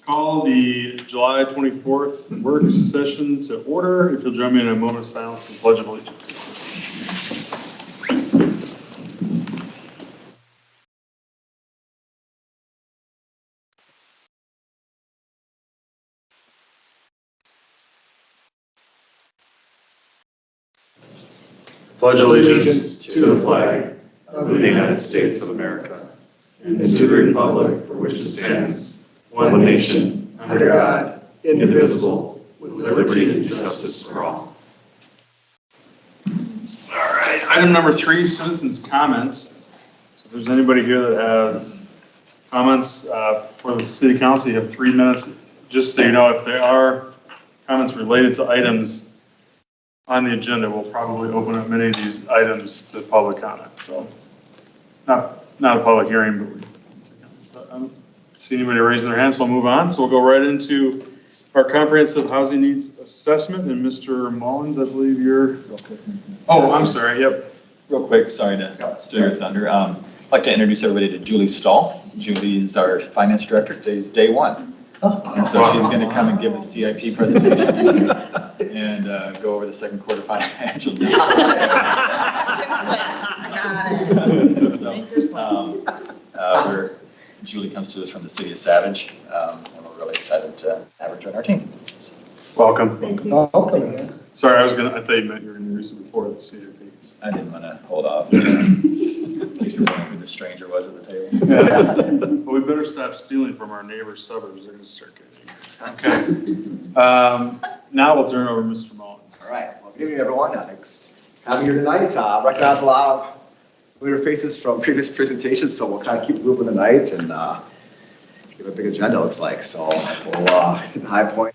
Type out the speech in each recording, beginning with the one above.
Call the July 24th work session to order. If you'll join me in a moment of silence and pledge of allegiance. Pledge allegiance to the flag of the United States of America and to the republic for which it stands, one nation, under God, indivisible, with liberty and justice for all. All right, item number 3, citizens' comments. So if there's anybody here that has comments for the city council, you have 3 minutes. Just so you know, if there are comments related to items on the agenda, we'll probably open up many of these items to public comment. So not a public hearing, but I don't see anybody raising their hands, so we'll move on. So we'll go right into our comprehensive housing needs assessment. And Mr. Mullins, I believe you're. Oh, I'm sorry. Yep. Real quick, sorry to steal your thunder. I'd like to introduce everybody to Julie Stahl. Julie is our finance director. Today's day 1. And so she's going to come and give the CIP presentation and go over the second quarter financial needs. Julie comes to us from the city of Savage, and we're really excited to have her join our team. Welcome. Welcome. Sorry, I thought you meant you were introducing before the CIP. I didn't want to hold off. You were wondering who the stranger was at the table. Well, we better stop stealing from our neighbor suburbs. They're going to start getting. Okay. Now we'll turn over to Mr. Mullins. All right. Well, good evening, everyone. Thanks for having me here tonight. Recognize a lot of familiar faces from previous presentations, so we'll kind of keep moving the night and give a big agenda, looks like. So we'll hit the high point.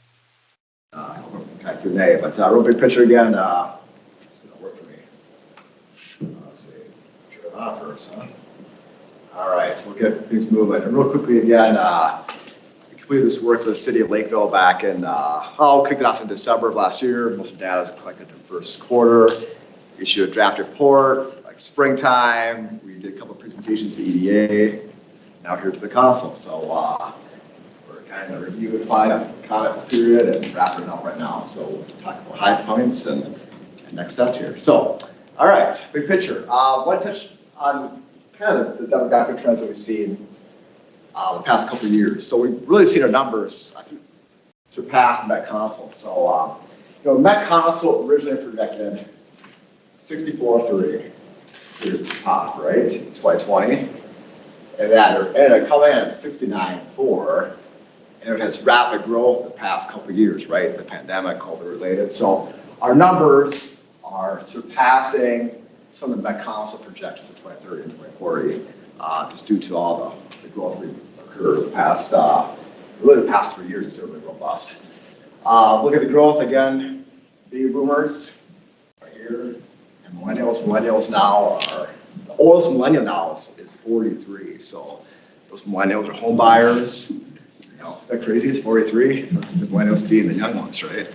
Kind of Q&A, but real big picture again. This will work for me. Let's see. Turn it on first, huh? All right. We'll get things moving. And real quickly again, we completed this work for the city of Lakeville back in, kicked it off in December of last year. Most of the data was collected in the first quarter. We issued a draft report, like springtime. We did a couple of presentations to EDA. Now here to the council. So we're kind of review and comment period and wrapping it up right now. So we'll talk about high points and next steps here. So, all right, big picture. I want to touch on kind of the demographic trends that we've seen the past couple of years. So we've really seen our numbers, I think, surpass Met Council. So, Met Council originally projected 64.3 top, right, in 2020. And it come in at 69.4. And it has rapid growth the past couple of years, right? The pandemic, COVID related. So our numbers are surpassing some of the Met Council projections for 2030 and 2040, just due to all the growth we've occurred the past, really the past 3 years. It's been really robust. Look at the growth again. Baby boomers right here, and millennials. Millennials now are, the oldest millennial now is 43. So those millennials are home buyers. Is that crazy? It's 43. That's the millennials being the young ones, right?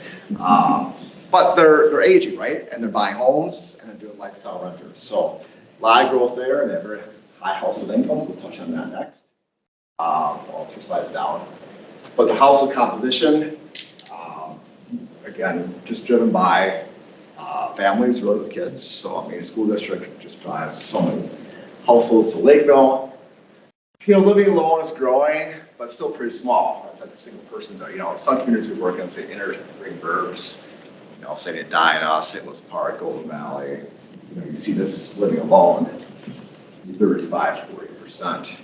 But they're aging, right? And they're buying homes and they're doing lifestyle renters. So a lot of growth there, and they have very high household incomes. We'll touch on that next. Well, 2 slides down. But the household composition, again, just driven by families really with kids. So I mean, school district just drives so many households to Lakeville. Living alone is growing, but still pretty small. That's like the single persons are, some communities we work in, say inner ring burbs, say Edina, St. Louis Park, Golden Valley. You see this living alone, 35 to 40%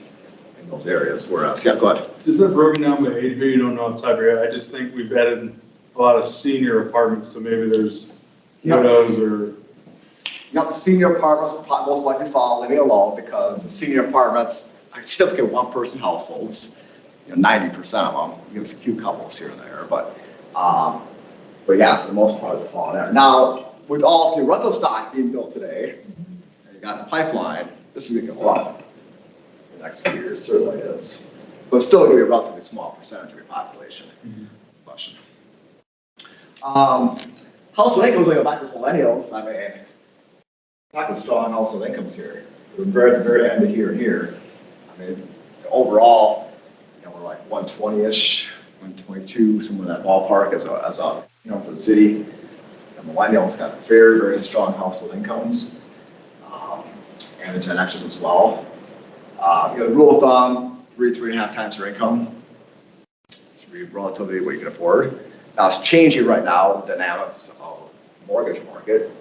in those areas. Whereas, yeah, go ahead. Is that broken down by age? Maybe you don't know off the top of your head. I just think we've added a lot of senior apartments, so maybe there's widows or. Yep, senior apartments will most likely fall living alone because the senior apartments are typically one-person households. 90% of them. You have a few couples here and there, but yeah, for the most part, they're falling there. Now, with all new rental stock being built today, and you got the pipeline, this is going to go up in the next few years. Certainly is, but it's still going to be a relatively small percentage of your population. Question. Household incomes, going back to millennials. I mean, talking strong household incomes here. We're very, very end of here and here. I mean, overall, we're like 120-ish 122, somewhere in that ballpark as a for the city. The millennials got very, very strong household incomes, and the Gen Xers as well. Rule of thumb, 3.5 times your income. It's relatively what you can afford. Now it's changing right now, the dynamics of the mortgage market.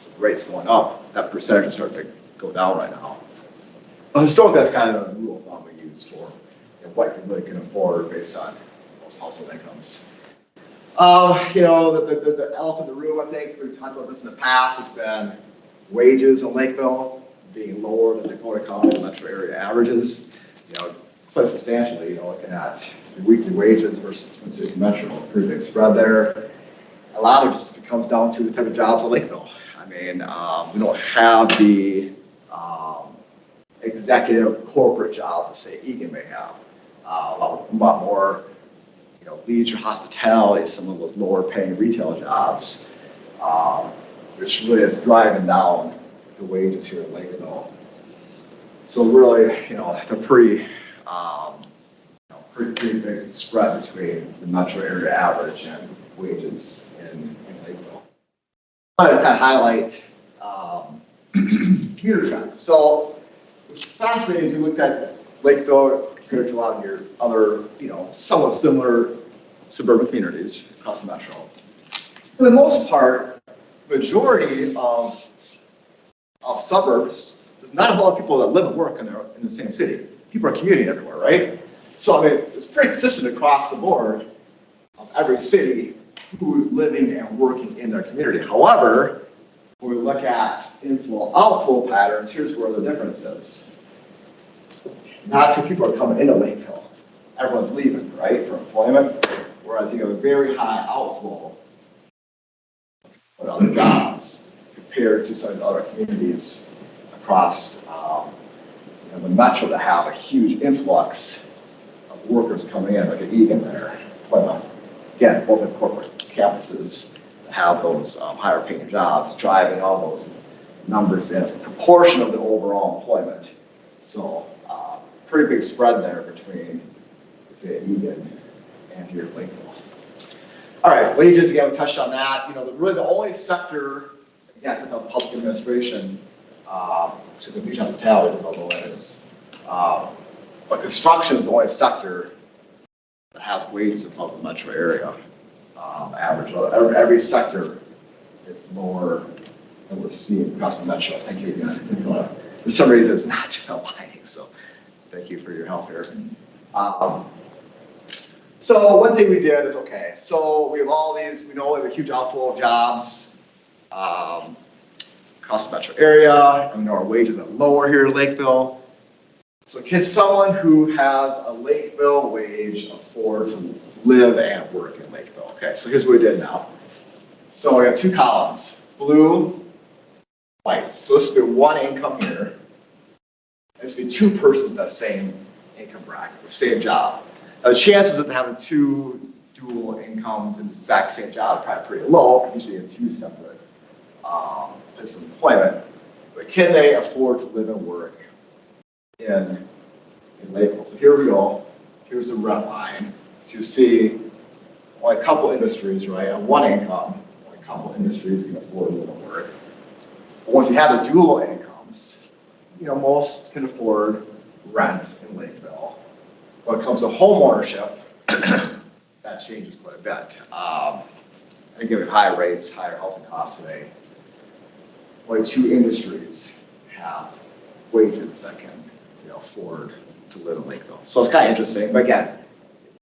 With rates going up, that percentage is starting to go down right now. But historically, that's kind of the rule of thumb we use for what you really can afford based on those household incomes. The elephant in the room, I think, we've talked about this in the past, it's been wages in Lakeville being lower than Dakota County metro area averages, quite substantially, looking at your weekly wages versus Twin Cities Metro, pretty big spread there. A lot of it just comes down to the type of jobs in Lakeville. I mean, we don't have the executive corporate job that, say, Egan may have. A lot more leisure hospitality, some of those lower paying retail jobs, which really is driving down the wages here in Lakeville. So really, it's a pretty big spread between the metro area average and wages in Lakeville. I wanted to kind of highlight commuter trends. So what's fascinating is we looked at Lakeville compared to a lot of your other, somewhat similar suburban communities across the metro. For the most part, majority of suburbs, there's not a whole lot of people that live and work in the same city. People are commuting everywhere, right? So I mean, it's pretty consistent across the board of every city who's living and working in their community. However, when we look at inflow-outflow patterns, here's where the difference is. Not too people are coming into Lakeville. Everyone's leaving, right, for employment, whereas you have a very high outflow of other jobs compared to some of the other communities across the metro that have a huge influx of workers coming in, like at Egan there, Plymouth. Again, both in corporate campuses that have those higher paying jobs, driving all those numbers in as a proportion of the overall employment. So pretty big spread there between Egan and here in Lakeville. All right, wages, again, we touched on that. Really the only sector, again, without public administration, so the beach hospitality, Livable is, but construction is the only sector that has wages above the metro area average. Every sector is lower than we're seeing across the metro. Thank you again. I think for some reason it's not aligning, so thank you for your help here. So one thing we did is, okay, so we have all these, we know we have a huge outflow of jobs across the metro area, and we know our wages are lower here in Lakeville. So can someone who has a Lakeville wage afford to live and work in Lakeville? Okay, so here's what we did now. So we have two columns, blue, white. So this would be one income here. This would be two persons in that same income bracket, or same job. Now the chances of having two dual incomes in the exact same job are probably pretty low, because usually you have two separate places of employment. But can they afford to live and work in Lakeville? So here we go. Here's the red line. So you see only a couple industries, right? On one income, only a couple industries can afford to live and work. But once you have the dual incomes, most can afford rent in Lakeville. When it comes to home ownership, that changes quite a bit. And given high rates, higher housing costs today, only two industries have wages that can afford to live in Lakeville. So it's kind of interesting, but again,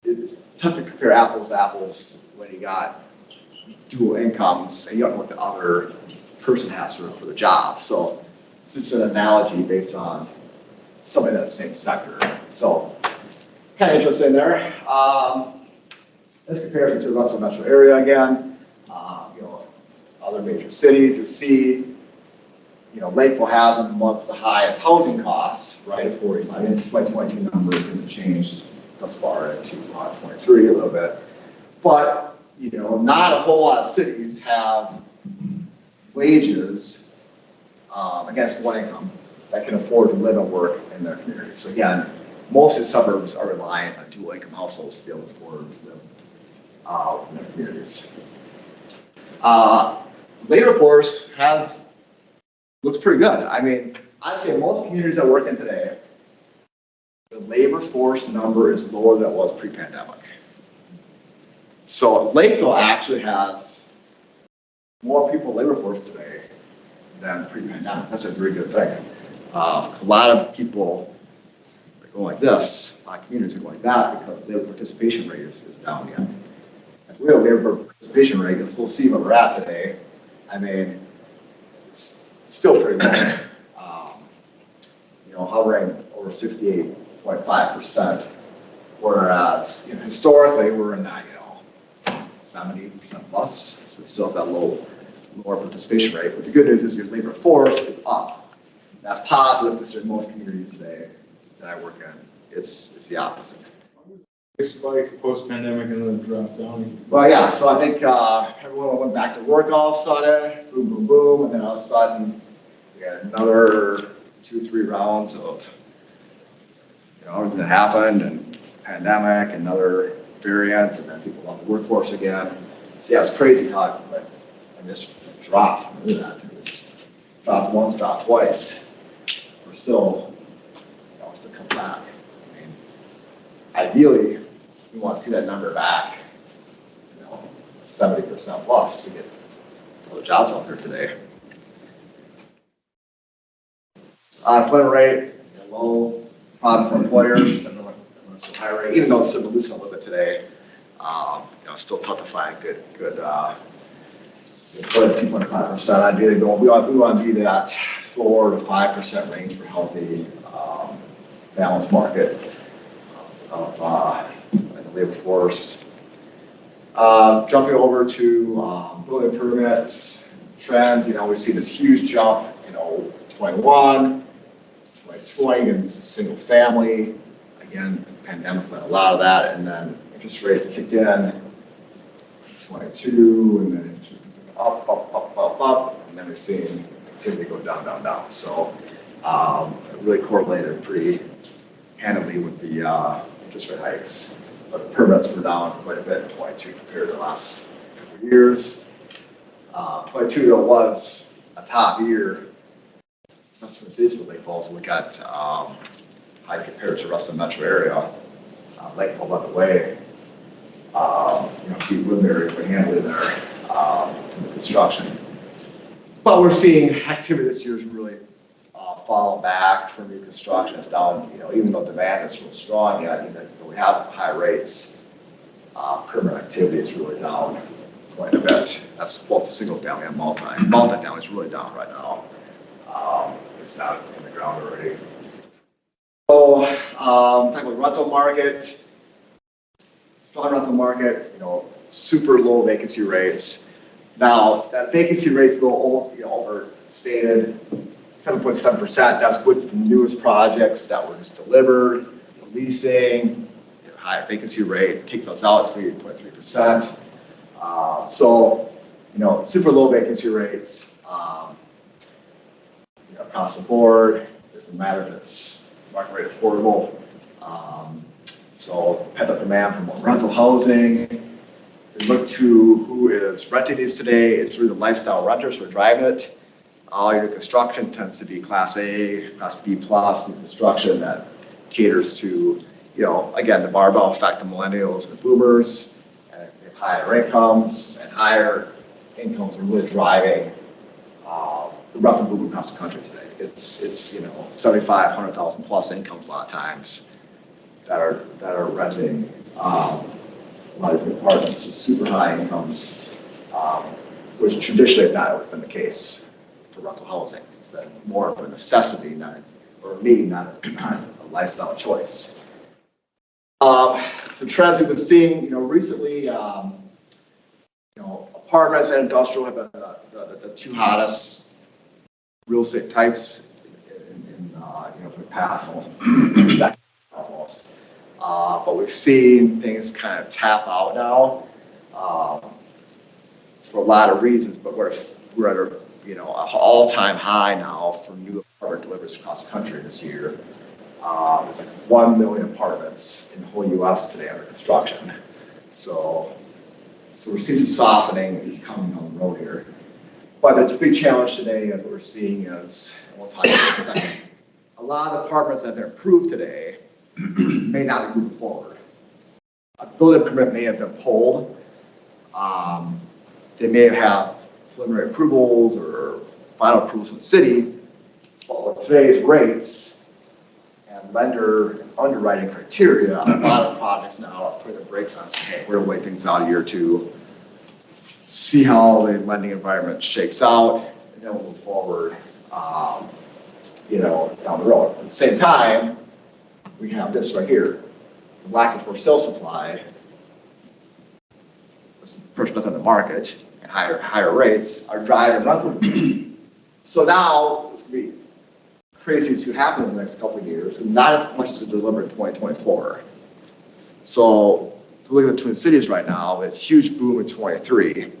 it's tough to compare apples to apples when you got dual incomes and you don't know what the other person has for the job. So just an analogy based on somebody in that same sector. So kind of interesting there. This comparison to the rest of the metro area again. Other major cities, you see, Lakeville has amongst the highest housing costs, right, at 45. I mean, it's 2022 numbers haven't changed thus far into 23 a little bit. But, not a whole lot of cities have wages against one income that can afford to live and work in their community. So again, most of the suburbs are reliant on dual income households to be able to afford to live within their communities. Labor force looks pretty good. I mean, I'd say most communities I work in today, the labor force number is lower than it was pre-pandemic. So Lakeville actually has more people in labor force today than pre-pandemic. That's a very good thing. A lot of people are going like this, a lot of communities are going like that because the labor participation rate is down yet. If we have a labor participation rate, you'll still see where we're at today. I mean, it's still pretty low. Hovering over 68.5%, whereas historically we're in that 70% plus, so we still have that lower participation rate. But the good news is your labor force is up. That's positive because in most communities today that I work in, it's the opposite. Big spike post-pandemic and then drop down. Well, yeah, so I think everyone went back to work all of a sudden, boom, boom, boom, and then all of a sudden we had another 2-3 rounds of everything that happened, and pandemic, another variant, and then people left the workforce again. So yeah, it's crazy how it just dropped. Look at that. It was dropped once, dropped twice. We're still coming back. I mean, ideally, we want to see that number back, 70% plus to get all the jobs out there today. Unemployment rate, low. Problem for employers, it's a high rate, even though it's still losing a little bit today. It's still tough to find good employment, 2.5%. Ideally, we want to be that 4 to 5% range for healthy, balanced market of the labor force. Jumping over to building permits, trends, we've seen this huge jump, 21. 2020 and single family, again, pandemic led a lot of that, and then interest rates kicked in, 22, and then interest rates up, and then we've seen activity go down, down, down. So it really correlated pretty handily with the interest rate hikes. But the permits were down quite a bit in 22 compared to the last couple of years. 22 though was a top year. Customer cities for Lakeville, so we got high compared to the rest of the metro area. Lakeville led the way. Pete Woodbury put handily there in the construction. But we're seeing activity this year is really falling back for new construction. It's down, even though demand is real strong yet, even though we have high rates, permit activity is really down quite a bit. That's both single family and multi. Multi-family is really down right now. It's not in the ground already. So, talking about rental market, strong rental market, super low vacancy rates. Now, that vacancy rate's a little overstated, 7.7%. That's with the newest projects that were just delivered, leasing, higher vacancy rate, take those out, 3.3%. So, super low vacancy rates. Across the board, it doesn't matter if it's market rate affordable. So pent up demand for more rental housing. We look to who is renting these today. It's through the lifestyle renters who are driving it. All your construction tends to be Class A, Class B plus new construction that caters to, again, the barbell effect of millennials and boomers. And they have higher incomes, and higher incomes are really driving the rental boom across the country today. It's 75, 100,000 plus incomes a lot of times that are renting a lot of these apartments, super high incomes, which traditionally has not been the case for rental housing. It's been more of a necessity, not a lifestyle choice. Some trends we've been seeing, recently, apartments and industrial have been the two hottest real estate types for the past almost. But we've seen things kind of tap out now for a lot of reasons. But we're at an all-time high now for new apartment deliveries across the country this year. There's like 1 million apartments in the whole U.S. today under construction. So So we're seeing some softening is coming down the road here. But the big challenge today, as we're seeing is, and we'll talk about in a second, a lot of the apartments that have been approved today may not be moving forward. A building permit may have been pulled. They may have preliminary approvals or final approvals from the city. But with today's rates and lender underwriting criteria, a lot of projects now are putting the brakes on, saying, hey, we're gonna wait things out a year or two, see how the lending environment shakes out, and then we'll move forward, down the road. At the same time, we have this right here, the lack of for sale supply, first nothing in the market, and higher rates are driving rental. So now it's gonna be crazy to see what happens in the next couple of years, and not as much as to deliver in 2024. So if you look at the Twin Cities right now, we had a huge boom in 23.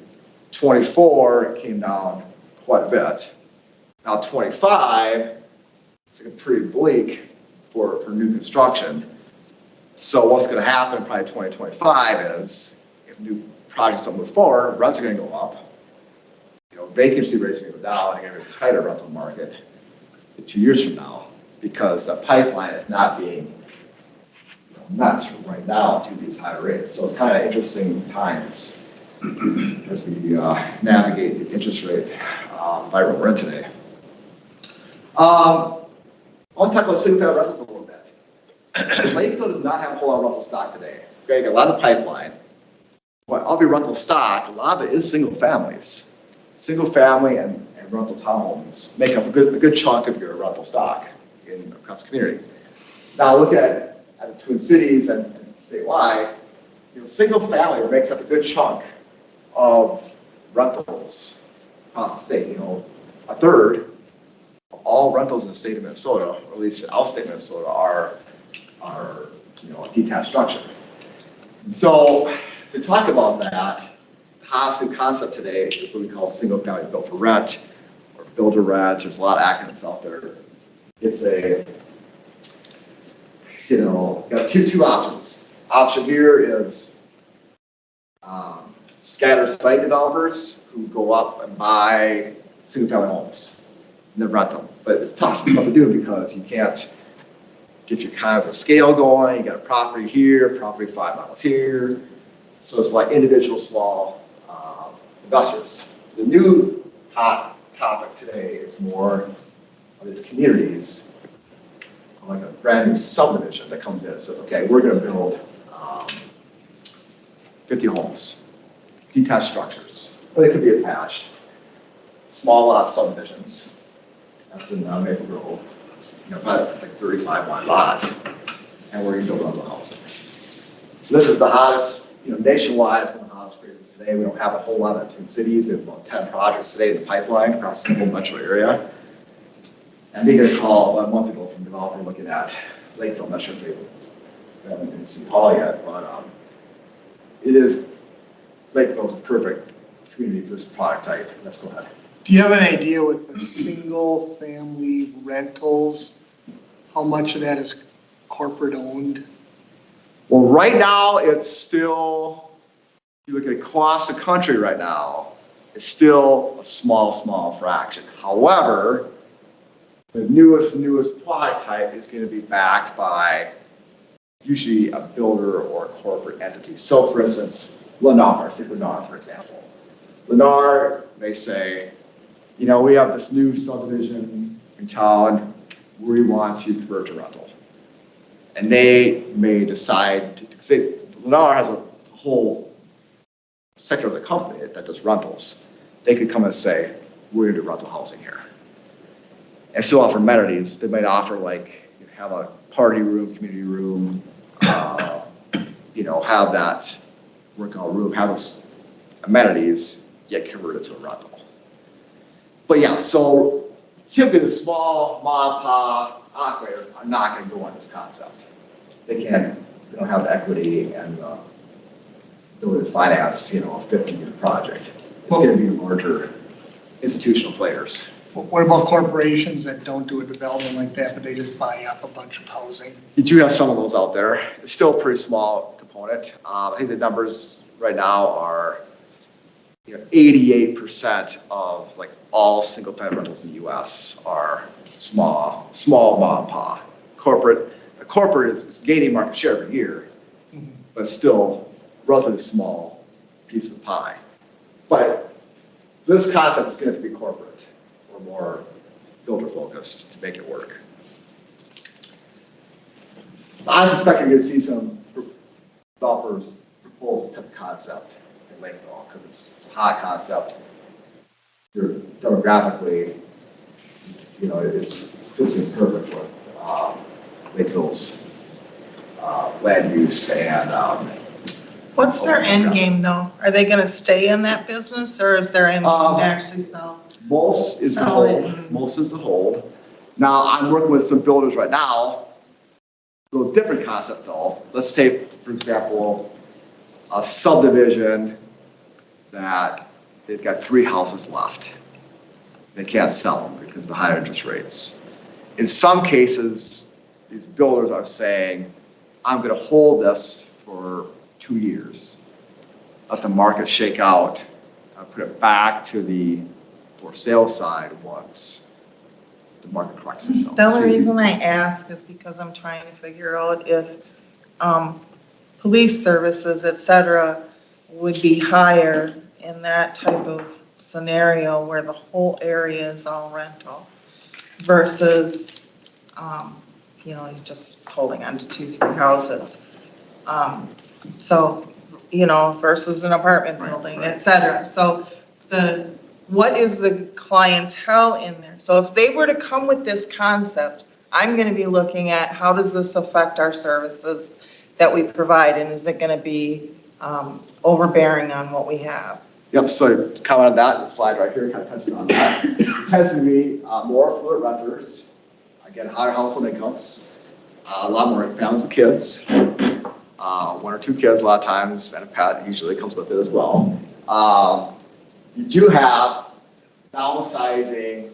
24 came down quite a bit. Now 25, it's looking pretty bleak for new construction. So what's going to happen probably 2025 is if new projects don't move forward, rents are going to go up. Vacancy rates are going to go down, and you're going to have a tighter rental market 2 years from now because the pipeline is not being met right now to these higher rates. So it's kind of interesting times as we navigate these interest rate environment we're in today. I want to talk about single-family rentals a little bit. Lakeville does not have a whole lot of rental stock today. Okay, you got a lot of pipeline, but of your rental stock, a lot of it is single families. Single family and rental townhomes make up a good chunk of your rental stock across the community. Now look at the Twin Cities and statewide, single family makes up a good chunk of rentals across the state. A third of all rentals in the state of Minnesota, or at least out-state Minnesota, are a detached structure. And so to talk about that, the hottest new concept today is what we call single family built for rent or build to rent. There's a lot of acronyms out there. It's got two options. Option here is scatter site developers who go up and buy single family homes and then rent them. But it's tough to do because you can't get your economies of scale going. You got a property here, property 5 miles here. So it's like individual small investors. The new hot topic today is more of these communities, like a brand new subdivision that comes in and says, okay, we're going to build 50 homes, detached structures, or they could be attached, small lot subdivisions. That's in Maple Grove, about like 35 lot, and we're going to build rental housing. So this is the hottest, nationwide. It's one of the hottest places today. We don't have a whole lot of Twin Cities. We have about 10 projects today in the pipeline across the whole metro area. And they get a call about a month ago from a developer looking at Lakeville. I'm not sure if they haven't been in City Hall yet, but Lakeville's a perfect community for this product type. Let's go ahead. Do you have an idea with the single family rentals, how much of that is corporate owned? Well, right now it's still, if you look at across the country right now, it's still a small fraction. However, the newest product type is going to be backed by usually a builder or a corporate entity. So for instance, Lennar, for example. Lennar may say, we have this new subdivision in town, we want to convert to rental. And they may decide to say, Lennar has a whole sector of the company that does rentals. They could come and say, we're going to do rental housing here. And still offer amenities. They might offer have a party room, community room, have that workout room, have those amenities, yet convert it to a rental. But yeah, so typically the small mom and pop operators are not going to go on this concept. They don't have the equity and ability to finance, a 50-unit project. It's going to be larger institutional players. What about corporations that don't do a development like that, but they just buy up a bunch of housing? You do have some of those out there. It's still a pretty small component. I think the numbers right now are, 88% of like all single family rentals in the US are small mom and pop. Corporate is gaining market share every year, but still relatively small piece of the pie. But this concept is going to be corporate or more builder focused to make it work. So I suspect you're going to see some developers propose this type of concept in Lakeville because it's a hot concept. You're demographically, it's fits in perfect with Lakeville's land use and. What's their end game though? Are they gonna stay in that business or is their end game to actually sell? Most is the Sell it. hold. Most is the hold. Now, I'm working with some builders right now. A little different concept though. Let's take, for example, a subdivision that they've got 3 houses left. They can't sell them because of the higher interest rates. In some cases, these builders are saying, I'm going to hold this for 2 years. Let the market shake out. I'll put it back to the for sale side once the market corrects itself. The only reason I ask is because I'm trying to figure out if police services, et cetera, would be higher in that type of scenario where the whole area is all rental versus, just holding on to 2-3 houses. So, versus an apartment building, et cetera. So what is the clientele in there? So if they were to come with this concept, I'm going to be looking at how does this affect our services that we provide, and is it going to be overbearing on what we have? Yep, so to comment on that, the slide right here kind of touches on that. It tends to be more affluent renters, again, higher household incomes, a lot more families with kids, 1 or 2 kids a lot of times, and a pet usually comes with it as well. You do have downsizing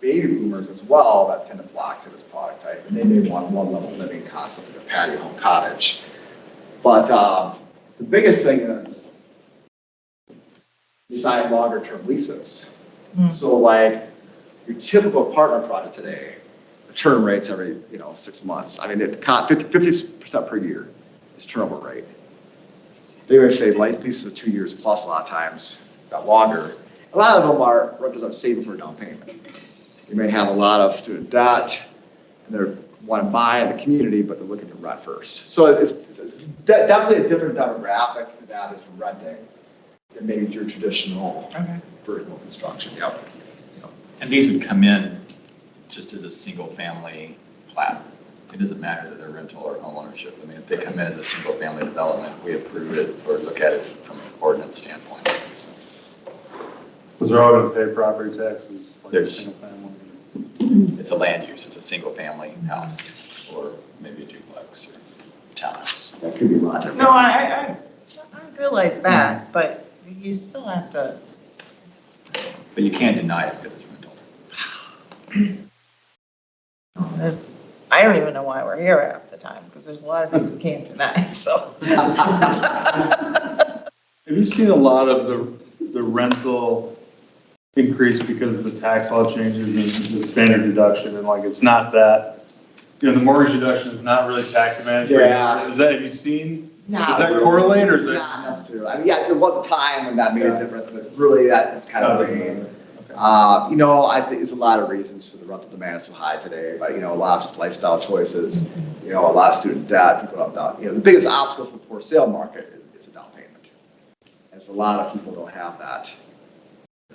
baby boomers as well that tend to flock to this product type, and they may want one level living concept like a patio home cottage. But the biggest thing is sign longer term leases. So like your typical apartment product today, the turn rate's every 6 months. I mean, 50% per year is turnover rate. They would say life leases of 2 years plus a lot of times, got longer. A lot of them are renters are saving for a down payment. You may have a lot of student debt, and they want to buy in the community, but they're looking to rent first. So it's definitely a different demographic that is renting than maybe your traditional vertical construction. Yep. And these would come in just as a single family plat. It doesn't matter that they're rental or home ownership. I mean, if they come in as a single family development, we approve it or look at it from an ordinance standpoint. So. Because they're all going to pay property taxes like a There's- single family. It's a land use, it's a single family house or maybe a duplex or townhouse. That could be a lot different. No, I realize that, but you still have to. But you can't deny it because it's rental. I don't even know why we're here half the time, because there's a lot of things we can't deny, so. Have you seen a lot of the rental increase because of the tax law changes and the standard deduction, and like it's not that, the mortgage deduction is not really tax advantage? Yeah. Have you seen, Not does that really. correlate or is it? Not necessarily. I mean, yeah, there was a time when that made a difference, but really it's kind of vain. Okay. I think there's a lot of reasons for the rental demand is so high today, but a lot of just lifestyle choices, a lot of student debt, people don't down. The biggest obstacle for the for sale market is a down payment. As a lot of people don't have that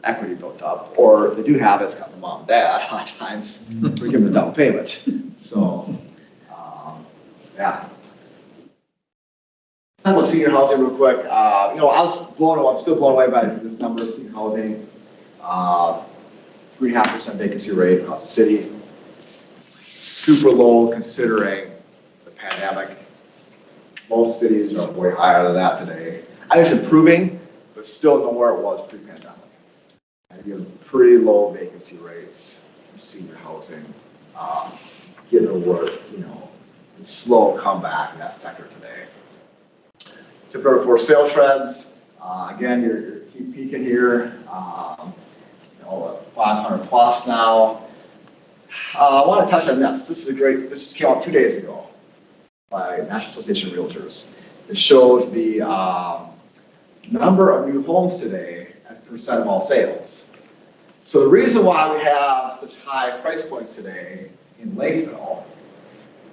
equity built up, or they do have it, it's got the mom and dad a lot of times for giving the down payment. So, yeah. Talk about senior housing real quick. I'm still blown away by this number of senior housing. 3.5% vacancy rate across the city. Super low considering the pandemic. Most cities are way higher than that today. I think it's improving, but still nowhere it was pre-pandemic. You have pretty low vacancy rates for senior housing, given the slow comeback in that sector today. Typical for sale trends, again, you're keep peaking here, 500 plus now. I want to touch on this. This just came out 2 days ago by National Association of Realtors. It shows the number of new homes today as percent of all sales. So the reason why we have such high price points today in Lakeville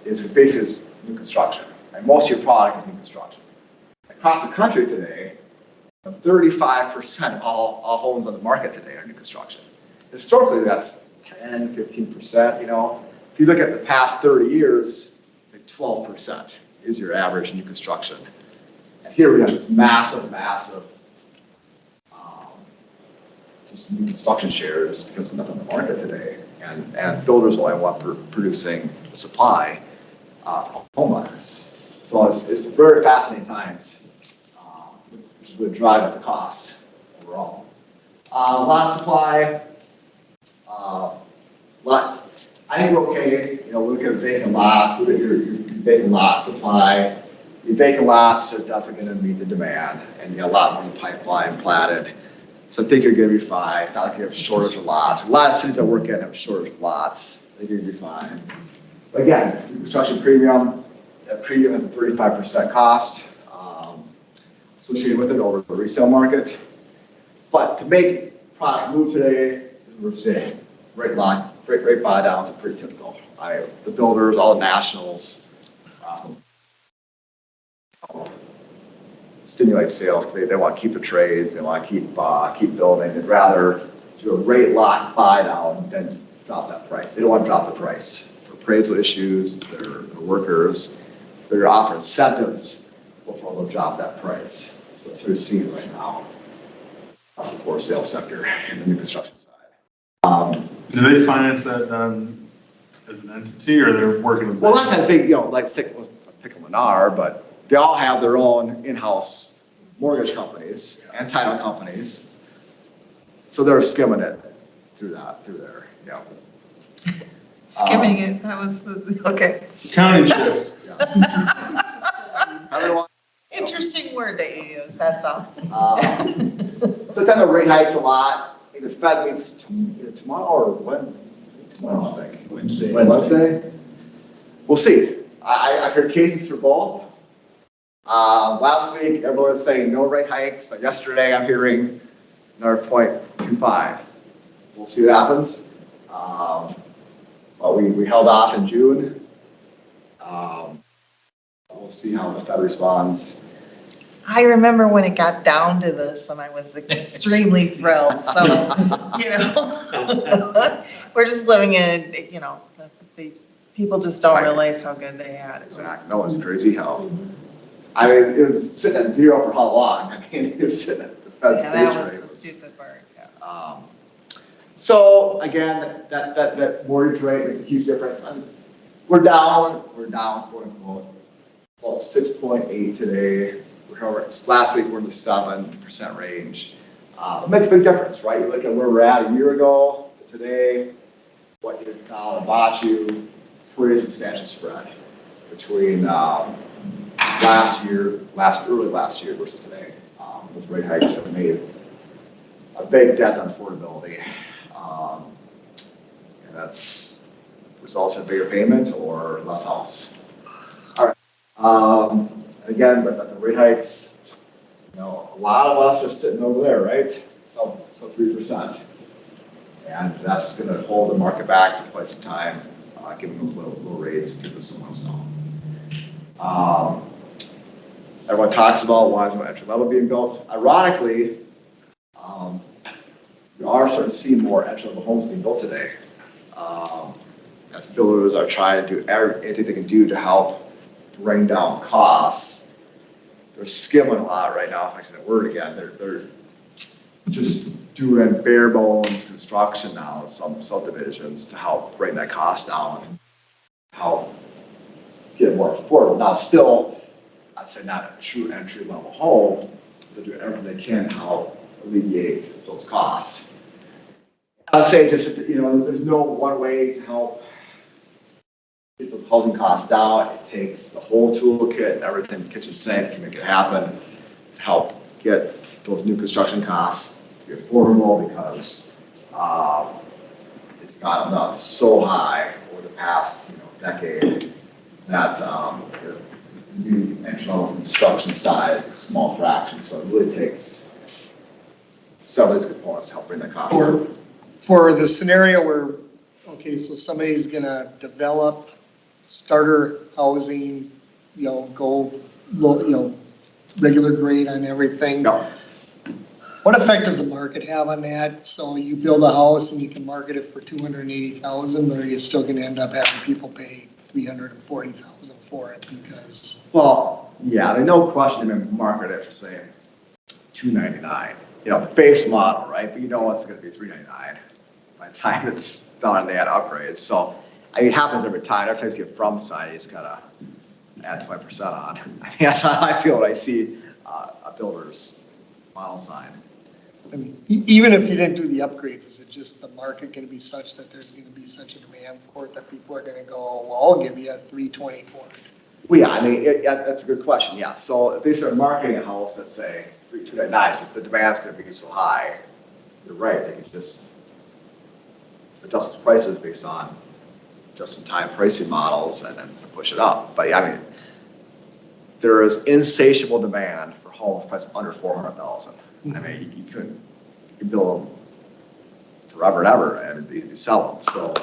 is basically it's new construction. And most of your product is new construction. Across the country today, 35% of all homes on the market today are new construction. Historically, that's 10, 15%, you know. If you look at the past 30 years, like 12% is your average new construction. And here we have this massive, just new construction shares because there's nothing on the market today. And builders only want for producing the supply of home buyers. So it's very fascinating times, which would drive up the costs overall. Lot supply, I think we're okay. You know, look at vacant lots, look at your vacant lot supply. Your vacant lots are definitely going to meet the demand, and you got a lot more in the pipeline platted. So I think you're going to be fine. It's not like you have a shortage of lots. A lot of cities I work in have a shortage of lots. I think you're going to be fine. But again, construction premium, that premium has a 35% cost associated with it over the resale market. But to make product move today, we're saying rate buy downs are pretty typical. The builders, all the nationals, stimulate sales because they want to keep the trades, they want to keep building. They'd rather do a rate lock buy down than drop that price. They don't want to drop the price. For appraisal issues, their workers, they're offering incentives before they'll drop that price. So that's what we're seeing right now. That's the for sale sector in the new construction side. Do they finance that done as an entity, or they're working with? Well, a lot of times they, like pick a Lennar, but they all have their own in-house mortgage companies and title companies. So they're skimming it through there, yeah. Skimming it, that was okay. Counting shifts. Everyone. Interesting word that you use, that's all. So then the rate hikes a lot. I think the Fed meets tomorrow or when? Tomorrow, I think. Wednesday? We'll see. I've heard cases for both. Last week, everyone was saying no rate hikes, but yesterday I'm hearing another 0.25. We'll see what happens. But we held off in June. We'll see how the Fed responds. I remember when it got down to this and I was extremely thrilled, so, you know. We're just living in, you know, the people just don't realize how good they had it. Exactly. That was crazy how. I mean, it was sitting at zero for how long? I mean, it was sitting at the Fed's base rate. Yeah, that was the stupid part, yeah. So again, that mortgage rate makes a huge difference. We're down, quote unquote, well, 6.8 today. Last week we're in the 7% range. It makes a big difference, right? You look at where we're at a year ago to today, what you're now bought you, pretty substantial spread between early last year versus today. With rate hikes have made a big dent on affordability. And that's results in a bigger payment or less house. All right. Again, but the rate hikes, you know, a lot of us are sitting over there, right? So 3%. And that's going to hold the market back for quite some time, given those low rates, people still want to sell. Everyone talks about why is no entry level being built. Ironically, we are starting to see more entry level homes being built today. As builders are trying to do anything they can do to help bring down costs. They're skimming a lot right now, if I say that word again. They're just doing bare bones construction now in some subdivisions to help bring that cost down, help get it more affordable. Now still, I'd say not a true entry level home, they're doing everything they can to help alleviate those costs. I'd say just, you know, there's no one way to help get those housing costs down. It takes the whole toolkit and everything, kitchen sink, to make it happen, to help get those new construction costs to be affordable, because it's gotten up so high over the past decade that the entry-level construction size is a small fraction. So it really takes several of these components to help bring the cost down. For the scenario where, okay, so somebody's gonna develop starter housing, go low, regular grade on everything. Yeah. What effect does the market have on that? So you build a house and you can market it for 280,000, but are you still gonna end up having people pay 340,000 for it because? Well, yeah, there's no question they're gonna market it for, say, $299. The base model, right? But it's gonna be $399 by the time it's done and they add upgrades. So, it happens every time. Every time you see a from sign, you just gotta add 20% on. That's how I feel when I see a builder's model sign. I mean, even if you didn't do the upgrades, is it just the market gonna be such that there's gonna be such a demand for it that people are gonna go, well, I'll give you a 320 for it? Well, yeah, that's a good question, yeah. So if they start marketing a house, let's say, 299, the demand's gonna be so high, you're right, they can just adjust its prices based on just-in-time pricing models and then push it up. But yeah, there is insatiable demand for homes priced under $400,000. You can build them forever and ever, and you sell them. So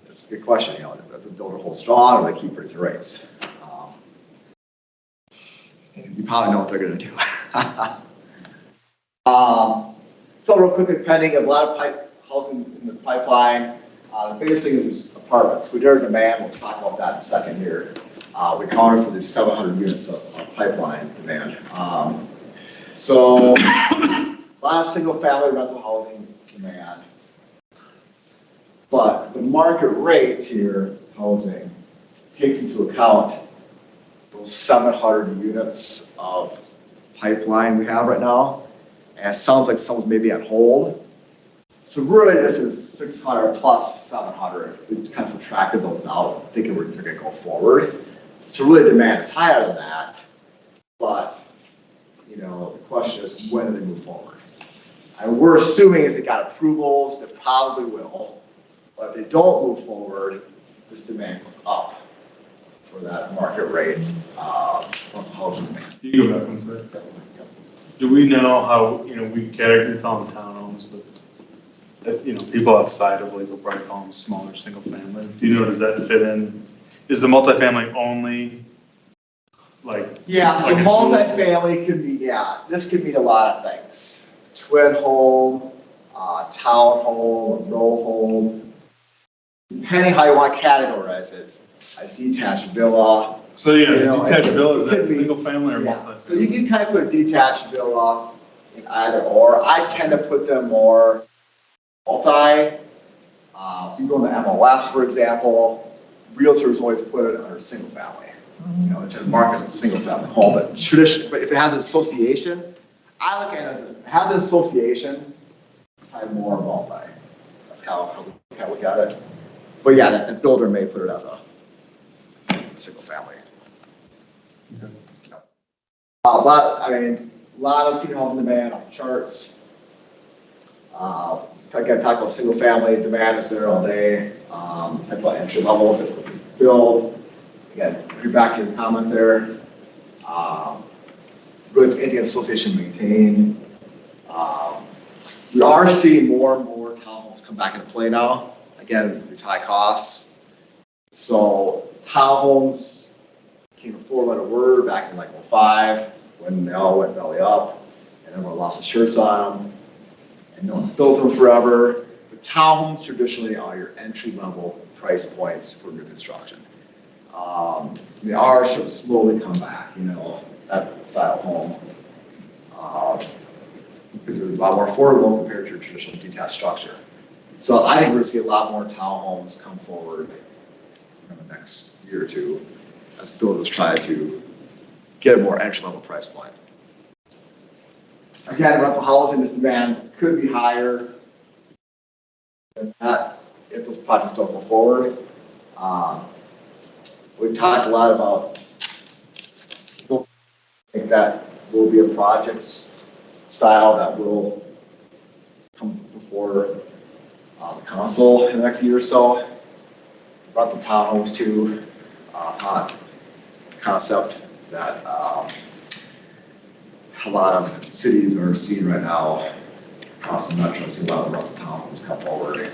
it's a good question. Does the builder hold strong, or they keep raising rates? You probably know what they're going to do. So real quickly, pending a lot of housing in the pipeline. The biggest thing is apartments. We did demand. We'll talk about that in a second here. We counted for these 700 units of pipeline demand. So a lot of single-family rental housing demand, but the market rate here, housing, takes into account those 700 units of pipeline we have right now, and it sounds like someone's maybe on hold. So really, this is 600 plus 700. We kind of subtracted those out, thinking they're going to go forward. So really, demand is higher than that, but the question is, when do they move forward? And we're assuming if they got approvals, they probably will. But if they don't move forward, this demand goes up for that market rate rental housing demand. You go back one second. Do we know how, we categorically call them townhomes, but people outside of Lakeville probably call them smaller single family. Do you know, does that fit in? Is the multifamily only Yeah, so multifamily could be, this could mean a lot of things. Twin home, town home, row home. Depending how you want to categorize it, a detached villa. So detached villa, is that single family or multifamily? So you can kind of put a detached villa in either or. I tend to put them more multi. You go to MLS, for example, realtors always put it under single family. To market as a single family home, but if it has an association, I look at it as it has an association, it's probably more multi. That's how we kind of look at it. But yeah, the builder may put it as a single family. Okay. But a lot of senior housing demand on the charts. Again, talk about single family demand is there all day. Talk about entry level, if it's build. Again, you're back to your comment there. Really, it's anything association maintained. We are seeing more and more townhomes come back into play now. Again, these high costs. So townhomes came before by the word back in 05 when they all went belly up and everyone lost the shirts on them and no one built them forever. But townhomes traditionally are your entry level price points for new construction. They are sort of slowly come back, that style home. Because they're a lot more affordable compared to your traditional detached structure. So I think we're going to see a lot more townhomes come forward in the next year or two as builders try to get a more entry-level price point. Again, rental housing, this demand could be higher than that if those projects don't go forward. We talked a lot about, I think that will be a project style that will come before the council in the next year or so. Brought the townhomes to hot concept that a lot of cities are seeing right now across the metro. See a lot of rental townhomes come forward.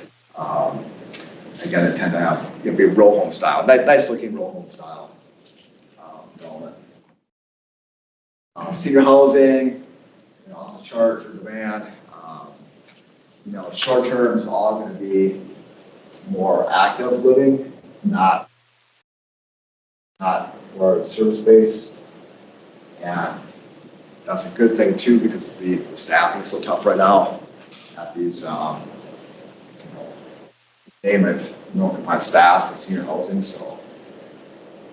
Again, they tend to have be row home style, nice looking row home style development. Senior housing, off the chart for demand. Short term is all going to be more active living, not more service based, and that's a good thing too because the staffing is so tough right now at these name it, confined staff and senior housing. So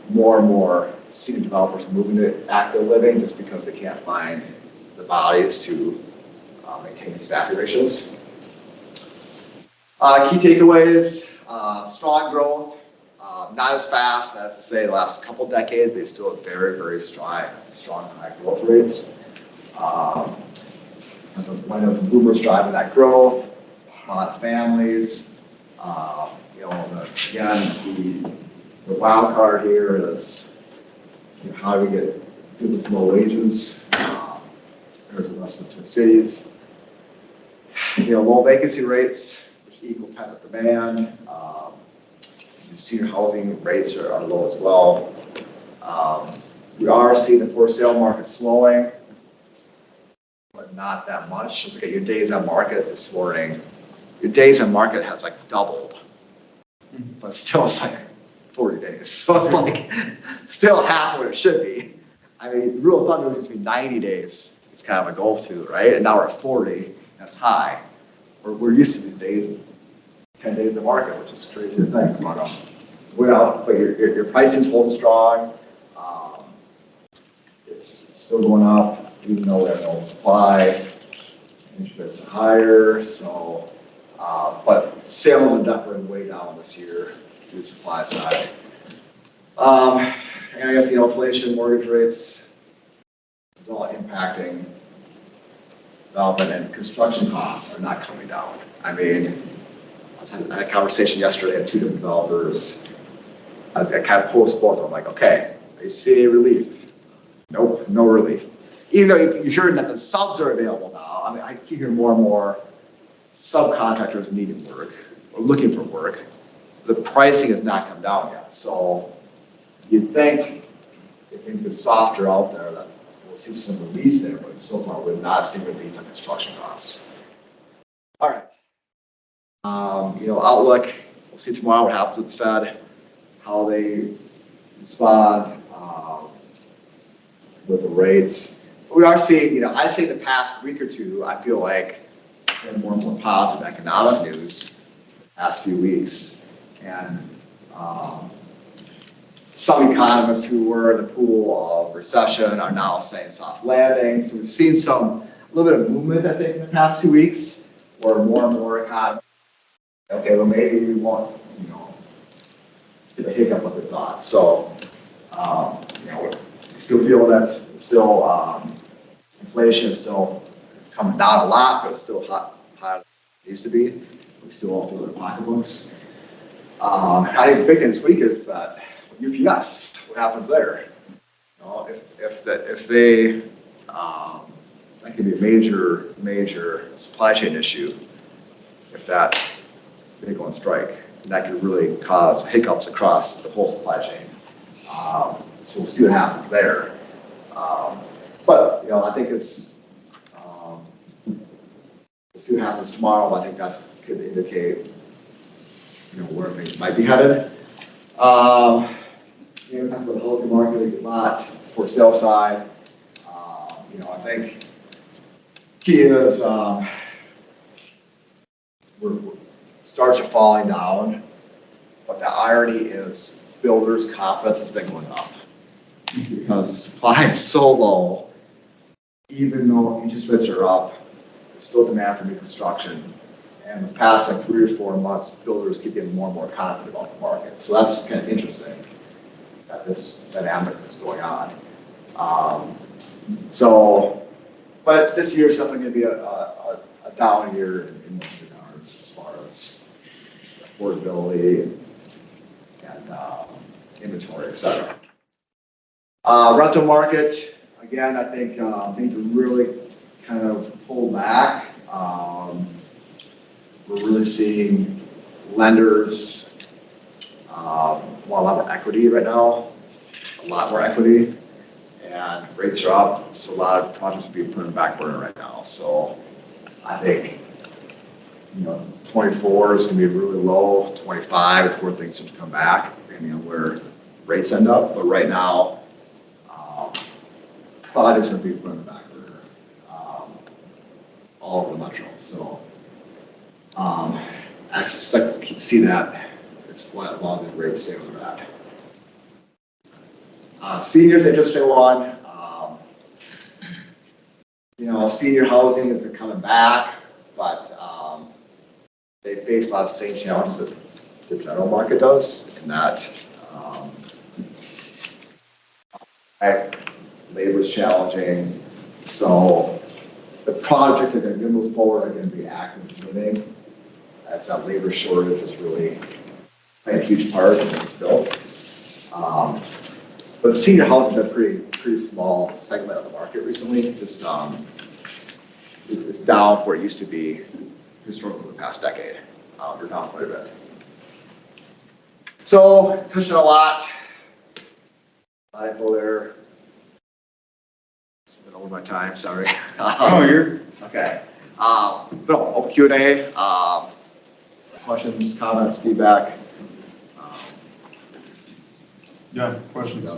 more and more senior developers are moving to active living just because they can't find the bodies to maintain staffing ratios. Key takeaways, strong growth, not as fast as, say, the last couple decades, but still very, very strong high growth rates. When there's boomers driving that growth, a lot of families. Again, the wild card here is how do we get people with low wages compared to less than 2 cities. Low vacancy rates, which equal pent-up demand. Senior housing rates are low as well. We are seeing the for sale market slowing, but not that much. Just look at your days on market this morning. Your days on market has like doubled, but still it's like 40 days. So it's like still half what it should be. I mean, the rule of thumb used to be 90 days. It's kind of a goal to, right? And now we're at 40. That's high. We're used to these days, 10 days of market, which is crazy to think about. But your pricing's holding strong. It's still going up, even though we have no supply. Interest rates are higher, so. But sales are definitely way down this year due to the supply side. And I guess, inflation, mortgage rates is all impacting development, and construction costs are not coming down. I mean, I had a conversation yesterday with 2 different developers. I kind of posed both of them. I'm like, okay, are you seeing relief? Nope, no relief. Even though you're hearing that the subs are available now, I mean, I keep hearing more and more subcontractors needing work or looking for work. The pricing has not come down yet. So you'd think if things get softer out there that we'll see some relief there, but so far we've not seen relief on construction costs. All right. Outlook, we'll see tomorrow what happens with the Fed, how they respond with the rates. We are seeing, I'd say the past week or two, I feel like more and more positive economic news the past few weeks. And some economists who were in the pool of recession are now saying soft landing. So we've seen a little bit of movement, I think, in the past 2 weeks, where more and more economists, okay, well, maybe we won't, get a hiccup with the thoughts. So, still feel that still inflation is still coming down a lot, but it's still higher than it used to be. We still all feel their pocketbooks. I think the big thing this week is that UPS, what happens there? If they, that could be a major supply chain issue if they go on strike. And that could really cause hiccups across the whole supply chain. So we'll see what happens there. But I think it's, we'll see what happens tomorrow. I think that's could indicate, where things might be headed. Talk about the housing market a lot for sale side. I think key is starts are falling down, but the irony is builders' confidence has been going up because the supply is so low. Even though interest rates are up, there's still demand for new construction, And the past like 3 or 4 months, builders keep getting more and more confident about the market. So that's kind of interesting that this dynamic is going on. But this year is definitely going to be a down year in most regards as far as affordability and inventory, et cetera. Rental market, again, I think things are really kind of pulled back. We're really seeing lenders want a lot more equity right now, a lot more equity, and rates are up, so a lot of projects are being put in back burner right now. So I think, 24 is going to be really low, 25 is where things should come back, depending on where rates end up. But right now, projects are going to be put in the back burner all over the metro. So I suspect to see that it's flat as long as the rates stay where they're at. Seniors, interesting one. Senior housing has been coming back, but they face a lot of the same challenges that the general market does, in that labor is challenging. So the projects that are going to move forward are going to be active living, as that labor shortage is really playing a huge part in what's built. But senior housing has been a pretty small segment of the market recently. Just it's down from where it used to be historically the past decade. We're down quite a bit. So pushing a lot. Mindful there. It's been over my time. Sorry. Oh, you're. Okay. No, Q&A. Questions, comments, feedback. Yeah, questions?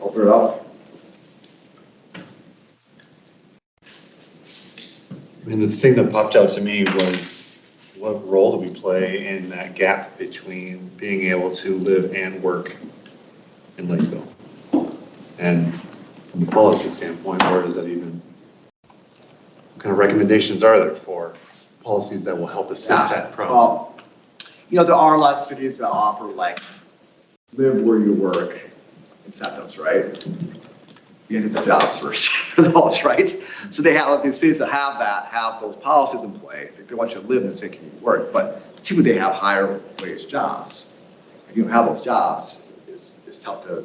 Open it up. I mean, the thing that popped out to me was, what role do we play in that gap between being able to live and work in Lakeville? And from a policy standpoint, where does that even, what kind of recommendations are there for policies that will help assist that problem? Well, there are a lot of cities that offer like live where you work incentives, right? You get the jobs first for those, right? So they have these cities that have those policies in play. They want you to live in the same community work, but typically they have higher wage jobs. If you don't have those jobs, it's tough to,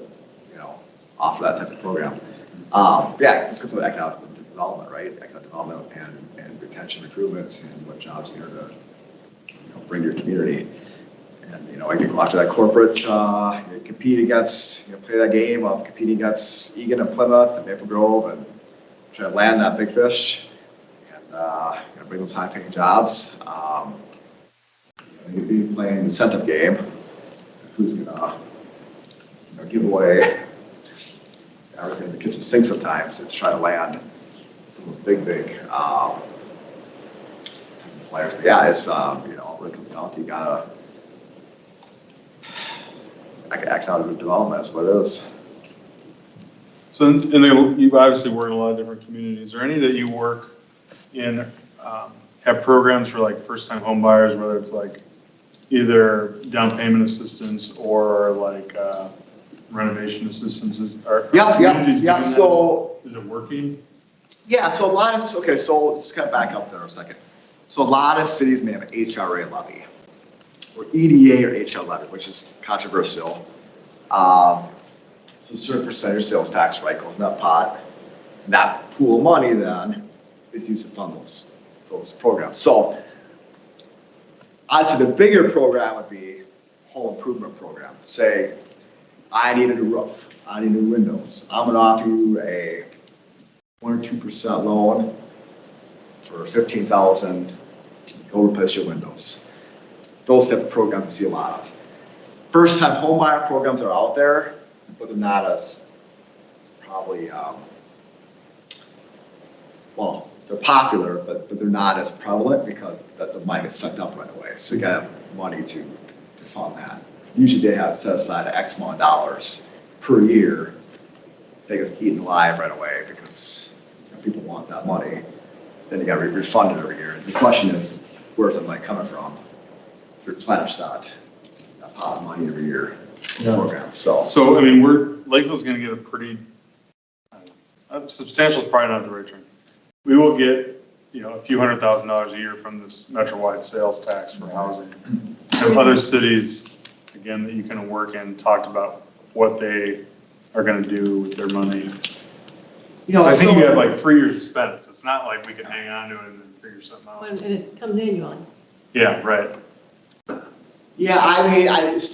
offer that type of program. It's because of economic development, right? Economic development and retention, recruitment, and what jobs you're to bring to your community. And you go after that corporate, you compete against, play that game of competing against Egan and Plymouth and Maple Grove and try to land that big fish and bring those high-paying jobs. You'd be playing the incentive game. Who's gonna give away everything in the kitchen sink sometimes to try to land some of those big players. But yeah, it's when it comes down to, you gotta economic development is what it is. So you obviously work in a lot of different communities. Is there any that you work in, have programs for like first-time home buyers, whether it's like either down payment assistance or like renovation assistance? Yeah. So is it working? Yeah. So a lot of so just kind of back up there a second. So a lot of cities may have an HRA levy, or EDA or HL levy, which is controversial. So a certain percentage of sales tax, right, goes in that pot. And that pool of money then is used to fund those programs. So I'd say the bigger program would be home improvement program. Say, I need a new roof, I need new windows. I'm going to offer you a 1 or 2% loan for $15,000. Go replace your windows. Those type of programs you see a lot of. First-time home buyer programs are out there, but they're not as probably, they're popular, but they're not as prevalent because the money gets sucked up right away. So you got to have money to fund that. Usually they have set aside X amount of dollars per year. They get eaten alive right away because people want that money. Then you got to refund it every year. The question is, where's the money coming from? To replenish that pot of money every year Yeah. program, so. So, I mean, Lakeville's gonna get a pretty, substantial is probably not the right term. We will get, a few $100,000 a year from this metro-wide sales tax for housing. And other cities, again, that you can work in, talked about what they are gonna do with their money. So I think you have like 3 years to spend it, so it's not like we can hang on to it and then figure something out. And it comes annually. Yeah, right. Yeah, I mean, I think it's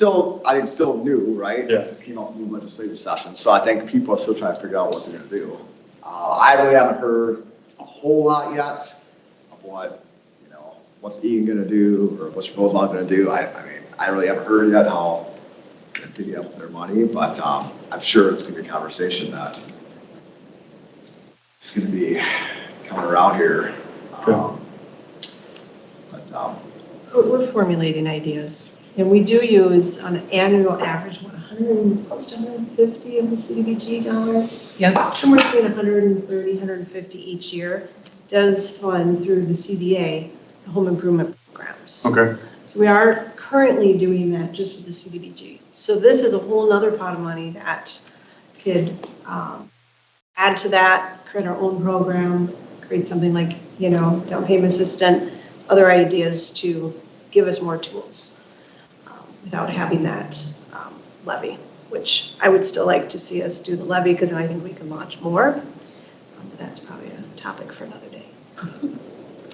still new, right? Yeah. It just came off the new legislative session, so I think people are still trying to figure out what they're gonna do. I really haven't heard a whole lot yet of what's Egan gonna do, or what's Rosemont gonna do. I mean, I really haven't heard yet how they're divvy up their money, but, I'm sure it's gonna be a conversation that it's gonna be coming around here. We're formulating ideas, and we do use on an annual average, close to 150 of the CDBG dollars. Yeah. Somewhere between 130, 150 each year does fund through the CDA, the home improvement programs. Okay. So we are currently doing that just with the CDBG. So this is a whole nother pot of money that could add to that, create our own program, create something like, down payment assistant, other ideas to give us more tools without having that levy, which I would still like to see us do the levy because then I think we can launch more. But that's probably a topic for another day.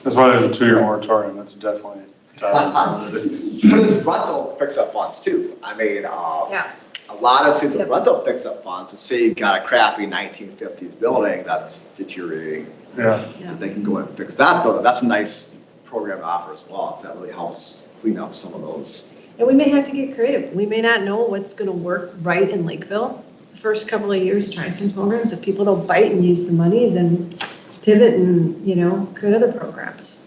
That's why there's a 2-year moratorium. That's definitely a topic for another day. But there's rental fix-up funds too. I mean, Yeah. a lot of cities Yep. have rental fix-up funds. So say you got a crappy 1950s building that's deteriorating, Yeah. so they can go and fix that building. That's a nice program to offer as well. That really helps clean up some of those. And we may have to get creative. We may not know what's going to work right in Lakeville. The first couple of years, try some programs. If people don't bite and use the money, then pivot and, create other programs.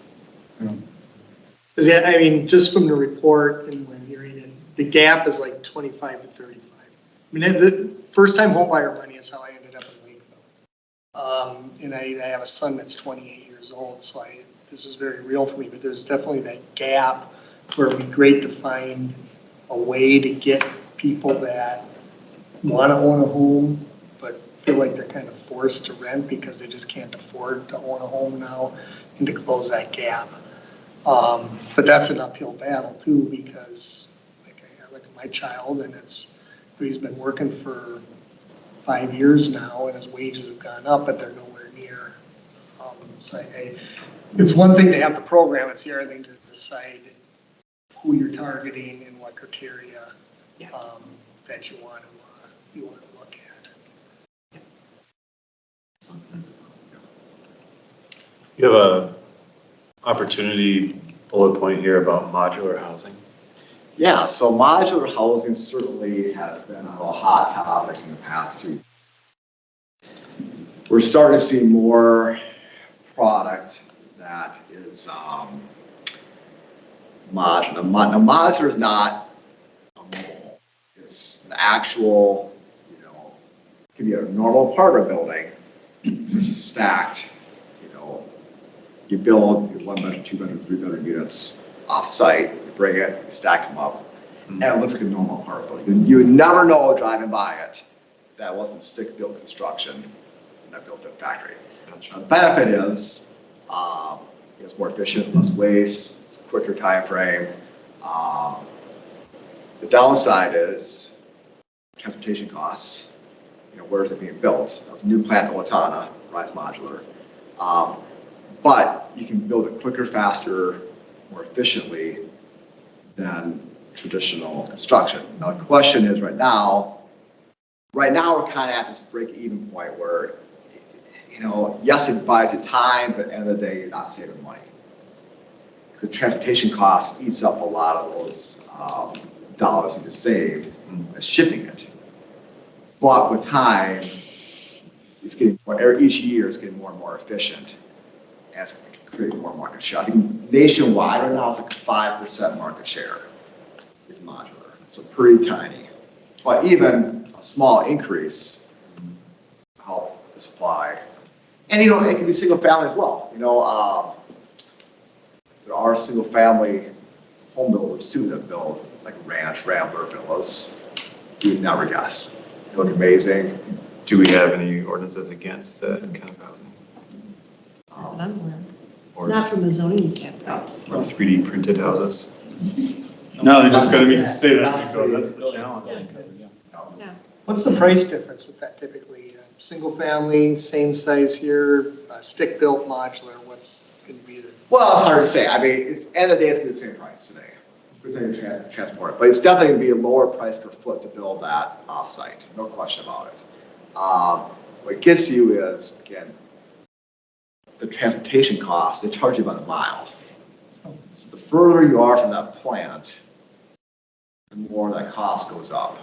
Because, I mean, just from the report and when hearing it, the gap is like 25 to 35. I mean, the first-time homebuyer money is how I ended up in Lakeville. And I have a son that's 28 years old, so this is very real for me, but there's definitely that gap where it'd be great to find a way to get people that want to own a home, but feel like they're kind of forced to rent because they just can't afford to own a home now, and to close that gap. But that's an uphill battle too, because I look at my child and he's been working for 5 years now and his wages have gone up, but they're nowhere near. So it's one thing to have the program, it's the other thing to decide who you're targeting and what criteria Yeah. that you want to look at. You have a opportunity bullet point here about modular housing. Yeah, so modular housing certainly has been a hot topic in the past 2 years. We're starting to see more product that is modular. Now, modular is not a mobile. It's an actual, it can be a normal apartment building, which is stacked. You build your 1-bedroom, 2-bedroom, 3-bedroom units off-site, you bring it, you stack them up, and it looks like a normal apartment building. You would never know driving by it that wasn't stick-built construction and a built-in factory. The benefit is it's more efficient, less waste, quicker time frame. The downside is transportation costs. Where is it being built? That was a new plant in Owatonna, Rise Modular. But you can build it quicker, faster, more efficiently than traditional construction. Now the question is right now we're kind of at this break-even point where, yes, it buys you time, but at the end of the day, you're not saving money. The transportation cost eats up a lot of those dollars you just saved by shipping it. But with time, it's getting more, each year it's getting more and more efficient. And it's creating more market share. I think nationwide right now it's like a 5% market share is modular. So pretty tiny. But even a small increase help the supply. And it can be single family as well. There there are single-family home builders too that build like ranch, rambler villas. You would never guess. They look amazing. Do we have any ordinances against that kind of housing? Or Not from a zoning standpoint. or 3D printed houses? No, they just gotta meet the state ethics code, that's the challenge. What's the price difference with that typically? Single family, same size here, stick-built modular, what's gonna be the? Well, it's hard to say. I mean, it's, end of the day, it's gonna be the same price today. We're going to transport it, but it's definitely gonna be a lower price per foot to build that offsite, no question about it. What gets you is, again, the transportation costs, they charge you by the mile. So the further you are from that plant, the more that cost goes up.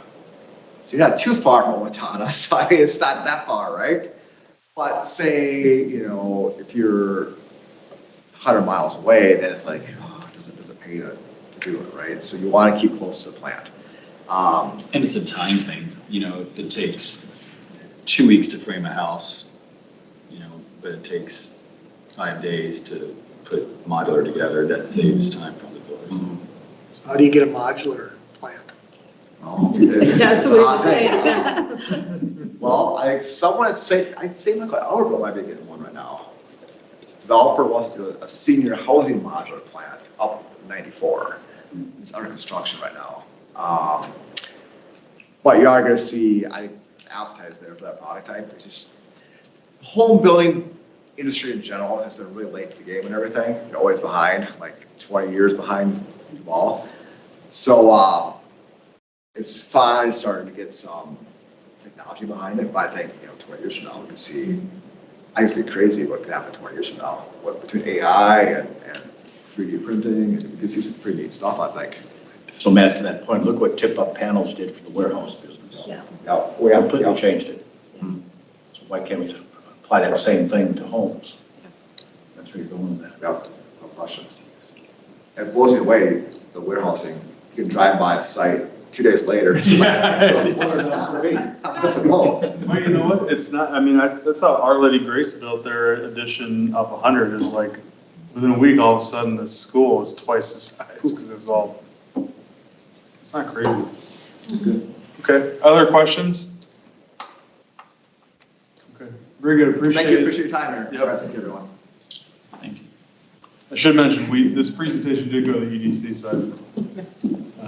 So you're not too far from Owatonna, so I mean, it's not that far, right? But say, you know, if you're 100 miles away, then it's like, oh, does it pay to do it, right? So you want to keep close to the plant. And it's a time thing, you know, if it takes 2 weeks to frame a house, you know, but it takes 5 days to put modular together, that saves time from the builders. So how do you get a modular plant? Well, That's it's what a he hot was thing. saying. Well, I'd say like Albertville might be getting one right now. The developer wants to do a senior housing modular plant up 94. It's under construction right now. But you are going to see, I think, appetite is there for that product type. It's just home building industry in general has been really late to the game and everything. You're always behind, like 20 years behind the ball. So it's finally starting to get some technology behind it. But I think 20 years from now we can see. I used to be crazy what could happen 20 years from now with between AI and 3D printing, and we can see some pretty neat stuff, I think. So Matt, to that point, look what tip-up panels did for the warehouse business. Yeah. Yeah, we have Completely changed it. So why can't we apply that same thing to homes? That's where you're going with that. Yeah, no questions. It blows me away, the warehousing. You can drive by a site 2 days later. It's like, Well, you know what, it's not, I mean, that's how Our Lady Grace built their edition of 100, is like, within a week, all of a sudden, the school was twice the size, because it was all, it's not crazy. It's good. Okay, other questions? Okay, very good, appreciate Thank you, it. appreciate your time here. Yep. All right, thank you, everyone. Thank you. I should mention, this presentation did go to the EDC side.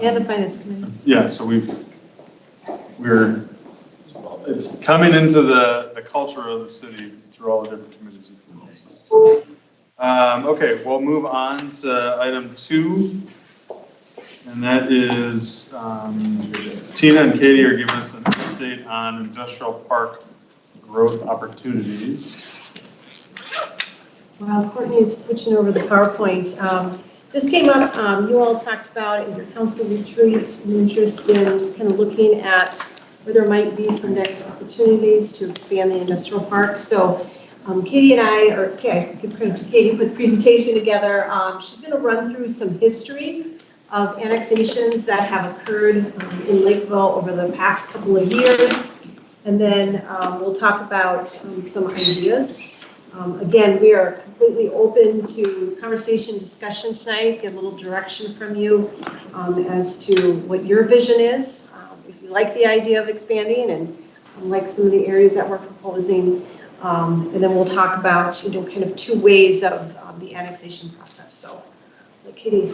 Yeah, the finance committee. Yeah, so it's coming into the culture of the city through all the different committees and committees. Okay, we'll move on to item 2. And that is, Tina and Katie are giving us an update on industrial park growth opportunities. While Courtney's switching over the PowerPoint, this came up, you all talked about in your council retreat, an interest in just kind of looking at where there might be some next opportunities to expand the industrial park. So Katie and I give credit to Katie, put the presentation together. She's going to run through some history of annexations that have occurred in Lakeville over the past couple of years. And then we'll talk about some ideas. Again, we are completely open to conversation, discussion tonight, get a little direction from you as to what your vision is. If you like the idea of expanding and like some of the areas that we're proposing, and then we'll talk about, kind of 2 ways of the annexation process. So, Katie.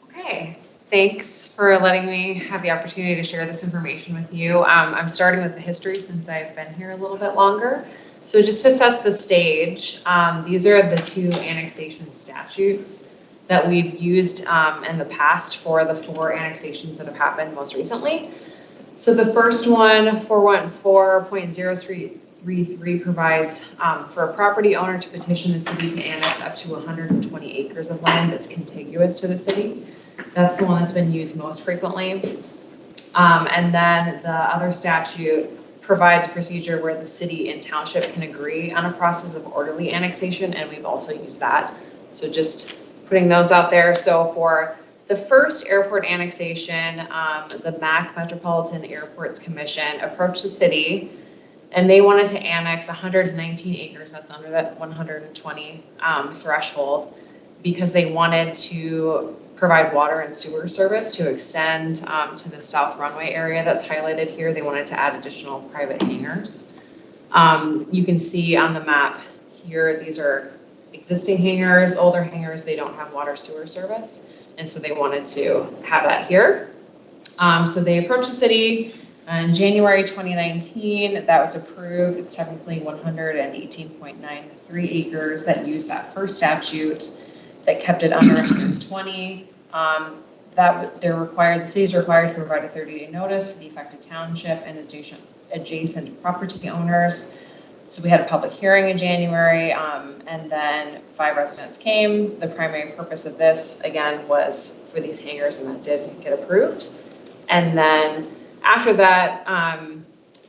Okay, thanks for letting me have the opportunity to share this information with you. I'm starting with the history since I've been here a little bit longer. So just to set the stage, these are the 2 annexation statutes that we've used in the past for the 4 annexations that have happened most recently. So the first one, 414.0333, provides for a property owner to petition the city to annex up to 120 acres of land that's contiguous to the city. That's the one that's been used most frequently. And then the other statute provides procedure where the city and township can agree on a process of orderly annexation, and we've also used that. So just putting those out there. So for the first airport annexation, the MAC, Metropolitan Airports Commission, approached the city And they wanted to annex 119 acres, that's under that 120 threshold, because they wanted to provide water and sewer service to extend to the south runway area that's highlighted here. They wanted to add additional private hangars. You can see on the map here, these are existing hangars, older hangars, they don't have water sewer service. And so they wanted to have that here. So they approached the city in January 2019, that was approved. It's technically 118.93 acres that used that first statute that kept it under 120. The city is required to provide a 30-day notice to the affected township and adjacent property owners. So we had a public hearing in January, and then 5 residents came. The primary purpose of this, again, was for these hangars, and that did get approved. And then after that,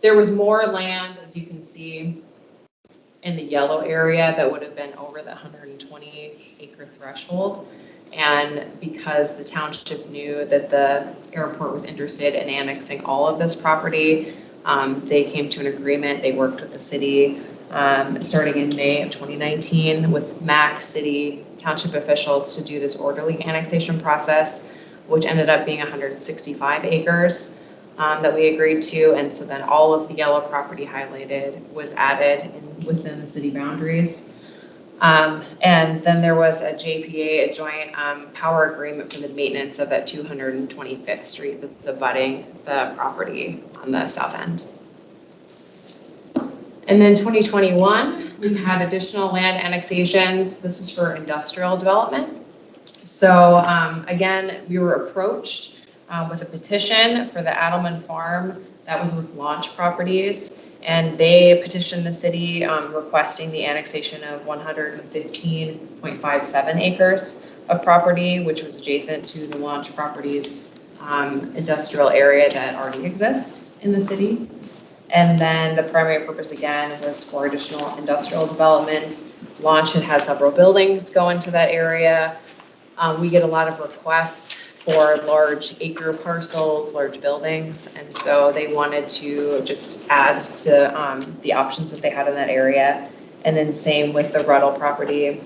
there was more land, as you can see, in the yellow area that would have been over the 120 acre threshold. And because the township knew that the airport was interested in annexing all of this property, they came to an agreement. They worked with the city starting in May of 2019 with MAC, city, township officials to do this orderly annexation process, which ended up being 165 acres that we agreed to. And so then all of the yellow property highlighted was added within the city boundaries. And then there was a JPA, a joint power agreement for the maintenance of that 225th Street that's abutting the property on the south end. And then 2021, we had additional land annexations. This was for industrial development. So again, we were approached with a petition for the Adelman Farm that was with Launch Properties. And they petitioned the city requesting the annexation of 115.57 acres of property, which was adjacent to the Launch Properties industrial area that already exists in the city. And then the primary purpose again was for additional industrial development. Launch had several buildings go into that area. We get a lot of requests for large acre parcels, large buildings. And so they wanted to just add to the options that they had in that area. And then same with the Ruddle property.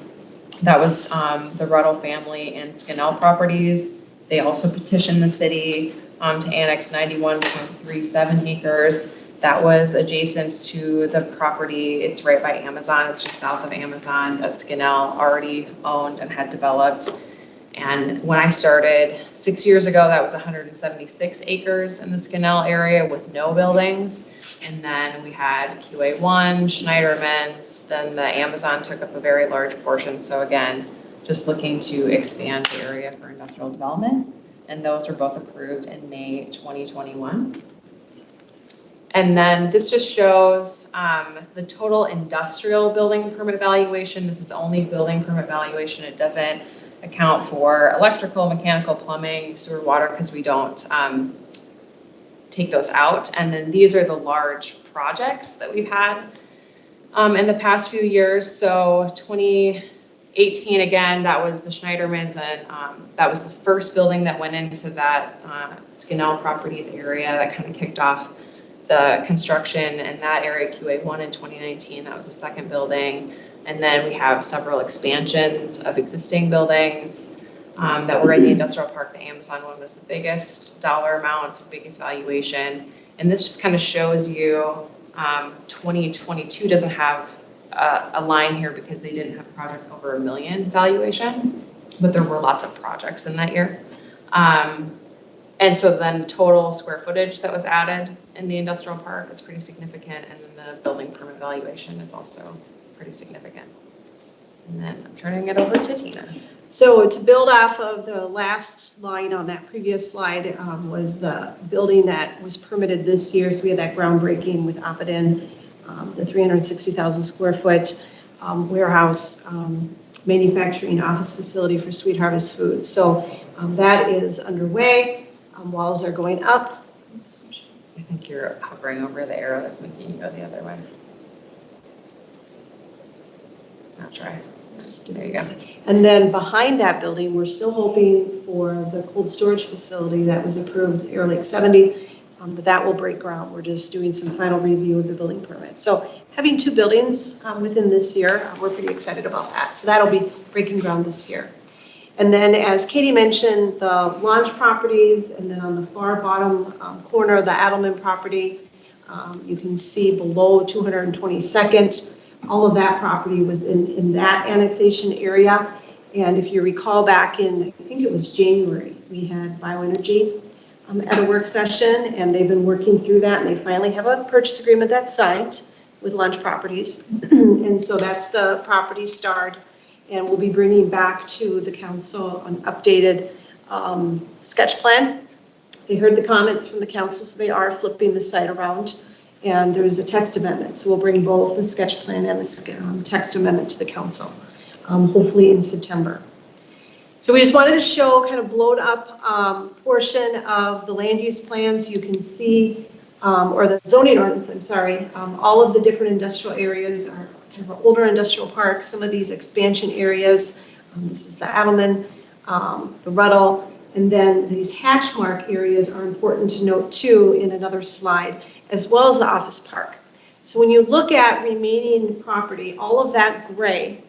That was the Ruddle family and Skinnell properties. They also petitioned the city to annex 91.37 acres. That was adjacent to the property. It's right by Amazon. It's just south of Amazon that Skinnell already owned and had developed. And when I started 6 years ago, that was 176 acres in the Skinnell area with no buildings. And then we had QA1, Schneiderman's, then the Amazon took up a very large portion. So again, just looking to expand the area for industrial development. And those were both approved in May 2021. And then this just shows the total industrial building permit valuation. This is only building permit valuation. It doesn't account for electrical, mechanical, plumbing, sewer, water, because we don't take those out. And then these are the large projects that we've had in the past few years. So 2018, again, that was the Schneiderman's, and that was the first building that went into that Skinnell Properties area that kind of kicked off the construction in that area, QA1 in 2019. That was the second building. And then we have several expansions of existing buildings that were in the industrial park. The Amazon one was the biggest dollar amount, biggest valuation. And this just kind of shows you 2022 doesn't have a line here because they didn't have projects over $1 million valuation, but there were lots of projects in that year. And so then total square footage that was added in the industrial park is pretty significant. And then the building permit valuation is also pretty significant. And then I'm turning it over to Tina. So to build off of the last line on that previous slide was the building that was permitted this year. So we had that groundbreaking with Opidin, the 360,000 square foot warehouse manufacturing office facility for Sweet Harvest Foods. So that is underway. Walls are going up. I think you're hovering over the arrow that's making you go the other way. I'll try. There you go. And then behind that building, we're still hoping for the cold storage facility that was approved, Air Lake 70. But that will break ground. We're just doing some final review of the building permit. So having 2 buildings within this year, we're pretty excited about that. So that'll be breaking ground this year. And then, as Katie mentioned, the launch properties, and then on the far bottom corner of the Adelman property, you can see below 222nd, all of that property was in that annexation area. And if you recall back in, I think it was January, we had Bioenergy at a work session, and they've been working through that, and they finally have a purchase agreement that's signed with Launch Properties. And so that's the property starred, and we'll be bringing back to the council an updated sketch plan. They heard the comments from the council, so they are flipping the site around, and there's a text amendment. So we'll bring both the sketch plan and the text amendment to the council, hopefully in September. So we just wanted to show kind of blown up portion of the land use plans. You can see, or the zoning ordinance, I'm sorry, all of the different industrial areas are kind of an older industrial park. Some of these expansion areas, this is the Adelman, the Ruddle, and then these hatch mark areas are important to note too in another slide, as well as the office park. So when you look at remaining property, all of that gray,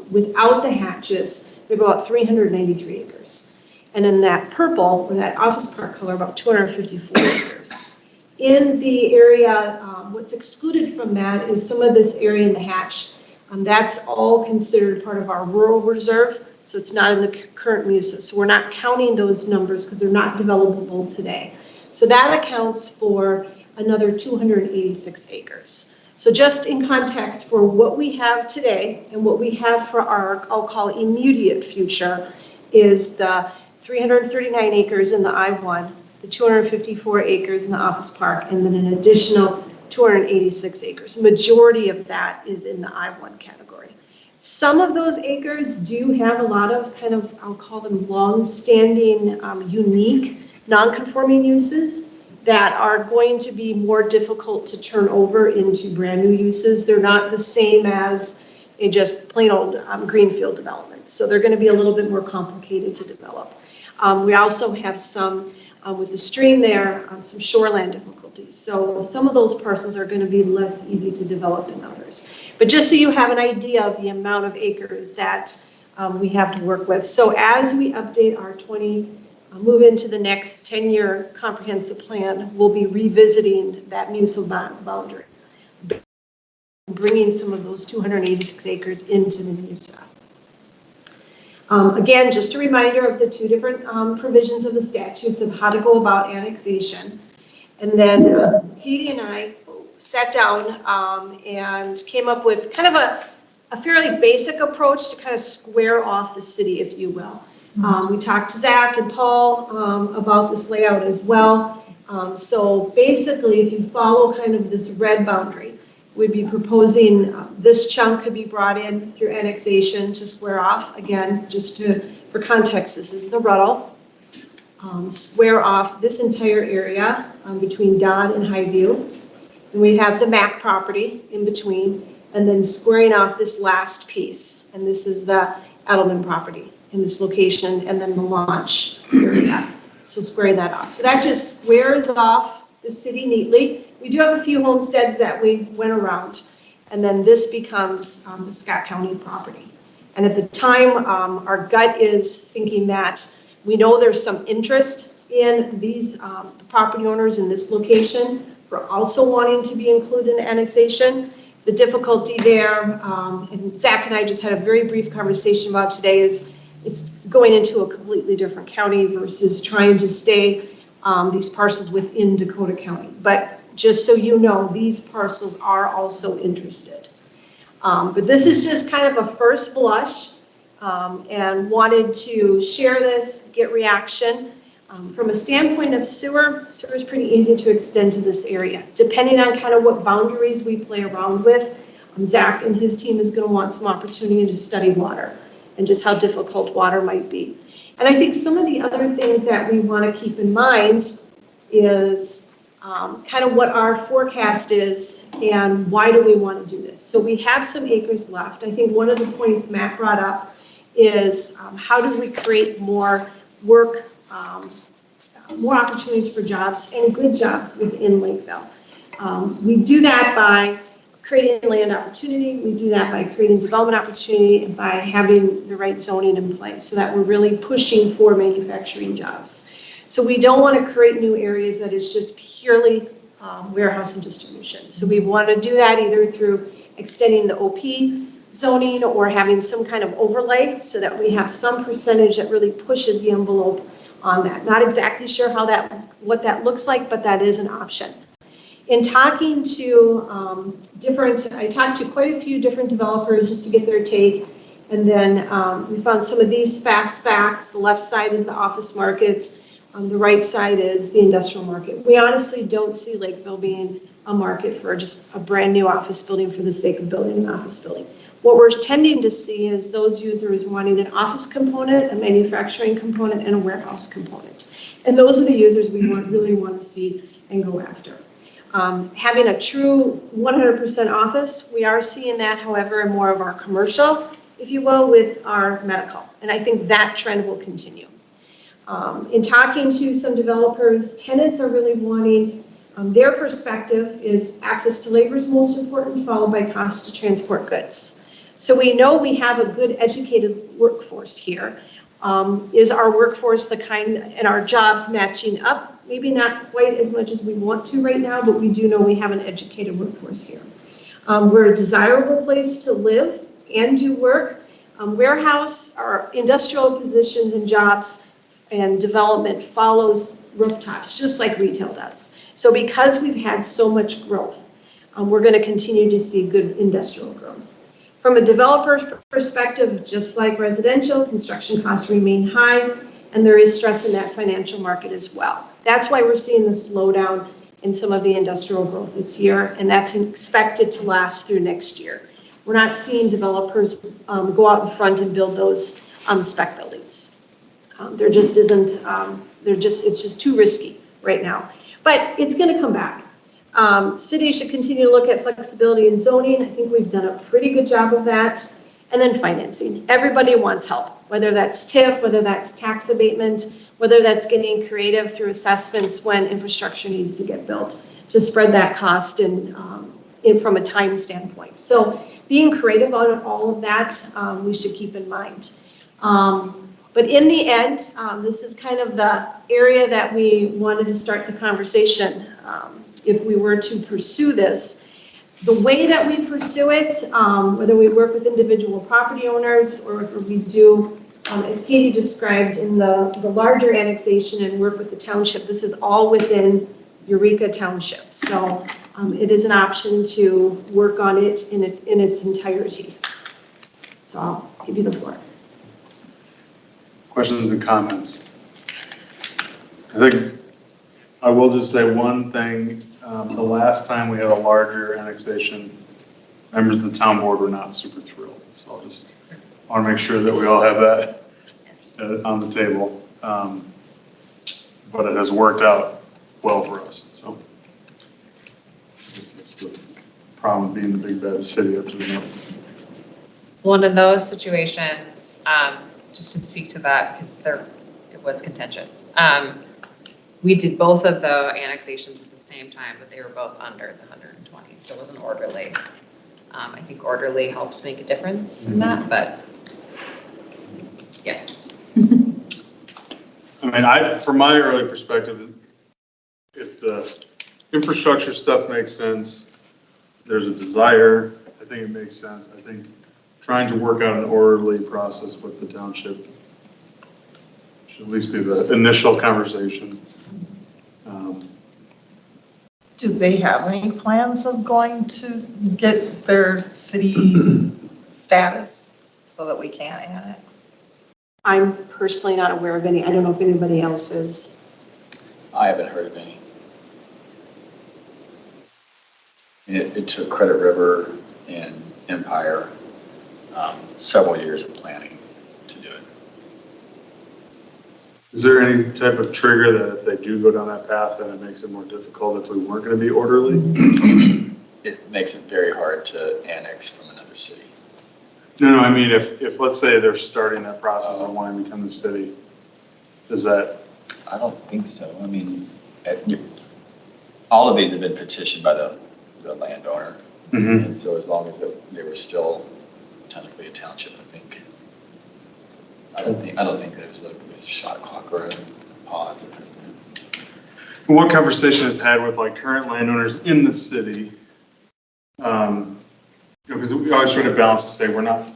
without the hatches, we have about 393 acres. And in that purple, or that office park color, about 254 acres. In the area, what's excluded from that is some of this area in the hatch. That's all considered part of our rural reserve, so it's not in the current uses. So we're not counting those numbers because they're not developable today. So that accounts for another 286 acres. So just in context for what we have today and what we have for our, I'll call immediate future, is the 339 acres in the I-1, the 254 acres in the office park, and then an additional 286 acres. Majority of that is in the I-1 category. Some of those acres do have a lot of kind of, I'll call them long-standing, unique, non-conforming uses that are going to be more difficult to turn over into brand new uses. They're not the same as a just plain old greenfield development. So they're going to be a little bit more complicated to develop. We also have some, with the stream there, some shoreland difficulties. So some of those parcels are going to be less easy to develop than others. But just so you have an idea of the amount of acres that we have to work with. So as we update our move into the next 10-year comprehensive plan, we'll be revisiting that municipal boundary, bringing some of those 286 acres into the MUSA. Again, just a reminder of the 2 different provisions of the statutes of how to go about annexation. And then Katie and I sat down and came up with kind of a fairly basic approach to kind of square off the city, if you will. We talked to Zach and Paul about this layout as well. So basically, if you follow kind of this red boundary, we'd be proposing this chunk could be brought in through annexation to square off. Again, just for context, this is the Ruddle. Square off this entire area between Dodd and Highview. And we have the Mac property in between, and then squaring off this last piece. And this is the Adelman property in this location, and then the launch area. So squaring that off. So that just squares off the city neatly. We do have a few homesteads that we went around, and then this becomes the Scott County property. And at the time, our gut is thinking that we know there's some interest in these property owners in this location for also wanting to be included in annexation. The difficulty there, and Zach and I just had a very brief conversation about today, is it's going into a completely different county versus trying to stay these parcels within Dakota County. But just so you know, these parcels are also interested. But this is just kind of a first blush, and wanted to share this, get reaction. From a standpoint of sewer is pretty easy to extend to this area. Depending on kind of what boundaries we play around with, Zach and his team is going to want some opportunity to study water and just how difficult water might be. And I think some of the other things that we want to keep in mind is kind of what our forecast is and why do we want to do this. So we have some acres left. I think one of the points Matt brought up is how do we create more work more opportunities for jobs and good jobs within Lakeville. We do that by creating land opportunity. We do that by creating development opportunity and by having the right zoning in place so that we're really pushing for manufacturing jobs. So we don't want to create new areas that is just purely warehouse and distribution. So we want to do that either through extending the OP zoning or having some kind of overlay so that we have some percentage that really pushes the envelope on that. Not exactly sure what that looks like, but that is an option. In talking to I talked to quite a few different developers just to get their take. And then we found some of these fast facts. The left side is the office market. The right side is the industrial market. We honestly don't see Lakeville being a market for just a brand new office building for the sake of building an office building. What we're tending to see is those users wanting an office component, a manufacturing component, and a warehouse component. And those are the users we really want to see and go after. Having a true 100% office, we are seeing that, however, in more of our commercial, if you will, with our medical. And I think that trend will continue. In talking to some developers, tenants are really wanting, their perspective is access to labor is most important, followed by cost to transport goods. So we know we have a good educated workforce here. Is our workforce the kind, and our jobs matching up? Maybe not quite as much as we want to right now, but we do know we have an educated workforce here. We're a desirable place to live and do work. Warehouse, our industrial positions and jobs and development follows rooftops, just like retail does. So because we've had so much growth, we're going to continue to see good industrial growth. From a developer perspective, just like residential, construction costs remain high, and there is stress in that financial market as well. That's why we're seeing the slowdown in some of the industrial growth this year, and that's expected to last through next year. We're not seeing developers go out in front and build those spec buildings. There just isn't, it's just too risky right now. But it's going to come back. Cities should continue to look at flexibility in zoning. I think we've done a pretty good job of that. And then financing. Everybody wants help, whether that's TIF, whether that's tax abatement, whether that's getting creative through assessments when infrastructure needs to get built to spread that cost in from a time standpoint. So being creative on all of that, we should keep in mind. But in the end, this is kind of the area that we wanted to start the conversation. If we were to pursue this, the way that we pursue it, whether we work with individual property owners or if we do, as Katie described in the larger annexation and work with the township, this is all within Eureka Township. So it is an option to work on it in its entirety. So I'll give you the floor. Questions and comments? I think I will just say one thing. The last time we had a larger annexation, members of the town board were not super thrilled. So I'll just want to make sure that we all have that on the table. But it has worked out well for us. So I guess that's the problem of being the big bad city up to the north. One of those situations, just to speak to that, because it was contentious. We did both of the annexations at the same time, but they were both under the 120, so it wasn't orderly. I think orderly helps make a difference in that, but yes. I mean, from my early perspective, if the infrastructure stuff makes sense, there's a desire, I think it makes sense. I think trying to work out an orderly process with the township should at least be the initial conversation. Do they have any plans of going to get their city status so that we can annex? I'm personally not aware of any. I don't know if anybody else is. I haven't heard of any. It took Credit River and Empire several years of planning to do it. Is there any type of trigger that if they do go down that path, then it makes it more difficult if we weren't going to be orderly? It makes it very hard to annex from another city. No, I mean, if let's say they're starting that process and wanting to become the city, is that I don't think so. I mean, all of these have been petitioned by the landowner. Mhm. And so as long as they were still technically a township, I think. I don't think there's like this shot clock or a pause that has to happen. What conversation is had with like current landowners in the city? Because we always try to balance to say we're not,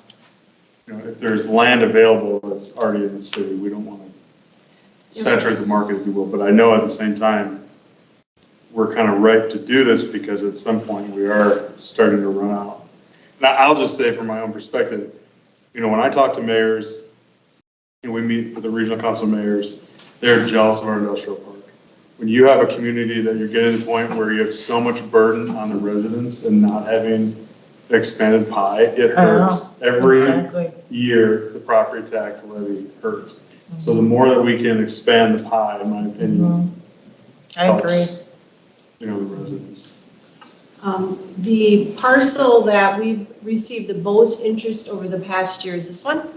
if there's land available that's already in the city, we don't want to saturate the market, if you will. But I know at the same time, we're kind of right to do this because at some point we are starting to run out. Now, I'll just say from my own perspective, when I talk to mayors and we meet with the regional council mayors, they're jealous of our industrial park. When you have a community that you're getting to the point where you have so much burden on the residents and not having expanded pie, it hurts. Every year, the property tax levy hurts. So the more that we can expand the pie, in my opinion, I agree. helps, the residents. The parcel that we've received the most interest over the past year is this one.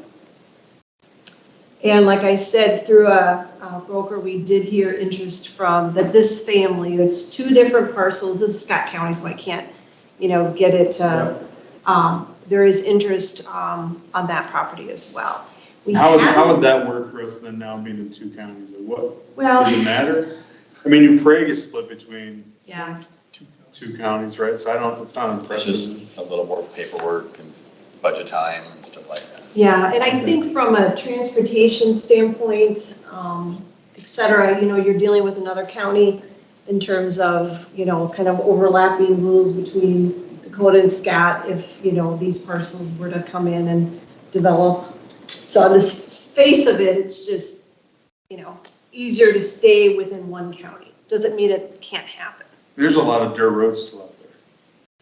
And like I said, through a broker, we did hear interest from this family. It's 2 different parcels. This is Scott County, so I can't, get it. There is interest on that property as well. How would that work for us then now being in 2 counties? Or Well, does it matter? I mean, New Prague is split between yeah. 2 counties, right? So it's not It's just impressive. a little more paperwork and budget time and stuff like that. Yeah, and I think from a transportation standpoint, et cetera, you're dealing with another county in terms of, kind of overlapping rules between Dakota and Scott if, these parcels were to come in and develop. So on the face of it, it's just, easier to stay within one county. Doesn't mean it can't happen. There's a lot of dirt roads still out there.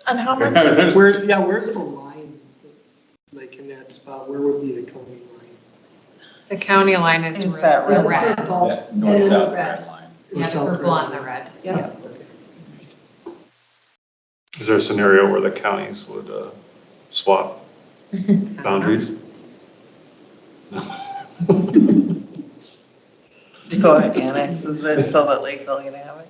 And how much is it? Where's the line, like in that spot, where would be the county line? The county line is Is that the red? red. Purple. Yeah, north-south red. red line. Yeah, the South purple red on the line. red. Yeah. Okay. Is there a scenario where the counties would swap boundaries? Dakota annexes it so that Lakeville can have it.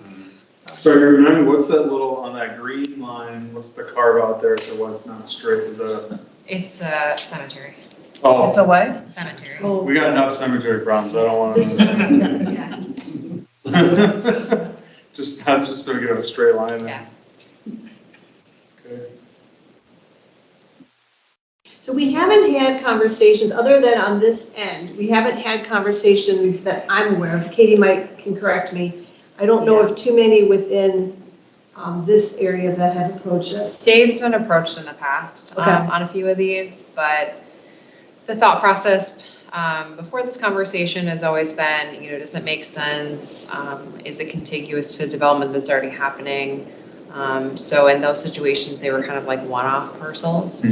Sorry, remind me, what's that little, on that green line, what's the carve out there so what's not straight? Is that It's a cemetery. It's a what? Cemetery. Oh, we got enough cemetery problems, I don't want this, to. yeah. Just so we get a straight line there. Yeah. Okay. So we haven't had conversations, other than on this end, we haven't had conversations that I'm aware of. Katie can correct me. I don't know of too many within this area that have approached us. Dave's been approached in the past Okay. on a few of these, but the thought process before this conversation has always been, does it make sense? Is it contiguous to development that's already happening? So in those situations, they were kind of like one-off parcels,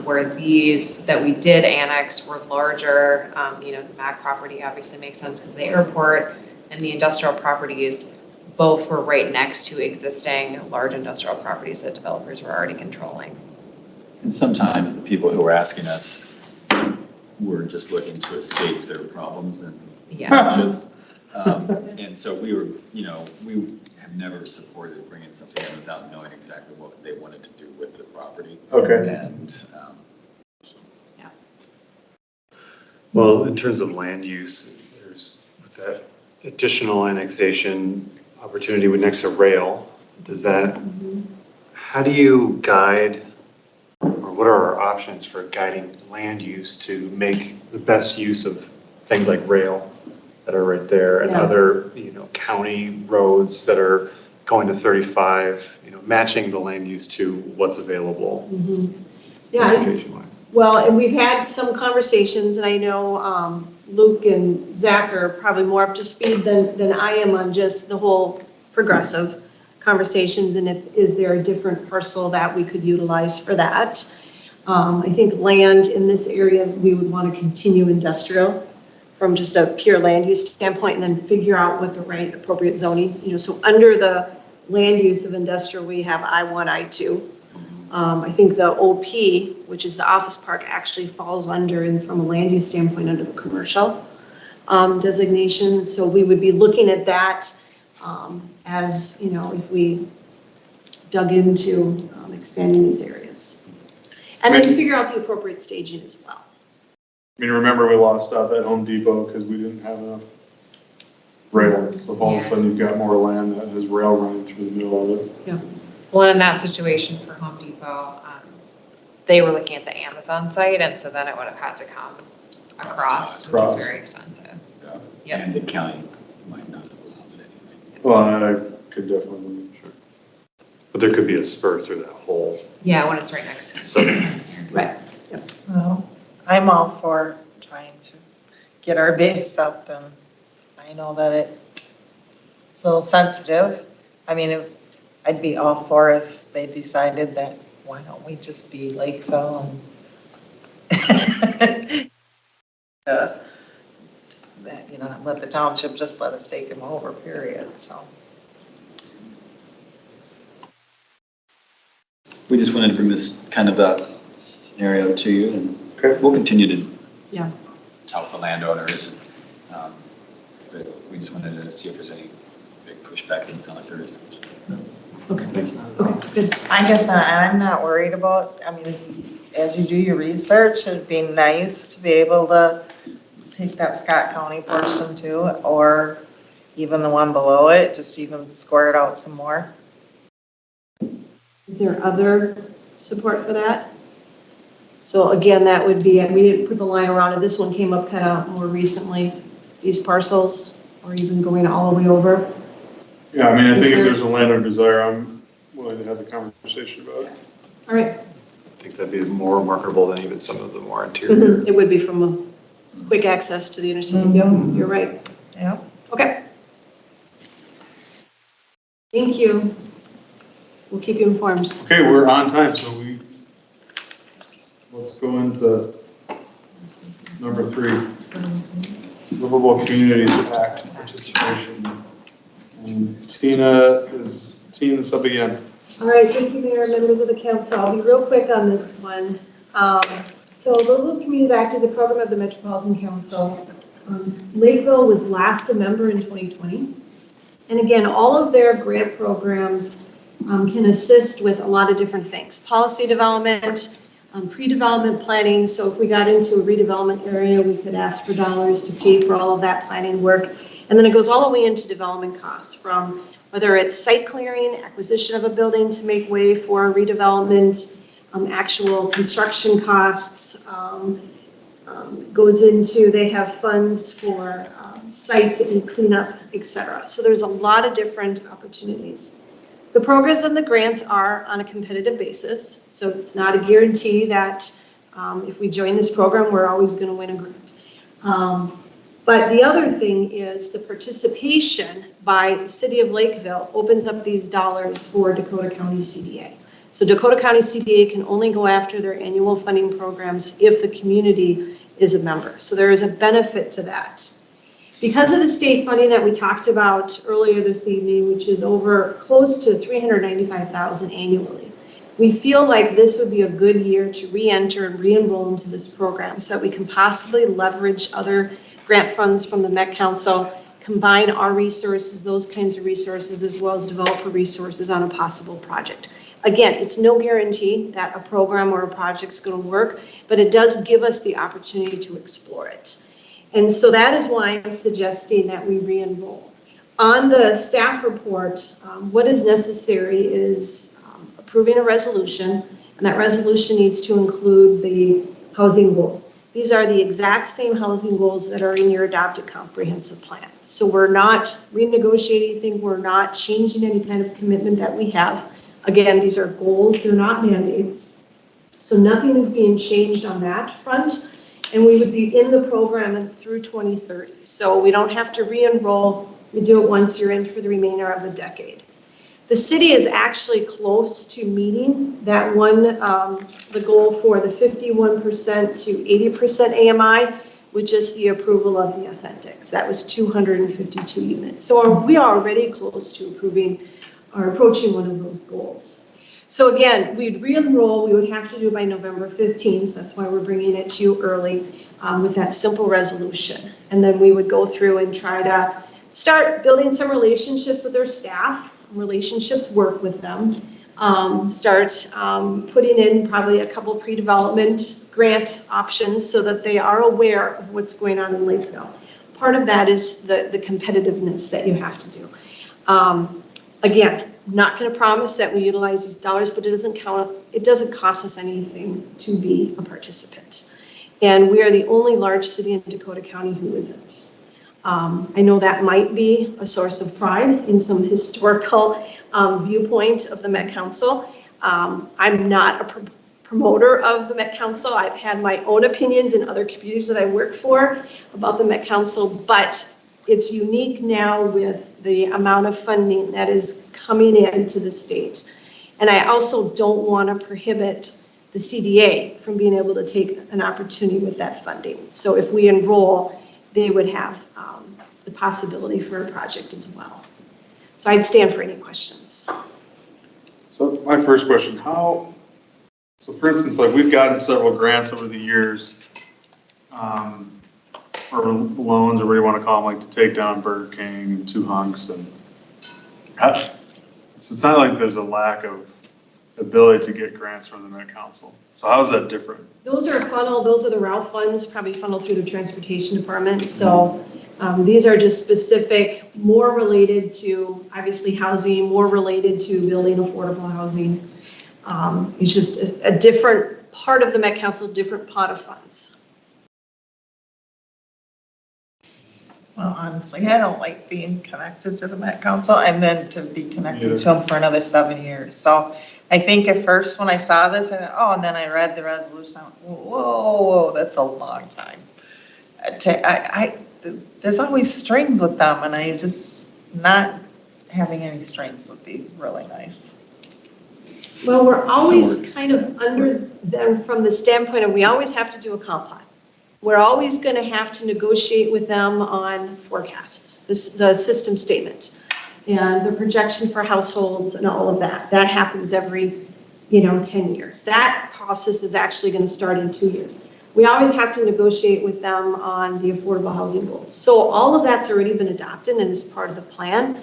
where these that we did annex were larger. The MAC property obviously makes sense because the airport and the industrial properties both were right next to existing large industrial properties that developers were already controlling. And sometimes the people who were asking us were just looking to escape their problems and Yeah. and so we were, we have never supported bringing something in without knowing exactly what they wanted to do with the property. Okay. And, Well, in terms of land use, there's with that additional annexation opportunity with next to rail, how do you guide, or what are our options for guiding land use to make the best use of things like rail that are right there and Yeah. other, county roads that are going to 35, matching the land use to what's available Yeah, transportation-wise? well, and we've had some conversations, and I know Luke and Zach are probably more up to speed than I am on just the whole progressive conversations, and is there a different parcel that we could utilize for that? I think land in this area, we would want to continue industrial from just a pure land use standpoint, and then figure out what the right appropriate zoning, so under the land use of industrial, we have I-1, I-2. I think the OP, which is the office park, actually falls under, and from a land use standpoint, under the commercial. designations. So we would be looking at that as, you know, if we dug into expanding these areas. And then figure out the appropriate staging as well. I mean, remember we lost out at Home Depot because we didn't have enough rail. So if all of a sudden you've got more land that has rail running through the middle of it. Well, in that situation for Home Depot, they were looking at the Amazon site, and so then it would have had to come across, which is very expensive. Yep. And the county might not have allowed it anyway. Well, I could definitely, sure. But there could be a spur through that whole. Yeah, when it's right next to it. So- Right. Well, I'm all for trying to get our base up, and I know that it's a little sensitive. I mean, I'd be all for if they decided that, why don't we just be Lakeville and that, you know, let the township just let us take them over, period, so. We just wanted to bring this kind of a scenario to you, and we'll continue to talk with the landowners. But we just wanted to see if there's any big pushback. It doesn't sound like there is. Okay. Thank you. Okay, good. I guess I'm not worried about, I mean, as you do your research, it'd be nice to be able to take that Scott County portion too, or even the one below it, just even square it out some more. Is there other support for that? So again, that would be, we didn't put the line around it. This one came up kind of more recently, these parcels, or even going all the way over. Yeah, I mean, I Is think if there- there's a landowner desire, I'm willing to have the conversation about it. All right. I think that'd be more marketable than even some of the more interior. It would be from a quick access to the intercity. Yep, you're right. Yeah. Okay. Thank you. We'll keep you informed. Okay, we're on time, so let's go into number 3. Livable Communities Act participation. And Tina is teeing this up again. All right, thank you, Mayor, members of the council. I'll be real quick on this one. So the Livable Communities Act is a program of the Metropolitan Council. Lakeville was last a member in 2020. And again, all of their grant programs can assist with a lot of different things. Policy development, pre-development planning. So if we got into a redevelopment area, we could ask for dollars to pay for all of that planning work. And then it goes all the way into development costs, from whether it's site clearing, acquisition of a building to make way for redevelopment, actual construction costs, goes into, they have funds for sites that need cleanup, et cetera. So there's a lot of different opportunities. The programs and the grants are on a competitive basis, so it's not a guarantee that if we join this program, we're always going to win a grant. But the other thing is the participation by the city of Lakeville opens up these dollars for Dakota County CDA. So Dakota County CDA can only go after their annual funding programs if the community is a member. So there is a benefit to that. Because of the state funding that we talked about earlier this evening, which is over close to $395,000 annually, we feel like this would be a good year to re-enter and re-enroll into this program so that we can possibly leverage other grant funds from the Met Council, combine our resources, those kinds of resources, as well as developer resources on a possible project. Again, it's no guarantee that a program or a project is going to work, but it does give us the opportunity to explore it. And so that is why I'm suggesting that we re-enroll. On the staff report, what is necessary is approving a resolution, and that resolution needs to include the housing goals. These are the exact same housing goals that are in your adopted comprehensive plan. So we're not renegotiating anything, we're not changing any kind of commitment that we have. Again, these are goals, they're not mandates. So nothing is being changed on that front, and we would be in the program through 2030. So we don't have to re-enroll, we do it once you're in for the remainder of the decade. The city is actually close to meeting that one, the goal for the 51% to 80% AMI, with just the approval of the authentics. That was 252 units. So we are already close to approving or approaching one of those goals. So again, we'd re-enroll, we would have to do it by November 15th, so that's why we're bringing it to you early with that simple resolution. And then we would go through and try to start building some relationships with their staff, relationships work with them, start putting in probably a couple pre-development grant options so that they are aware of what's going on in Lakeville. Part of that is the competitiveness that you have to do. Again, not going to promise that we utilize these dollars, but it doesn't cost us anything to be a participant. And we are the only large city in Dakota County who isn't. I know that might be a source of pride in some historical viewpoint of the Met Council. I'm not a promoter of the Met Council. I've had my own opinions in other communities that I work for about the Met Council, but it's unique now with the amount of funding that is coming into the state. And I also don't want to prohibit the CDA from being able to take an opportunity with that funding. So if we enroll, they would have the possibility for a project as well. So I'd stand for any questions. So my first question, so for instance, like we've gotten several grants over the years, or loans, or what do you want to call them, like to take down Burger King and Two Hunks, and so it's not like there's a lack of ability to get grants from the Met Council. So how is that different? Those are the RALPH funds, probably funneled through the transportation department. So these are just specific, more related to obviously housing, more related to building affordable housing. It's just a different part of the Met Council, different pot of funds. Well, honestly, I don't like being connected to the Met Council and then to be connected to them for another 7 years. So I think at first when I saw this, I thought, oh, and then I read the resolution, I went, whoa, that's a long time. There's always strings with them, and I just, not having any strings would be really nice. Well, we're always kind of under them from the standpoint of we always have to do a comp plan. We're always going to have to negotiate with them on forecasts, the system statement, and the projection for households and all of that. That happens every, 10 years. That process is actually going to start in 2 years. We always have to negotiate with them on the affordable housing goals. So all of that's already been adopted and is part of the plan.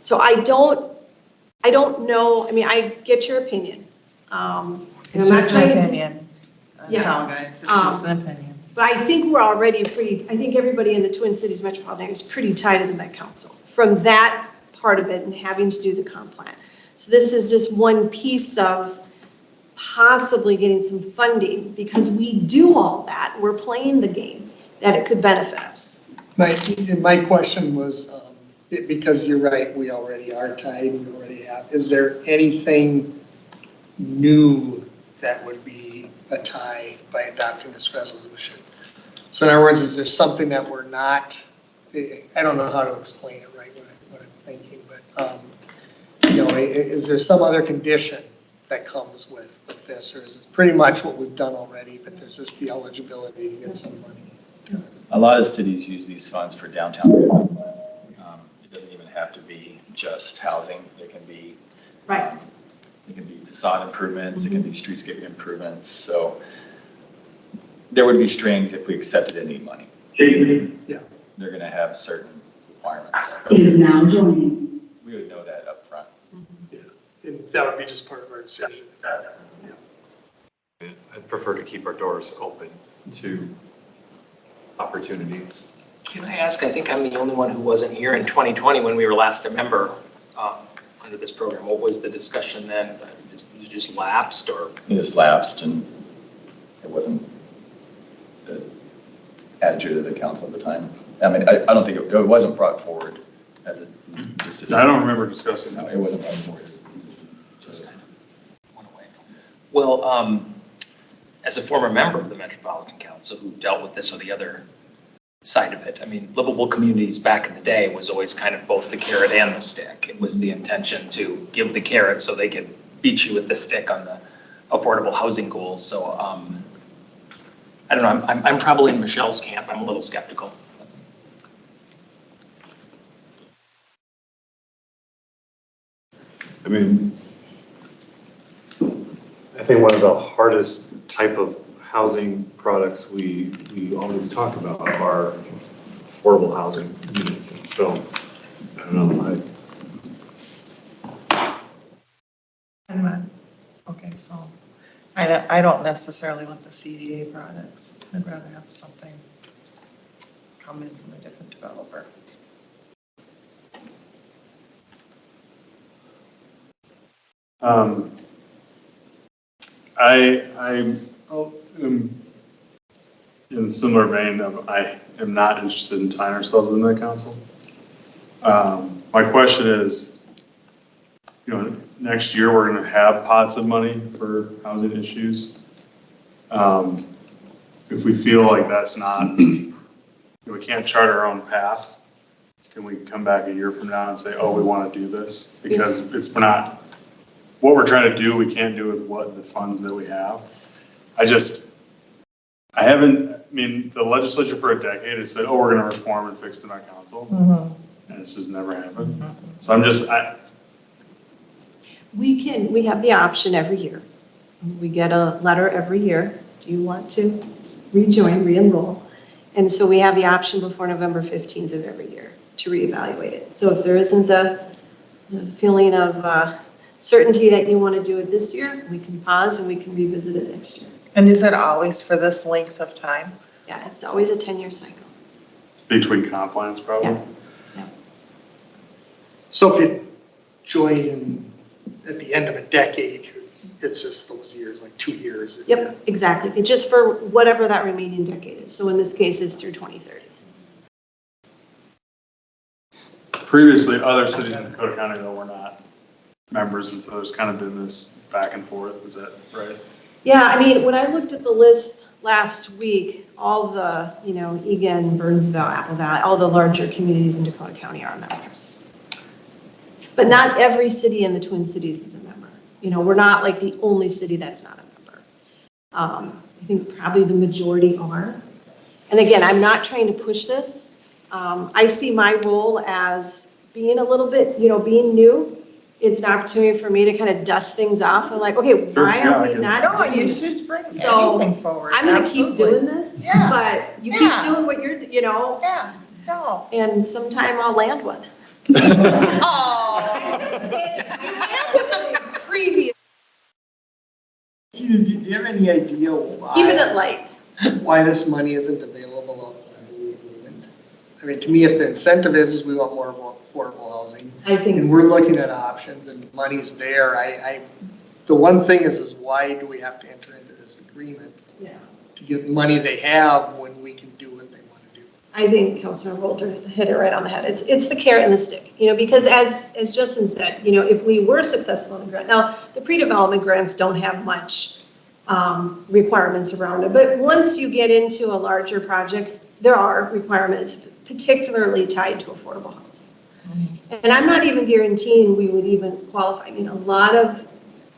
So I don't know. I mean, I get your opinion. It's just an opinion. That's all, guys. It's just an opinion. But I think we're already I think everybody in the Twin Cities metropolitan area is pretty tied to the Met Council from that part of it and having to do the comp plan. So this is just one piece of possibly getting some funding because we do all that. We're playing the game that it could benefit us. My question was, because you're right, we already are tied, we already have. Is there anything new that would be a tie by adopting this resolution? So in other words, is there something that we're not, I don't know how to explain it right, what I'm thinking, but is there some other condition that comes with this, or is it pretty much what we've done already, but there's just the eligibility to get some money? A lot of cities use these funds for downtown redevelopment. It doesn't even have to be just housing. It can be Right. It can be facade improvements. It can be streetscape improvements. So there would be strings if we accepted any money. Yeah. They're going to have certain requirements. Is now joining. We would know that up front. Yeah, and that would be just part of our decision. I'd prefer to keep our doors open to opportunities. Can I ask, I think I'm the only one who wasn't here in 2020 when we were last a member under this program. What was the discussion then? It just lapsed or? It just lapsed and it wasn't added to the council at the time. I mean, I don't think it wasn't brought forward as a decision. I don't remember discussing No, that. it wasn't brought forward as a decision. Just kind of went away. Well, as a former member of the Metropolitan Council who dealt with this or the other side of it, I mean, livable communities back in the day was always kind of both the carrot and the stick. It was the intention to give the carrot so they could beat you with the stick on the affordable housing goals. So I don't know, I'm probably in Michelle's camp. I'm a little skeptical. I mean, I think one of the hardest type of housing products we always talk about are affordable housing units. And so, I don't know, Okay, so I don't necessarily want the CDA products. I'd rather have something come in from a different developer. I am in a similar vein of, I am not interested in tying ourselves in that council. My question is, next year, we're gonna have pots of money for housing issues. If we feel like that's not, we can't chart our own path, can we come back a year from now and say, oh, we wanna do this? Because we're not, what we're trying to do, we can't do with the funds that we have. The legislature for a decade has said, oh, we're gonna reform and fix the Met Council. And it's just never happened. So We have the option every year. We get a letter every year. Do you want to rejoin, re-enroll? And so we have the option before November 15th of every year to reevaluate it. So if there isn't the feeling of certainty that you want to do it this year, we can pause and we can revisit it next year. And is it always for this length of time? Yeah, it's always a 10-year cycle. between comp plans probably. Yeah. So if you join at the end of a decade, it's just those years, like 2 years. Yep, exactly. It's just for whatever that remaining decade is. So in this case, it's through 2030. Previously, other cities in Dakota County though were not members, and so there's kind of been this back and forth, is that right? Yeah, I mean, when I looked at the list last week, all the, Egan, Burnsville, Apple Valley, all the larger communities in Dakota County are members. But not every city in the Twin Cities is a member. We're not like the only city that's not a member. I think probably the majority are. And again, I'm not trying to push this. I see my role as being a little bit, being new. It's an opportunity for me to kind of dust things off and like, okay, why are we not No, doing you this? should bring So, anything forward. I'm gonna keep Absolutely. doing this, Yeah. but you Yeah. keep doing what you're, Yeah, no. and sometime I'll land one. Oh. Previous. Do you have any idea Keeping it light. why this money isn't available outside of the agreement? I mean, to me, if the incentive is we want more affordable housing, I think, and we're looking at options and money's there, the one thing is why do we have to enter into this agreement yeah, to get money they have when we can do what they want to do? I think Councilor Volter has hit it right on the head. It's the carrot and the stick, because as Justin said, if we were successful in the grant, now the pre-development grants don't have much requirements around it, but once you get into a larger project, there are requirements particularly tied to affordable housing. And I'm not even guaranteeing we would even qualify. A lot of,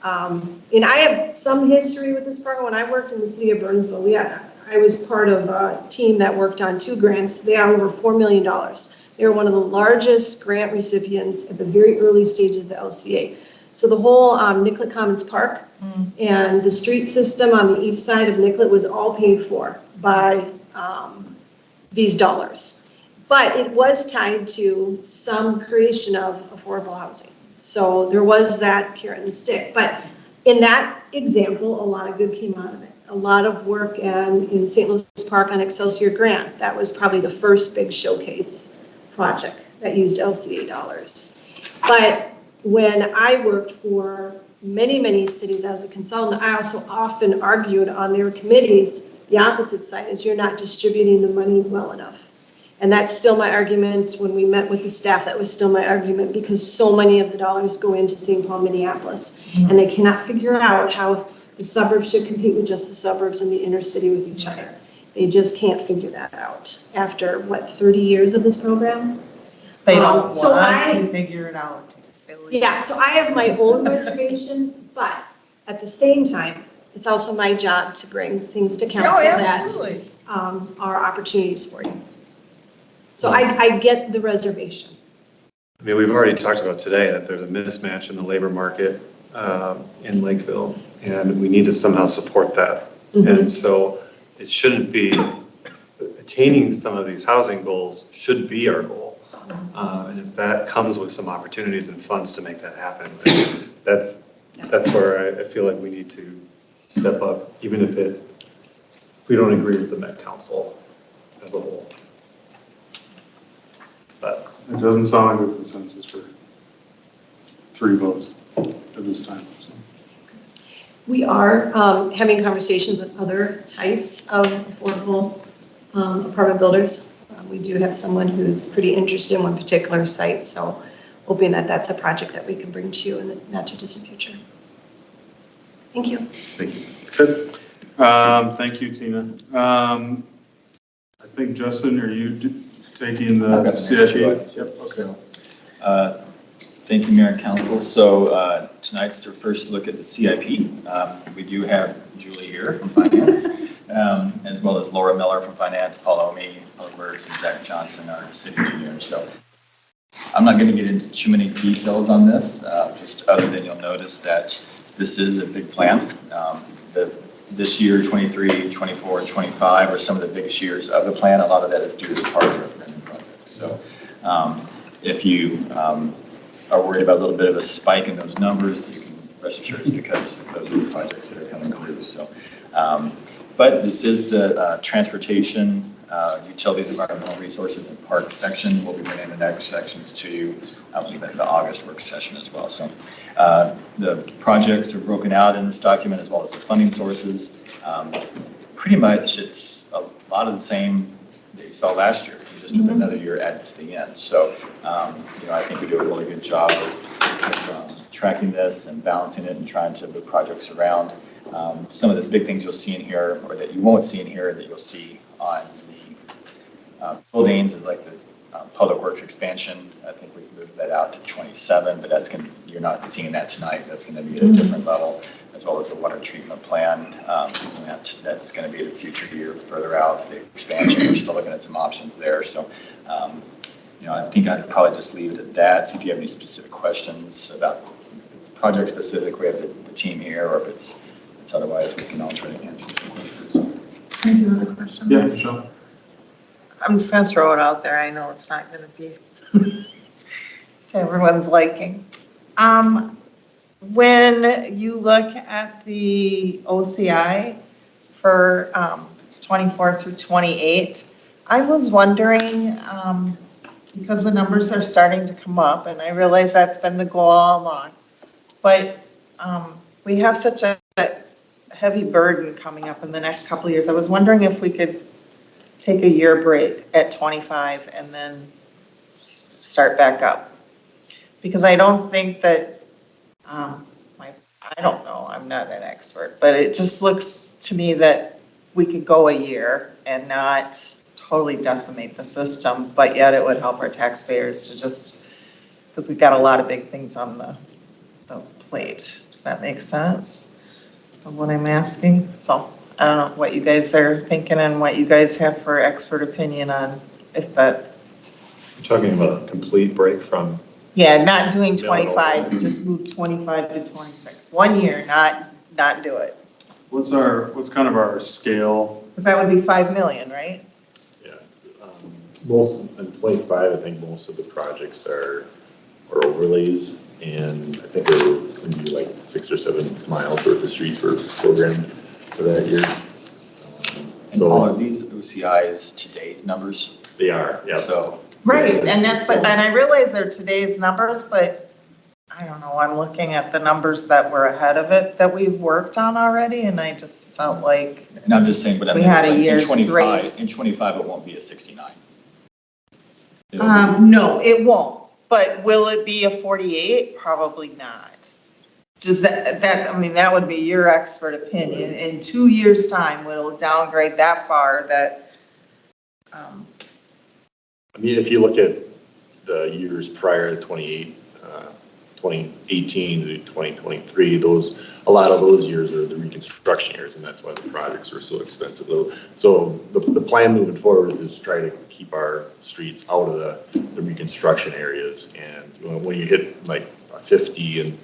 and I have some history with this program. When I worked in the city of Burnsville, I was part of a team that worked on 2 grants. They are over $4 million. They were one of the largest grant recipients at the very early stages of the LCA. So the whole Nicollet Commons Park and the street system on the east side of Nicollet was all paid for by these dollars. But it was tied to some creation of affordable housing. So there was that carrot and stick. But in that example, a lot of good came out of it. A lot of work in St. Louis Park on Excelsior Grant. That was probably the first big showcase project that used LCA dollars. But when I worked for many, many cities as a consultant, I also often argued on their committees, the opposite side is you're not distributing the money well enough. And that's still my argument. When we met with the staff, that was still my argument because so many of the dollars go into St. Paul, Minneapolis, and they cannot figure out how the suburbs should compete with just the suburbs and the inner city with each other. They just can't figure that out after, 30 years of this program? They don't So want to figure it out. Silly. Yeah, so I have my own reservations, but at the same time, it's also my job to bring things to council that absolutely. are opportunities for you. So I get the reservation. I mean, we've already talked about today that there's a mismatch in the labor market in Lakeville, and we need to somehow support that. And so it shouldn't be, attaining some of these housing goals should be our goal. And if that comes with some opportunities and funds to make that happen, then that's where I feel like we need to step up, even if we don't agree with the Met Council as a whole. But It doesn't sound like a consensus for 3 votes at this time. So. We are having conversations with other types of affordable apartment builders. We do have someone who's pretty interested in one particular site, so hoping that that's a project that we can bring to you in the not too distant future. Thank you. thank you. Good. Thank you, Tina. I think, Justin, are you taking the I've got the next CIP? two. Yep, okay. Thank you, Mayor and Council. So tonight's their first look at the CIP. We do have Julie here from Finance, as well as Laura Miller from Finance, Paul Omi, Public Works, and Zach Johnson, our city engineer. So I'm not going to get into too many details on this, just other than you'll notice that this is a big plan. This year, 23, 24, 25 are some of the biggest years of the plan. A lot of that is due to the park referendum project. So if you are worried about a little bit of a spike in those numbers, you can rest assured it's because those are the projects that are coming through. So, but this is the transportation, utilities, environmental resources, and parks section. We'll be bringing the next sections to you in the August work session as well. So the projects are broken out in this document, as well as the funding sources. Pretty much it's a lot of the same that you saw last year, just with another year added to the end. So, I think we do a really good job of tracking this and balancing it and trying to move projects around. Some of the big things you'll see in here, or that you won't see in here, that you'll see on the buildings is like the public works expansion. I think we've moved that out to 27, but you're not seeing that tonight. That's going to be at a different level, as well as the water treatment plan. That's going to be at a future year further out. The expansion, we're still looking at some options there. So, I think I'd probably just leave it at that. See if you have any specific questions about if it's project specific. We have the team here, or if it's otherwise, we can all try to answer some questions. Can I do another question? Yeah, Michelle. I'm just gonna throw it out there. I know it's not gonna be to everyone's liking. When you look at the OCI for 24 through 28, I was wondering, because the numbers are starting to come up, and I realize that's been the goal all along, but we have such a heavy burden coming up in the next couple of years. I was wondering if we could take a year break at 25 and then start back up. Because I don't think that, I don't know, I'm not an expert, but it just looks to me that we could go a year and not totally decimate the system, but yet it would help our taxpayers to just, because we've got a lot of big things on the plate. Does that make sense of what I'm asking? So I don't know what you guys are thinking and what you guys have for expert opinion on if that. You're talking about a complete break from. Yeah, not doing 25, just move 25 to 26. 1 year, not do it. What's kind of our scale? Because that would be 5 million, right? Yeah, most, in 25, I think most of the projects are overlays, and I think there would be like 6 or 7 miles worth of streets were programmed for that year. And all of these OCIs today's numbers. They are, yeah. So. Right, and I realize they're today's numbers, but I don't know, I'm looking at the numbers that were ahead of it that we've worked on already, and I just felt like. And I'm just saying, but I We mean, had it's a like in year's 25, grace. in 25, it won't be a 69. No, it won't, but will it be a 48? Probably not. Does that, I mean, that would be your expert opinion. In 2 years' time, will it downgrade that far that, I mean, if you look at the years prior to 2018 to 2023, a lot of those years are the reconstruction years, and that's why the projects are so expensive. So the plan moving forward is try to keep our streets out of the reconstruction areas. And when you hit like 50 and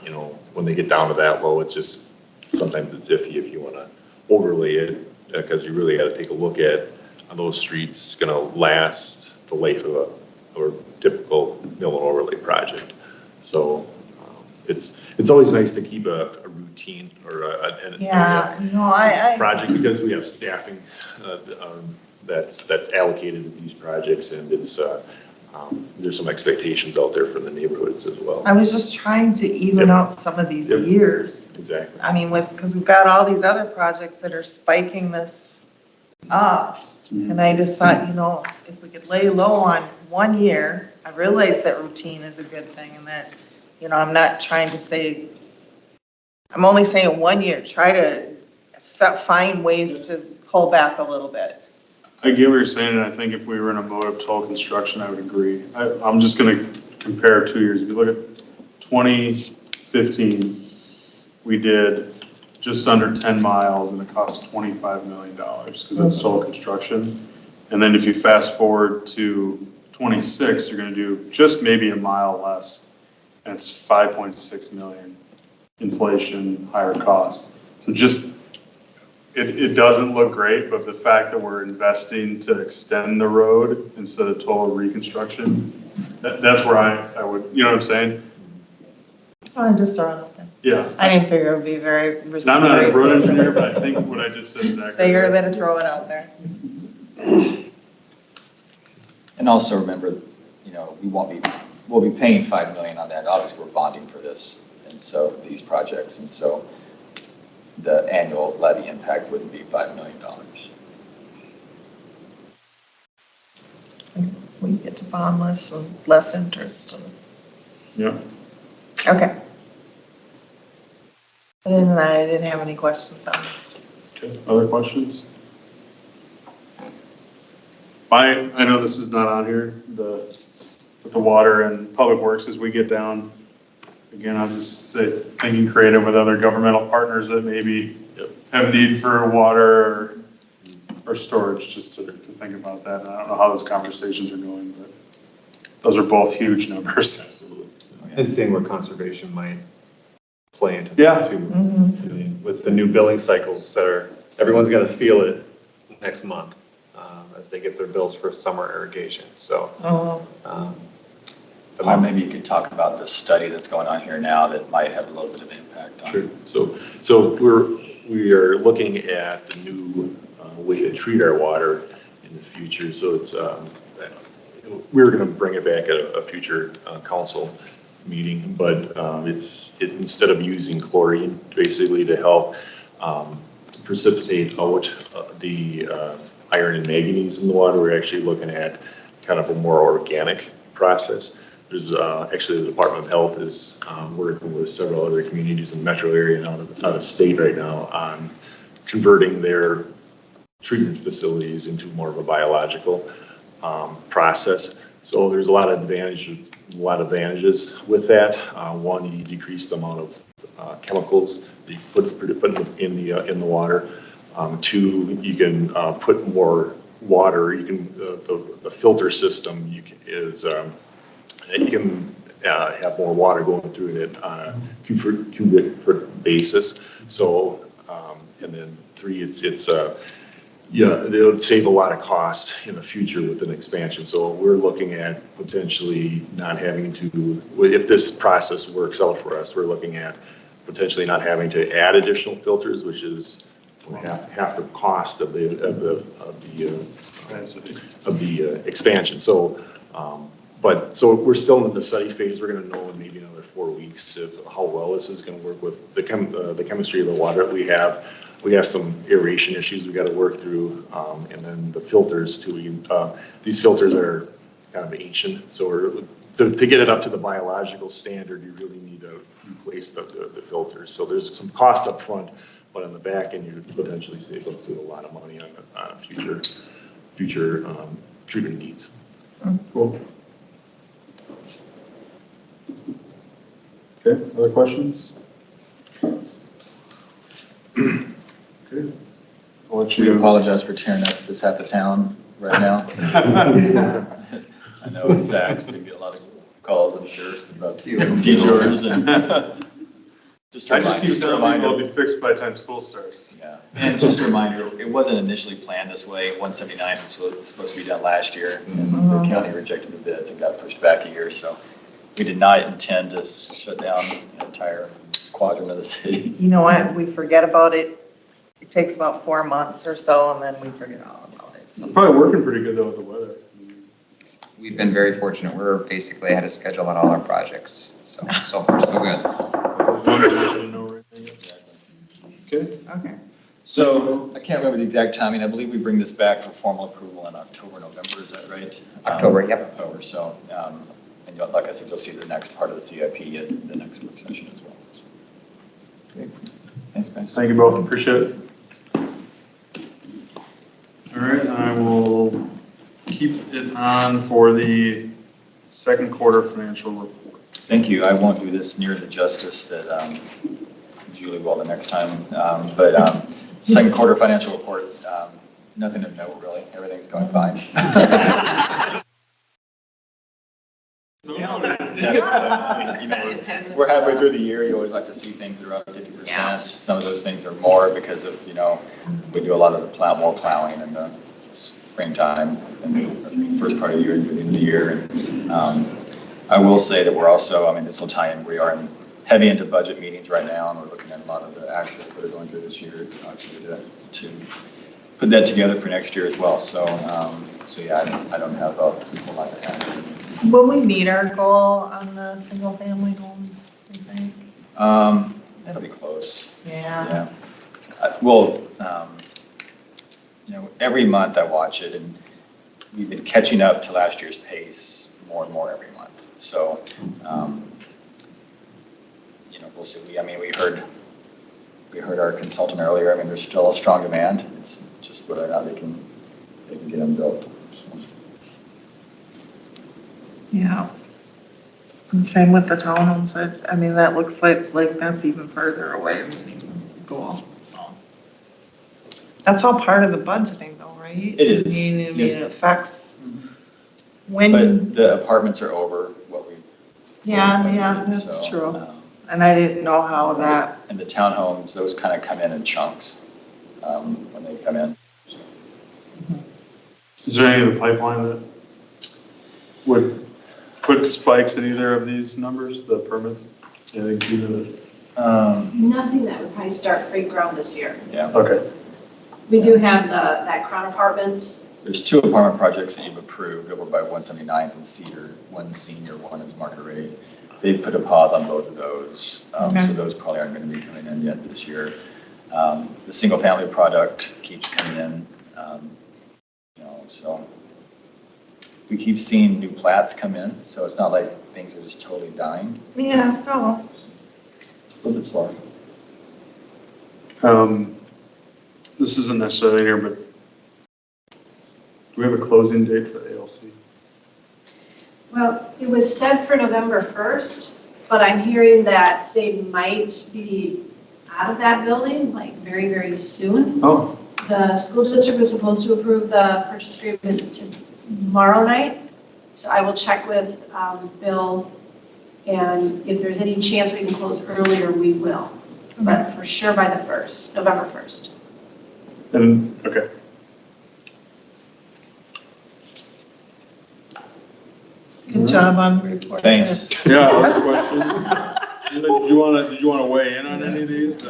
You know, when they get down to that low, it's just, sometimes it's iffy if you want to overlay it, because you really got to take a look at, are those streets going to last the life of a typical mill and overlay project? So it's always nice to keep a routine or Yeah, no, I, project, because we have staffing that's allocated to these projects, and it's there's some expectations out there for the neighborhoods as well. I was just trying to even out some of these Yep. years. Exactly. I mean, because we've got all these other projects that are spiking this up. And I just thought, if we could lay low on 1 year, I realize that routine is a good thing, and that, I'm not trying to say, I'm only saying 1 year, try to find ways to pull back a little bit. I get what you're saying, and I think if we were in a mode of total construction, I would agree. I'm just gonna compare 2 years. If you look at 2015, we did just under 10 miles and it cost $25 million because that's total construction. And then if you fast forward to 26, you're gonna do just maybe a mile less, and it's 5.6 million. Inflation, higher cost. So just, it doesn't look great, but the fact that we're investing to extend the road instead of total reconstruction, that's where I would, you know what I'm saying? I'm just throwing it there. Yeah. I didn't figure it would be very. And I'm not a road engineer, but I think what I just said is accurate. Figured I better throw it out there. And also remember, we'll be paying 5 million on that. Obviously, we're bonding for this. And so these projects, and so the annual levy impact wouldn't be $5 million. We get to bond less and less interest. Yeah. Okay. Other than that, I didn't have any questions on this. Okay, other questions? I know this is not on here, with the water and public works, as we get down, again, I'll just say, thinking creative with other governmental partners that maybe have need for water or storage, just to think about that. And I don't know how those conversations are going, but those are both huge numbers. Absolutely. And seeing where conservation might play into Yeah. that too. Mm-hmm. I mean, with the new billing cycles everyone's gonna feel it next month as they get their bills for summer irrigation. So, Or maybe you could talk about the study that's going on here now that might have a little bit of impact on. Sure. So we are looking at the new way to treat our water in the future. So it's we're going to bring it back at a future council meeting, but instead of using chlorine basically to help precipitate out the iron and manganese in the water, we're actually looking at kind of a more organic process. There's actually the Department of Health is working with several other communities in the metro area and out of state right now on converting their treatment facilities into more of a biological process. So there's a lot of advantages with that. One, you decrease the amount of chemicals that you put in the water. Two, you can put more water. You can the filter system you can have more water going through it on a cubic foot basis. So and then three, it'll save a lot of cost in the future with an expansion. So we're looking at potentially not having to, if this process works out for us, we're looking at potentially not having to add additional filters, which is half the cost of the expansion. So, so we're still in the study phase. We're going to know in maybe another 4 weeks how well this is going to work with the chemistry of the water that we have. We have some aeration issues we got to work through, and then the filters too. These filters are kind of ancient, so to get it up to the biological standard, you really need to replace the filters. So there's some cost up front, but on the back end, you potentially save a lot of money on future treatment needs. Cool. Okay, other questions? Okay. I'll let We you. apologize for tearing up this half of town right now. I know Zach's been getting a lot of calls, I'm sure, about detours and Just a I just reminder, keep just a telling people reminder. it'll be fixed by the time school starts. Yeah, and just a reminder, it wasn't initially planned this way. 179 was supposed to be done last year, and the county rejected the bids and got pushed back a year, so we did not intend to shut down an entire quadrant of the city. You know what, we forget about it. It takes about 4 months or so, and then we forget all about it. So It's probably working pretty good though with the weather. We've been very fortunate. We're basically ahead of schedule on all our projects. So far, so good. Okay. Okay. So I can't remember the exact timing. I believe we bring this back for formal approval in October, November, is that right? October, yep. October, so, and like I said, you'll see the next part of the CIP at the next work session as well. Great. Thanks, guys. Thank you both, appreciate it. All right, I will keep it on for the second quarter financial report. Thank you. I won't do this near the justice that Julie will the next time. But second quarter financial report, nothing of note really. Everything's going fine. We're halfway through the year. You always like to see things that are up 50%. Some of those things are more because of, we do a lot of the more plowing in the springtime and the first part of the year and the end of the year. And I will say that we're also, this will tie in, we are heavy into budget meetings right now, and we're looking at a lot of the actuals that are going through this year to put that together for next year as well. So yeah, I don't have a whole lot to add. Will we meet our goal on the single family homes, I think? That'll be close. Yeah. Well, every month I watch it, and we've been catching up to last year's pace more and more every month. So, we'll see. We heard our consultant earlier. There's still a strong demand. It's just whether or not they can get them built. So. Yeah. And same with the townhomes. That looks like that's even further away meeting the goal, so. That's all part of the budgeting though, right? It is. It affects when. But the apartments are over what we. Yeah, that's true. And I didn't know how that. And the townhomes, those kind of come in chunks when they come in. Is there any of the pipeline that would put spikes in either of these numbers, the permits? Anything to do Nothing that would probably start break ground this year. Yeah. Okay. We do have that Crown Apartments. There's 2 apartment projects that you've approved over by 179th and Cedar. One's senior, one is market rate. They put a pause on both of those, so those probably aren't going to be coming in yet this year. The single family product keeps coming in, so we keep seeing new plats come in, so it's not like things are just totally dying. Yeah, no. It's a little bit slower. This isn't necessarily here, but do we have a closing date for the ALC? Well, it was set for November 1st, but I'm hearing that they might be out of that building, very, very soon. Oh. The school district was supposed to approve the purchase agreement tomorrow night, so I will check with Bill, and if there's any chance we can close earlier, we will. But for sure by the 1st, November 1st. Okay. Good job on the report. Thanks. Yeah, other questions? Did you want to weigh in on any of these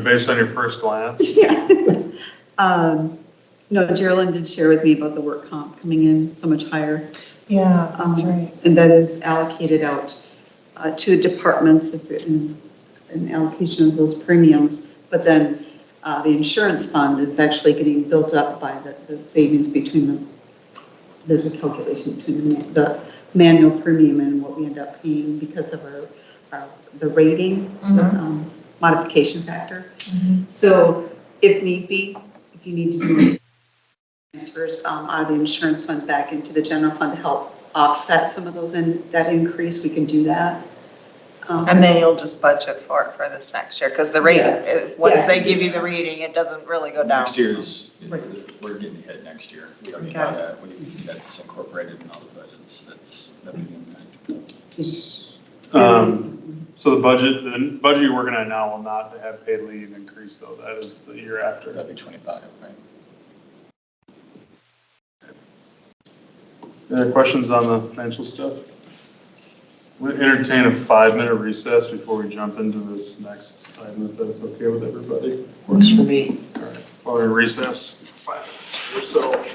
based on your first glance? Yeah. Geraldine did share with me about the work comp coming in so much higher. Yeah, that's right. And that is allocated out to departments. It's an allocation of those premiums. But then the insurance fund is actually getting built up by the savings between there's a calculation between the manual premium and what we end up paying because of the rating, the modification factor. So if need be, if you need to do transfers out of the insurance fund back into the general fund to help offset some of that increase, we can do that. And then you'll just budget for it for this next year, because the rate, once they give you the reading, it doesn't really go down. Next year's, we're getting hit next year. We already got that. That's incorporated in all the budgets. That's a big impact. So the budget you're working on now will not have paid leave increase though, that is the year after. That'd be 25, right? Any other questions on the financial stuff? We'll entertain a 5-minute recess before we jump into this next item, if that's okay with everybody. Works for me. All right, following recess, 5 minutes or so.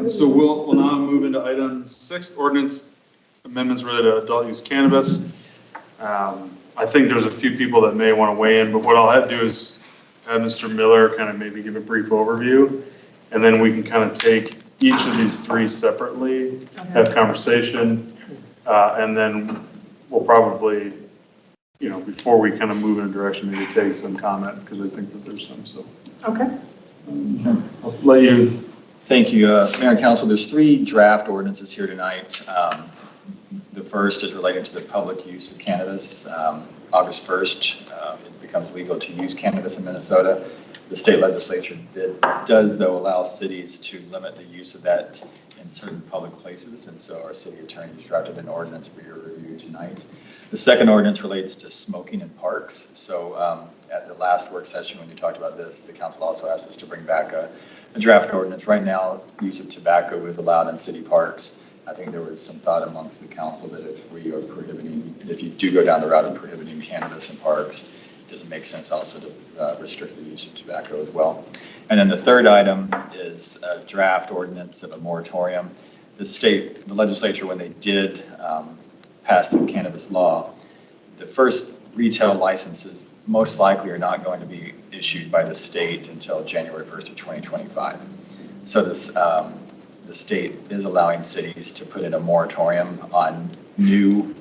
So we'll now move into item 6, ordinance amendments related to adult use cannabis. I think there's a few people that may want to weigh in, but what I'll have to do is have Mr. Miller kind of maybe give a brief overview, and then we can kind of take each of these 3 separately, have conversation, and then we'll probably, before we kind of move in a direction, maybe take some comment, because I think that there's some, so. Okay. I'll let you. Thank you, Mayor and Council. There's 3 draft ordinances here tonight. The first is relating to the public use of cannabis. August 1st, it becomes legal to use cannabis in Minnesota. The state legislature does, though, allow cities to limit the use of that in certain public places, and so our city attorney has drafted an ordinance for your review tonight. The second ordinance relates to smoking in parks. So at the last work session, when you talked about this, the council also asked us to bring back a draft ordinance. Right now, use of tobacco is allowed in city parks. I think there was some thought amongst the council that if you do go down the route of prohibiting cannabis in parks, does it make sense also to restrict the use of tobacco as well? And then the third item is a draft ordinance of a moratorium. The legislature, when they did pass the cannabis law, the first retail licenses most likely are not going to be issued by the state until January 1st of 2025. So the state is allowing cities to put in a moratorium on new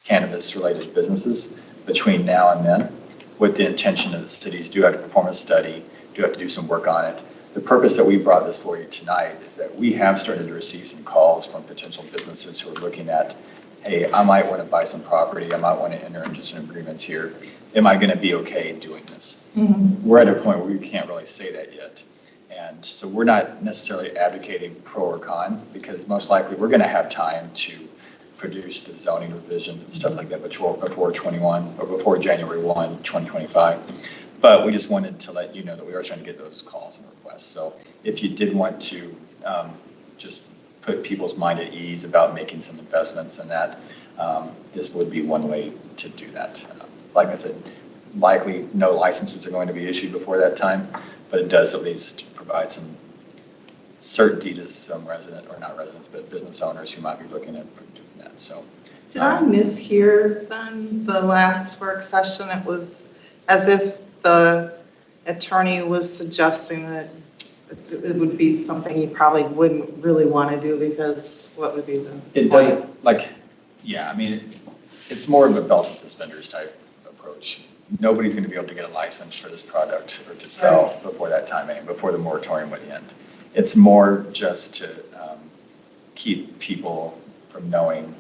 cannabis-related businesses between now and then, with the intention that the cities do have to perform a study, do have to do some work on it. The purpose that we brought this for you tonight is that we have started to receive some calls from potential businesses who are looking at, hey, I might want to buy some property, I might want to enter into some agreements here. Am I going to be okay doing this? Mm-hmm. We're at a point where we can't really say that yet. And so we're not necessarily advocating pro or con, because most likely we're going to have time to produce the zoning revisions and stuff like that before January 1, 2025. But we just wanted to let you know that we are trying to get those calls and requests. So if you did want to just put people's mind at ease about making some investments in that, this would be one way to do that. Like I said, likely no licenses are going to be issued before that time, but it does at least provide some certainty to some but business owners who might be looking at doing that. So, did I mishear then the last work session? It was as if the attorney was suggesting that it would be something he probably wouldn't really want to do, because what would be the it doesn't it's more of a belt and suspenders type approach. Nobody's going to be able to get a license for this product or to sell before that time, before the moratorium would end. It's more just to keep people from knowing.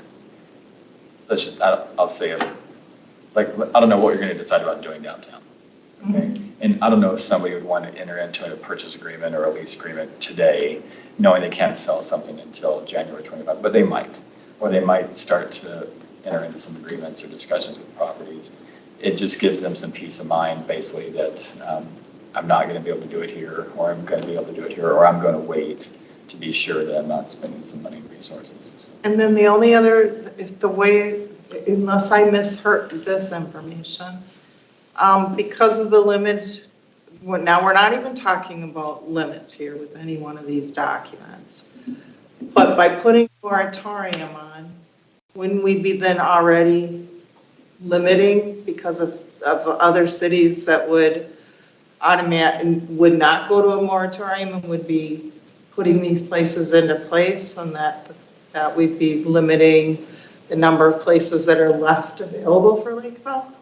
I'll say it, I don't know what you're going to decide about doing downtown. Okay. Mm-hmm. And I don't know if somebody would want to enter into a purchase agreement or a lease agreement today, knowing they can't sell something until January 25, but they might. Or they might start to enter into some agreements or discussions with properties. It just gives them some peace of mind, basically, that I'm not going to be able to do it here, or I'm going to be able to do it here, or I'm going to wait to be sure that I'm not spending some money and resources. So. And then the only other, unless I misheard this information, because of the limit, now we're not even talking about limits here with any one of these documents, but by putting a moratorium on, wouldn't we be then already limiting because of other cities that would would not go to a moratorium and would be putting these places into place, and that we'd be limiting the number of places that are left available for Lakeville?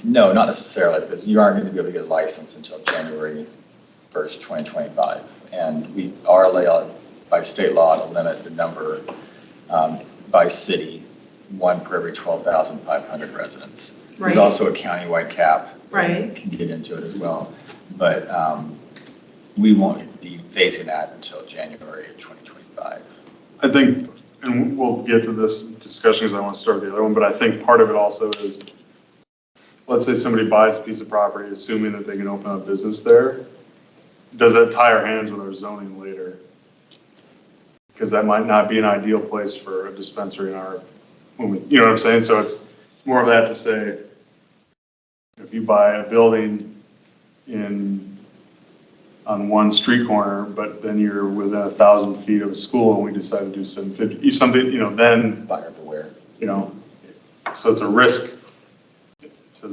No, not necessarily, because you aren't going to be able to get a license until January 1st, 2025. And we are allowed by state law to limit the number by city, 1 per every 12,500 residents. Right. There's also a countywide cap. Right. Can get into it as well. But we won't, be phasing that until January of 2025. I think, and we'll get to this discussion because I want to start the other one, but I think part of it also is, let's say somebody buys a piece of property, assuming that they can open a business there. Does that tie our hands with our zoning later? Because that might not be an ideal place for a dispensary in our, you know what I'm saying? So it's more of that to say, if you buy a building on one street corner, but then you're within 1,000 feet of a school and we decide to do 750, something, you know, then, Buyer beware. you know, so it's a risk to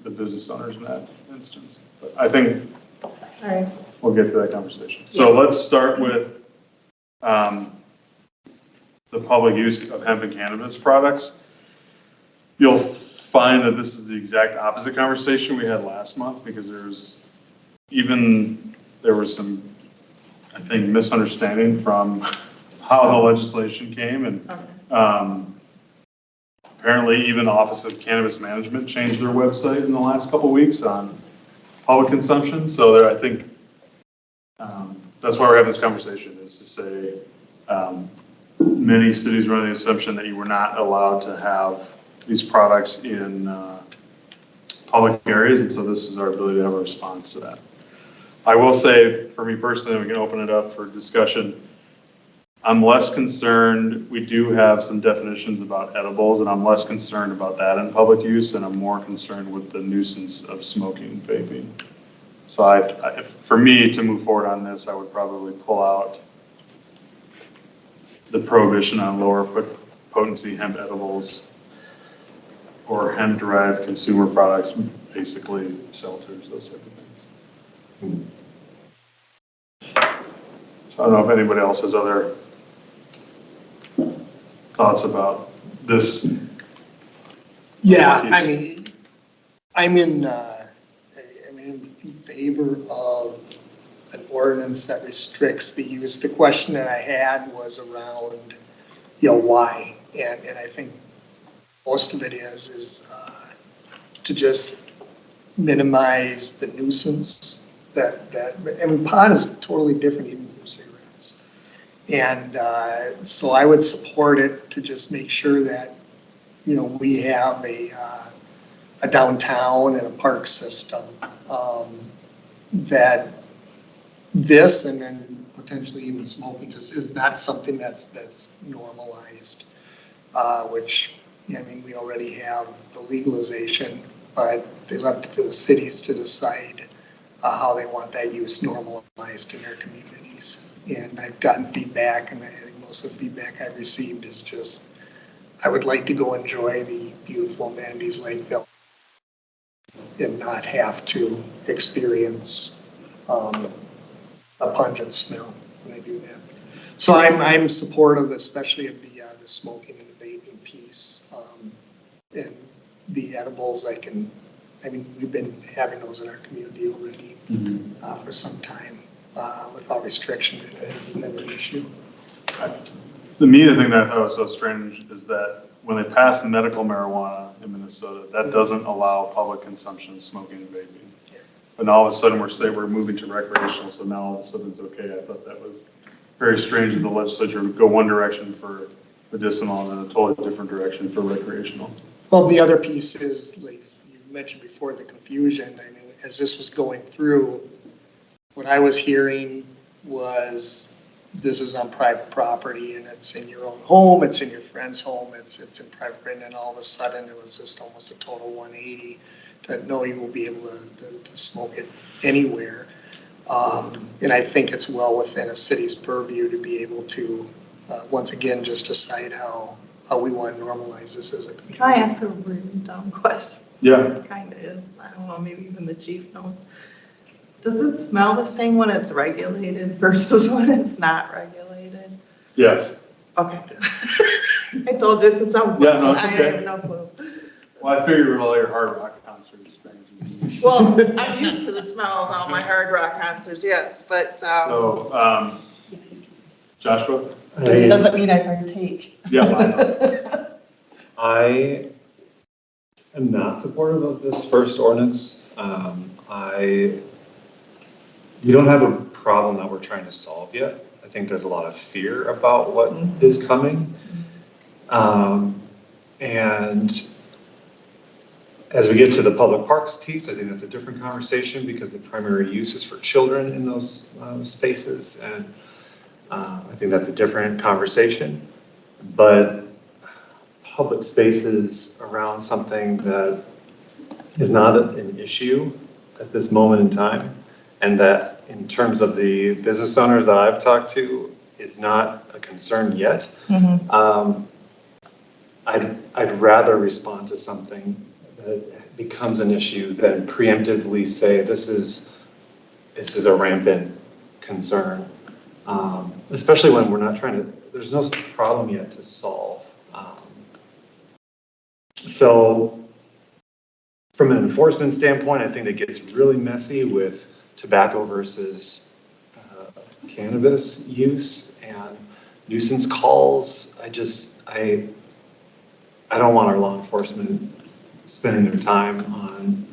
the business owners in that instance. But I think we'll get to that conversation. So let's start with the public use of hemp and cannabis products. You'll find that this is the exact opposite conversation we had last month, because there was some, I think, misunderstanding from how the legislation came, and apparently even Office of Cannabis Management changed their website in the last couple of weeks on public consumption. So there, I think that's why we're having this conversation, is to say many cities run the assumption that you were not allowed to have these products in public areas, and so this is our ability to have a response to that. I will say, for me personally, we can open it up for discussion. I'm less concerned, we do have some definitions about edibles, and I'm less concerned about that in public use, and I'm more concerned with the nuisance of smoking vaping. So for me to move forward on this, I would probably pull out the prohibition on lower potency hemp edibles or hemp-derived consumer products, basically seltzers, those type of things. So I don't know if anybody else has other thoughts about this. Yeah, I mean, I'm in favor of an ordinance that restricts the use. The question that I had was around, why? And I think most of it is to just minimize the nuisance pot is totally different even from cigarettes. And so I would support it to just make sure that, we have a downtown and a park system that this, and then potentially even smoking, just is not something that's normalized, which, we already have the legalization, but they left it to the cities to decide how they want that use normalized in their communities. And I've gotten feedback, and I think most of the feedback I've received is just, I would like to go enjoy the beautiful amenities Lakeville and not have to experience a pungent smell when I do that. So I'm supportive, especially of the smoking and the vaping piece, and the edibles. We've been having those in our community already for some time without restriction, and it hasn't been an issue. The thing that I thought was so strange is that when they passed medical marijuana in Minnesota, that doesn't allow public consumption of smoking and vaping. But now all of a sudden we're moving to recreational, so now all of a sudden it's okay. I thought that was very strange that the legislature would go one direction for medicinal and then a totally different direction for recreational. Well, the other piece is, like you mentioned before, the confusion. As this was going through, what I was hearing was this is on private property and it's in your own home, it's in your friend's home, it's in private, and then all of a sudden it was just almost a total 180 to know you will be able to smoke it anywhere. And I think it's well within a city's purview to be able to, once again, just decide how we want to normalize this as a community. Can I ask a really dumb question? Yeah. It kind of is. I don't know, maybe even the chief knows. Does it smell the same when it's regulated versus when it's not regulated? Yes. Okay. I told you it's a dumb Yeah, question. no, it's I okay. have no clue. Well, I figured with all your hard rock concert experiences. Well, I'm used to the smell of all my hard rock concerts, yes, but So, Joshua? it doesn't mean I partake. Yeah, I know. I am not supportive of this first ordinance. we don't have a problem that we're trying to solve yet. I think there's a lot of fear about what is coming. And as we get to the public parks piece, I think that's a different conversation because the primary use is for children in those spaces. And I think that's a different conversation. But public spaces around something that is not an issue at this moment in time, and that in terms of the business owners that I've talked to, is not a concern yet. I'd rather respond to something that becomes an issue than preemptively say this is a rampant concern, especially when we're not trying to. There's no problem yet to solve. So from an enforcement standpoint, I think it gets really messy with tobacco versus cannabis use and nuisance calls. I don't want our law enforcement spending their time on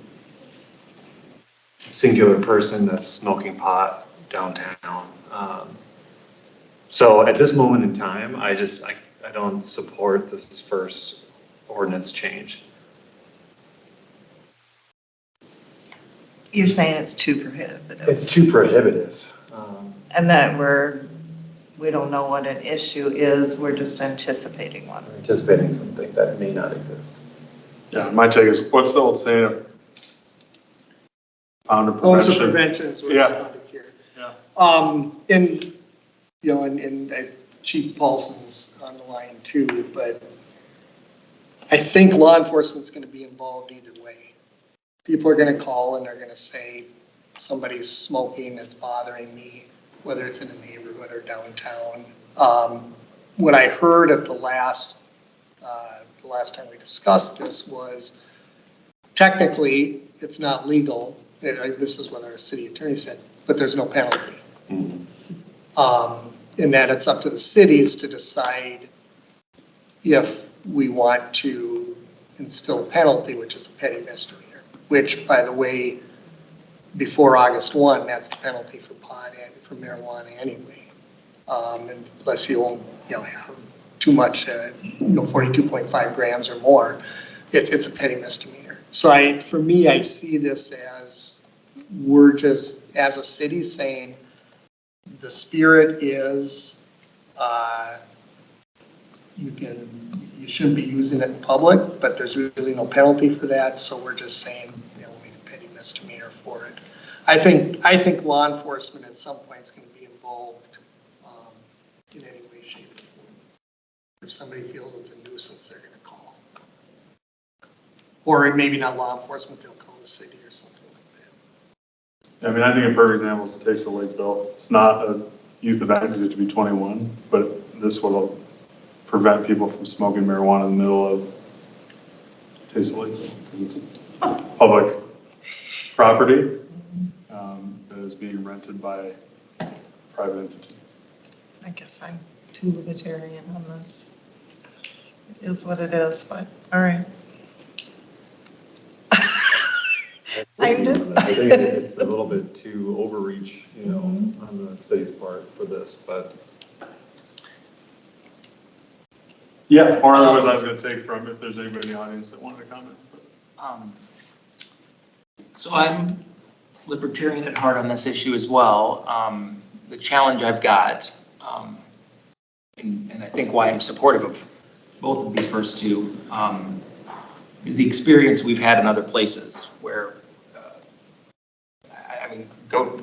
a singular person that's smoking pot downtown. So at this moment in time, I don't support this first ordinance change. You're saying it's too prohibitive. It's too prohibitive. And that we don't know what an issue is, we're just anticipating one. We're anticipating something that may not exist. Yeah, my take is, what's the old saying of pound of Ounce of prevention? prevention is what Yeah. we're trying to hear. Yeah. And Chief Paulson's on the line too, but I think law enforcement's gonna be involved either way. People are gonna call and they're gonna say, somebody's smoking, it's bothering me, whether it's in a neighborhood or downtown. What I heard at the last time we discussed this was, technically, it's not legal. This is what our city attorney said, but there's no penalty. And that it's up to the cities to decide if we want to instill a penalty, which is a petty misdemeanor, which, by the way, before August 1, that's the penalty for pot and for marijuana anyway. Unless you have too much, 42.5 grams or more, it's a petty misdemeanor. So for me, I see this as, we're just, as a city, saying the spirit is, you shouldn't be using it in public, but there's really no penalty for that. So we're just saying, we'll make a petty misdemeanor for it. I think law enforcement at some point is going to be involved in any way, shape, or form. If somebody feels it's a nuisance, they're going to call. Or maybe not law enforcement, they'll call the city or something like that. I mean, I think a perfect example is the Taste of Lakeville. It's not a youth event because you have to be 21, but this will prevent people from smoking marijuana in the middle of Taste of Lakeville because it's a public property that is being rented by a private entity. I guess I'm too libertarian on this. It is what it is, but, all right. I'm just. I think it's a little bit too overreach, on the city's part for this, but. Yeah, or otherwise I was going to take from if there's anybody in the audience that wanted to comment. So I'm libertarian at heart on this issue as well. The challenge I've got, and I think why I'm supportive of both of these first two, is the experience we've had in other places where, go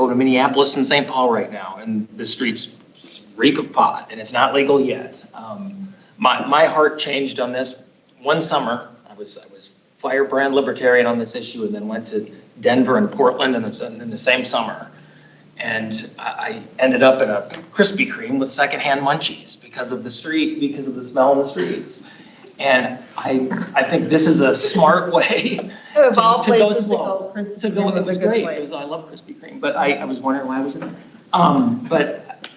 to Minneapolis and St. Paul right now, and the streets reek of pot, and it's not legal yet. My heart changed on this one summer. I was firebrand libertarian on this issue, and then went to Denver and Portland in the same summer. And I ended up in a Krispy Kreme with secondhand munchies because of the smell in the streets. And I think this is a smart way Of all to go places slow. to go, It was great. I love Krispy Kreme, but I was wondering why I was in there. But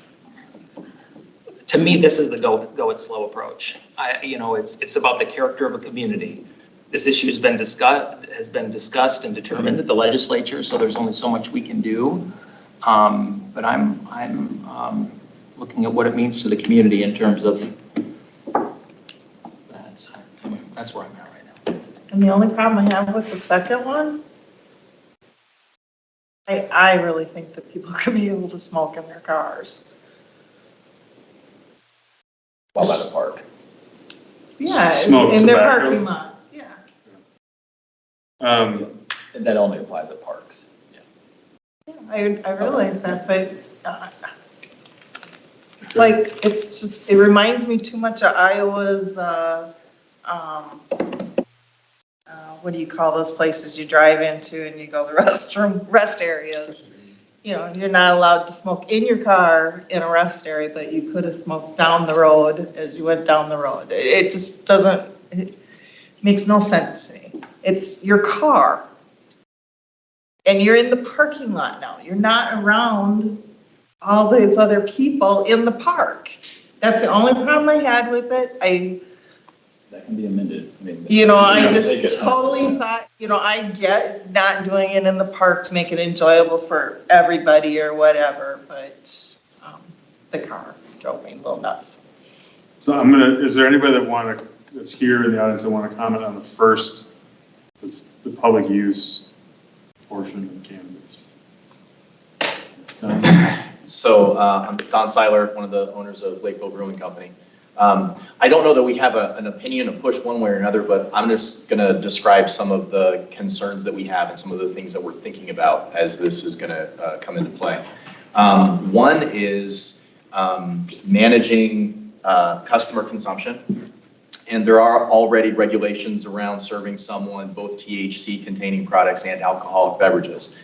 to me, this is the go it slow approach. It's about the character of a community. this issue has been discussed and determined at the legislature, so there's only so much we can do. But I'm looking at what it means to the community in terms of, that's where I'm at right now. And the only problem I have with the second one, I really think that people could be able to smoke in their cars. While at the park. Yeah, Smoke in their tobacco. parking lot, yeah. And that only applies at parks. Yeah. I realize that, but it's like, it's just, it reminds me too much of Iowa's, what do you call those places you drive into and you go the rest areas? You know, you're not allowed to smoke in your car in a rest area, but you could have smoked down the road as you went down the road. It just doesn't, it makes no sense to me. It's your car. And you're in the parking lot now. You're not around all these other people in the park. That's the only problem I had with it. That can be amended. I mean, You know, I take just it. totally thought, you know, I get not doing it in the park to make it enjoyable for everybody or whatever, but the car drove me a little nuts. So is there anybody that's here in the audience that want to comment on the first, the public use portion of cannabis? So I'm Don Seiler, one of the owners of Lakeville Brewing Company. I don't know that we have an opinion, a push one way or another, but I'm just going to describe some of the concerns that we have and some of the things that we're thinking about as this is going to come into play. One is managing customer consumption. And there are already regulations around serving someone both THC-containing products and alcoholic beverages.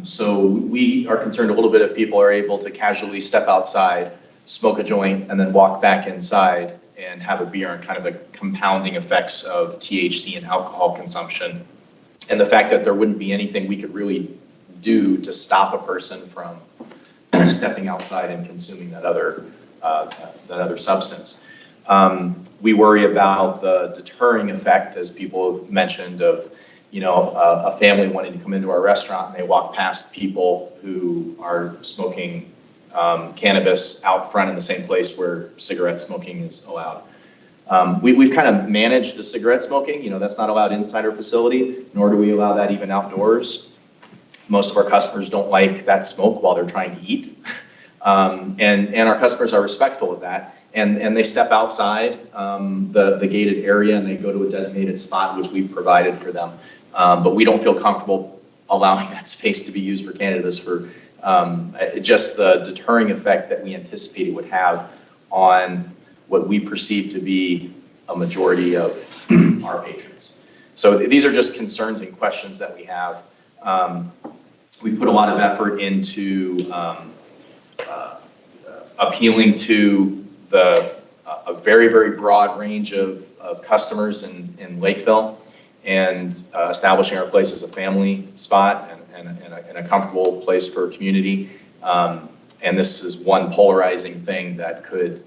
So we are concerned a little bit if people are able to casually step outside, smoke a joint, and then walk back inside and have a beer, and kind of the compounding effects of THC and alcohol consumption. And the fact that there wouldn't be anything we could really do to stop a person from stepping outside and consuming that other substance. We worry about the deterring effect, as people have mentioned, of a family wanting to come into our restaurant and they walk past people who are smoking cannabis out front in the same place where cigarette smoking is allowed. We've kind of managed the cigarette smoking. That's not allowed inside our facility, nor do we allow that even outdoors. Most of our customers don't like that smoke while they're trying to eat. And our customers are respectful of that. And they step outside the gated area and they go to a designated spot which we've provided for them. But we don't feel comfortable allowing that space to be used for cannabis for just the deterring effect that we anticipate it would have on what we perceive to be a majority of our patrons. So these are just concerns and questions that we have. We put a lot of effort into appealing to a very, very broad range of customers in Lakeville, and establishing our place as a family spot and a comfortable place for community. And this is one polarizing thing that could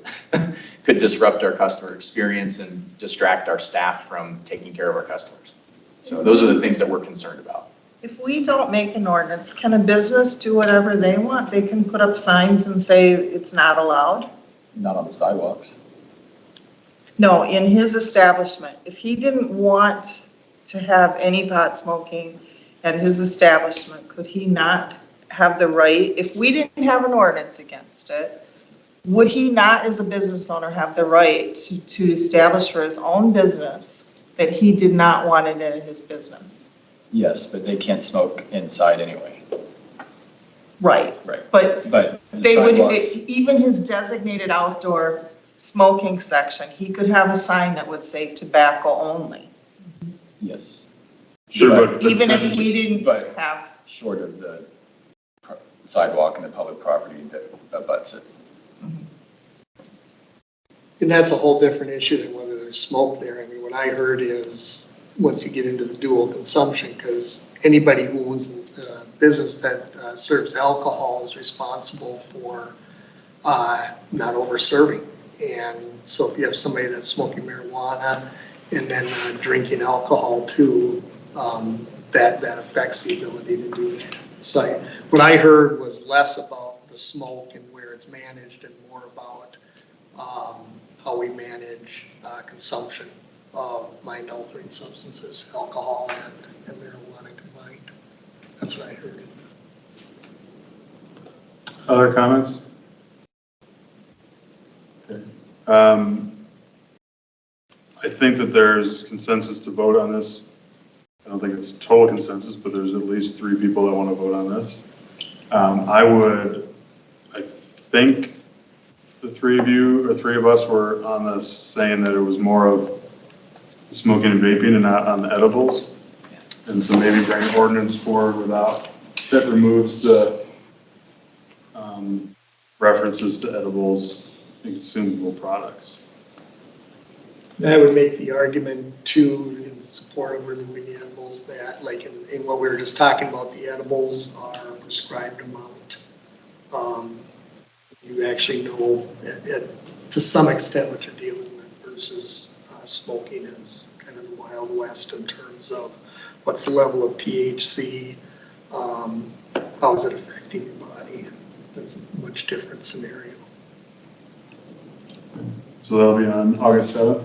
disrupt our customer experience and distract our staff from taking care of our customers. So those are the things that we're concerned about. If we don't make an ordinance, can a business do whatever they want? They can put up signs and say it's not allowed? Not on the sidewalks. No, in his establishment. If he didn't want to have any pot smoking at his establishment, could he not have the right, if we didn't have an ordinance against it, would he not, as a business owner, have the right to establish for his own business that he did not want it in his business? Yes, but they can't smoke inside anyway. Right. Right. But the they would, sidewalks- even his designated outdoor smoking section, he could have a sign that would say tobacco only. Yes. Sure, But- but. Even if we didn't But- have, Short of the sidewalk and the public property that abuts it. And that's a whole different issue than whether there's smoke there. I mean, what I heard is, once you get into the dual consumption, because anybody who owns a business that serves alcohol is responsible for not over serving. And so if you have somebody that's smoking marijuana And then drinking alcohol too, that affects the ability to do that. So what I heard was less about the smoke and where it's managed and more about how we manage consumption of mind-altering substances, alcohol and marijuana combined. That's what I heard. Other comments? Okay. I think that there's consensus to vote on this. I don't think it's total consensus, but there's at least 3 people that want to vote on this. I think the 3 of you, or 3 of us were on this saying that it was more of smoking and vaping and not on the edibles. And so maybe bring an ordinance forward without, that removes the references to edibles and consumable products. I would make the argument too in support of removing the edibles that, like in what we were just talking about, the edibles are a prescribed amount. You actually know to some extent what you're dealing with versus smoking is kind of the Wild West in terms of what's the level of THC, how is it affecting your body. That's a much different scenario. So that'll be on August 7th?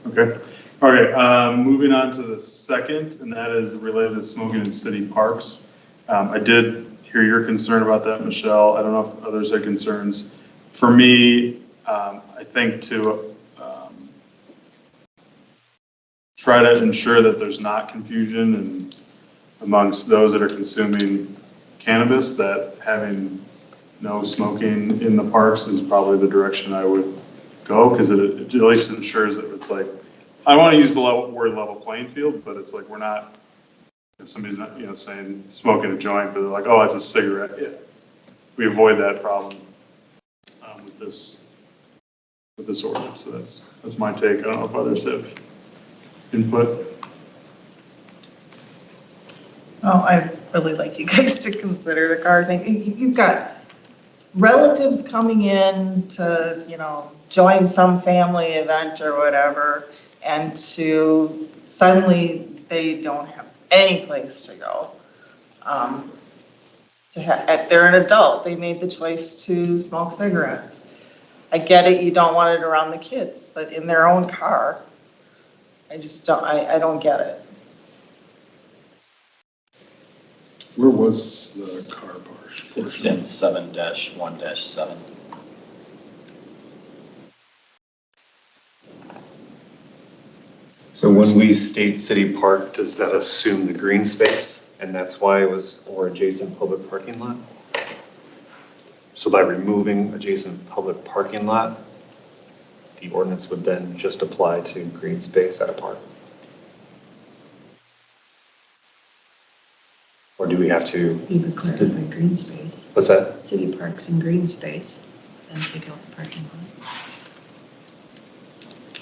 Okay. All right, moving on to the second, and that is related to smoking in city parks. I did hear your concern about that, Michelle. I don't know if others had concerns. For me, I think to try to ensure that there's not confusion and amongst those that are consuming cannabis, that having no smoking in the parks is probably the direction I would go, because it at least ensures that it's like, I don't want to use the word level playing field, but it's like we're not, if somebody's not, saying smoking a joint, but they're like, oh, it's a cigarette. Yeah. We avoid that problem with this ordinance. So that's my take. I don't know if others have input. Oh, I'd really like you guys to consider the car thing. You've got relatives coming in to, join some family event or whatever, and to suddenly they don't have any place to go. They're an adult. They made the choice to smoke cigarettes. I get it. You don't want it around the kids, but in their own car, I just don't. I don't get it. Where was the car portion? It's in 7-1-7. So when we state city park, does that assume the green space? And that's why it was, or adjacent public parking lot? So by removing adjacent public parking lot, the ordinance would then just apply to green space at a park? Or do we have to? You could clarify green space, What's that? city parks and green space, and take out the parking lot.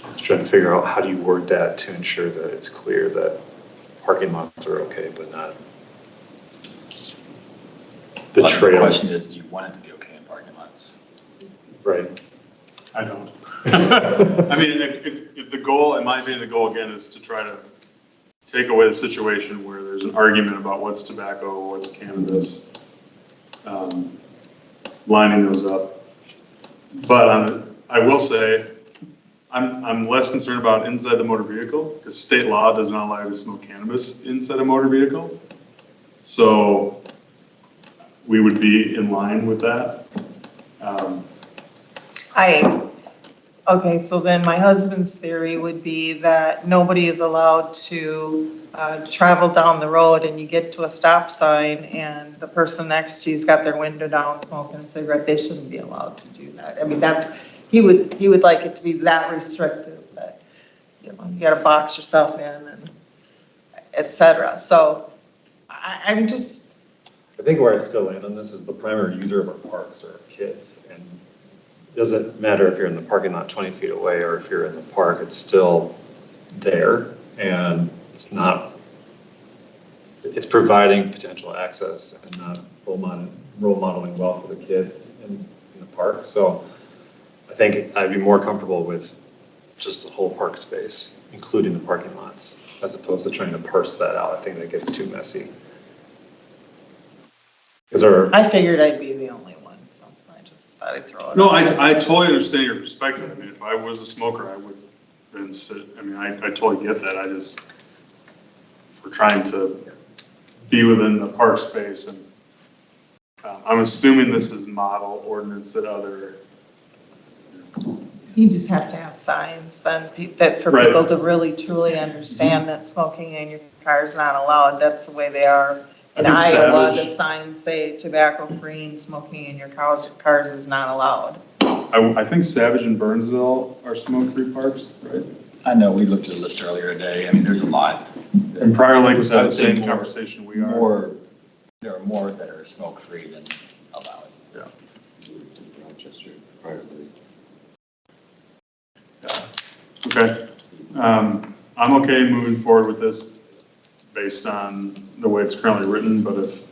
I was trying to figure out how do you word that to ensure that it's clear that parking lots are okay, but not the The trails. question is, do you want it to be okay in parking lots? Right. I don't. I mean, if the goal, in my opinion, the goal again is to try to take away the situation where there's an argument about what's tobacco, what's cannabis, lining those up. But I will say, I'm less concerned about inside the motor vehicle, because state law does not allow you to smoke cannabis inside a motor vehicle. So we would be in line with that. Okay, so then my husband's theory would be that nobody is allowed to travel down the road and you get to a stop sign and the person next to you's got their window down smoking a cigarette. They shouldn't be allowed to do that. I mean, he would like it to be that restrictive that, you gotta box yourself in and et cetera. So I'm just. I think where I still land on this is the primary user of our parks are kids. And it doesn't matter if you're in the parking lot 20 feet away or if you're in the park, it's still there. And it's providing potential access and not role modeling well for the kids in the park. So I think I'd be more comfortable with just the whole park space, including the parking lots, as opposed to trying to parse that out. I think that gets too messy. Is there, I figured I'd be the only one, so I just thought I'd throw it No, out. I totally understand your perspective. I mean, if I was a smoker, I would then sit, I mean, I totally get that. I just, we're trying to be within the park space and I'm assuming this is model ordinance that other. You just have to have signs then, that for Right. people to really truly understand that smoking in your car is not allowed. That's the way they are in I think Iowa. Savage- The signs say tobacco free and smoking in your cars is not allowed. I think Savage and Burnsville are smoke-free parks, right? I know, we looked at a list earlier today. I mean, there's a lot. And Prior Lake was I having would the say same more- conversation we are. More, there are more that are smoke-free than allowed. Okay. I'm okay moving forward with this based on the way it's currently written, but if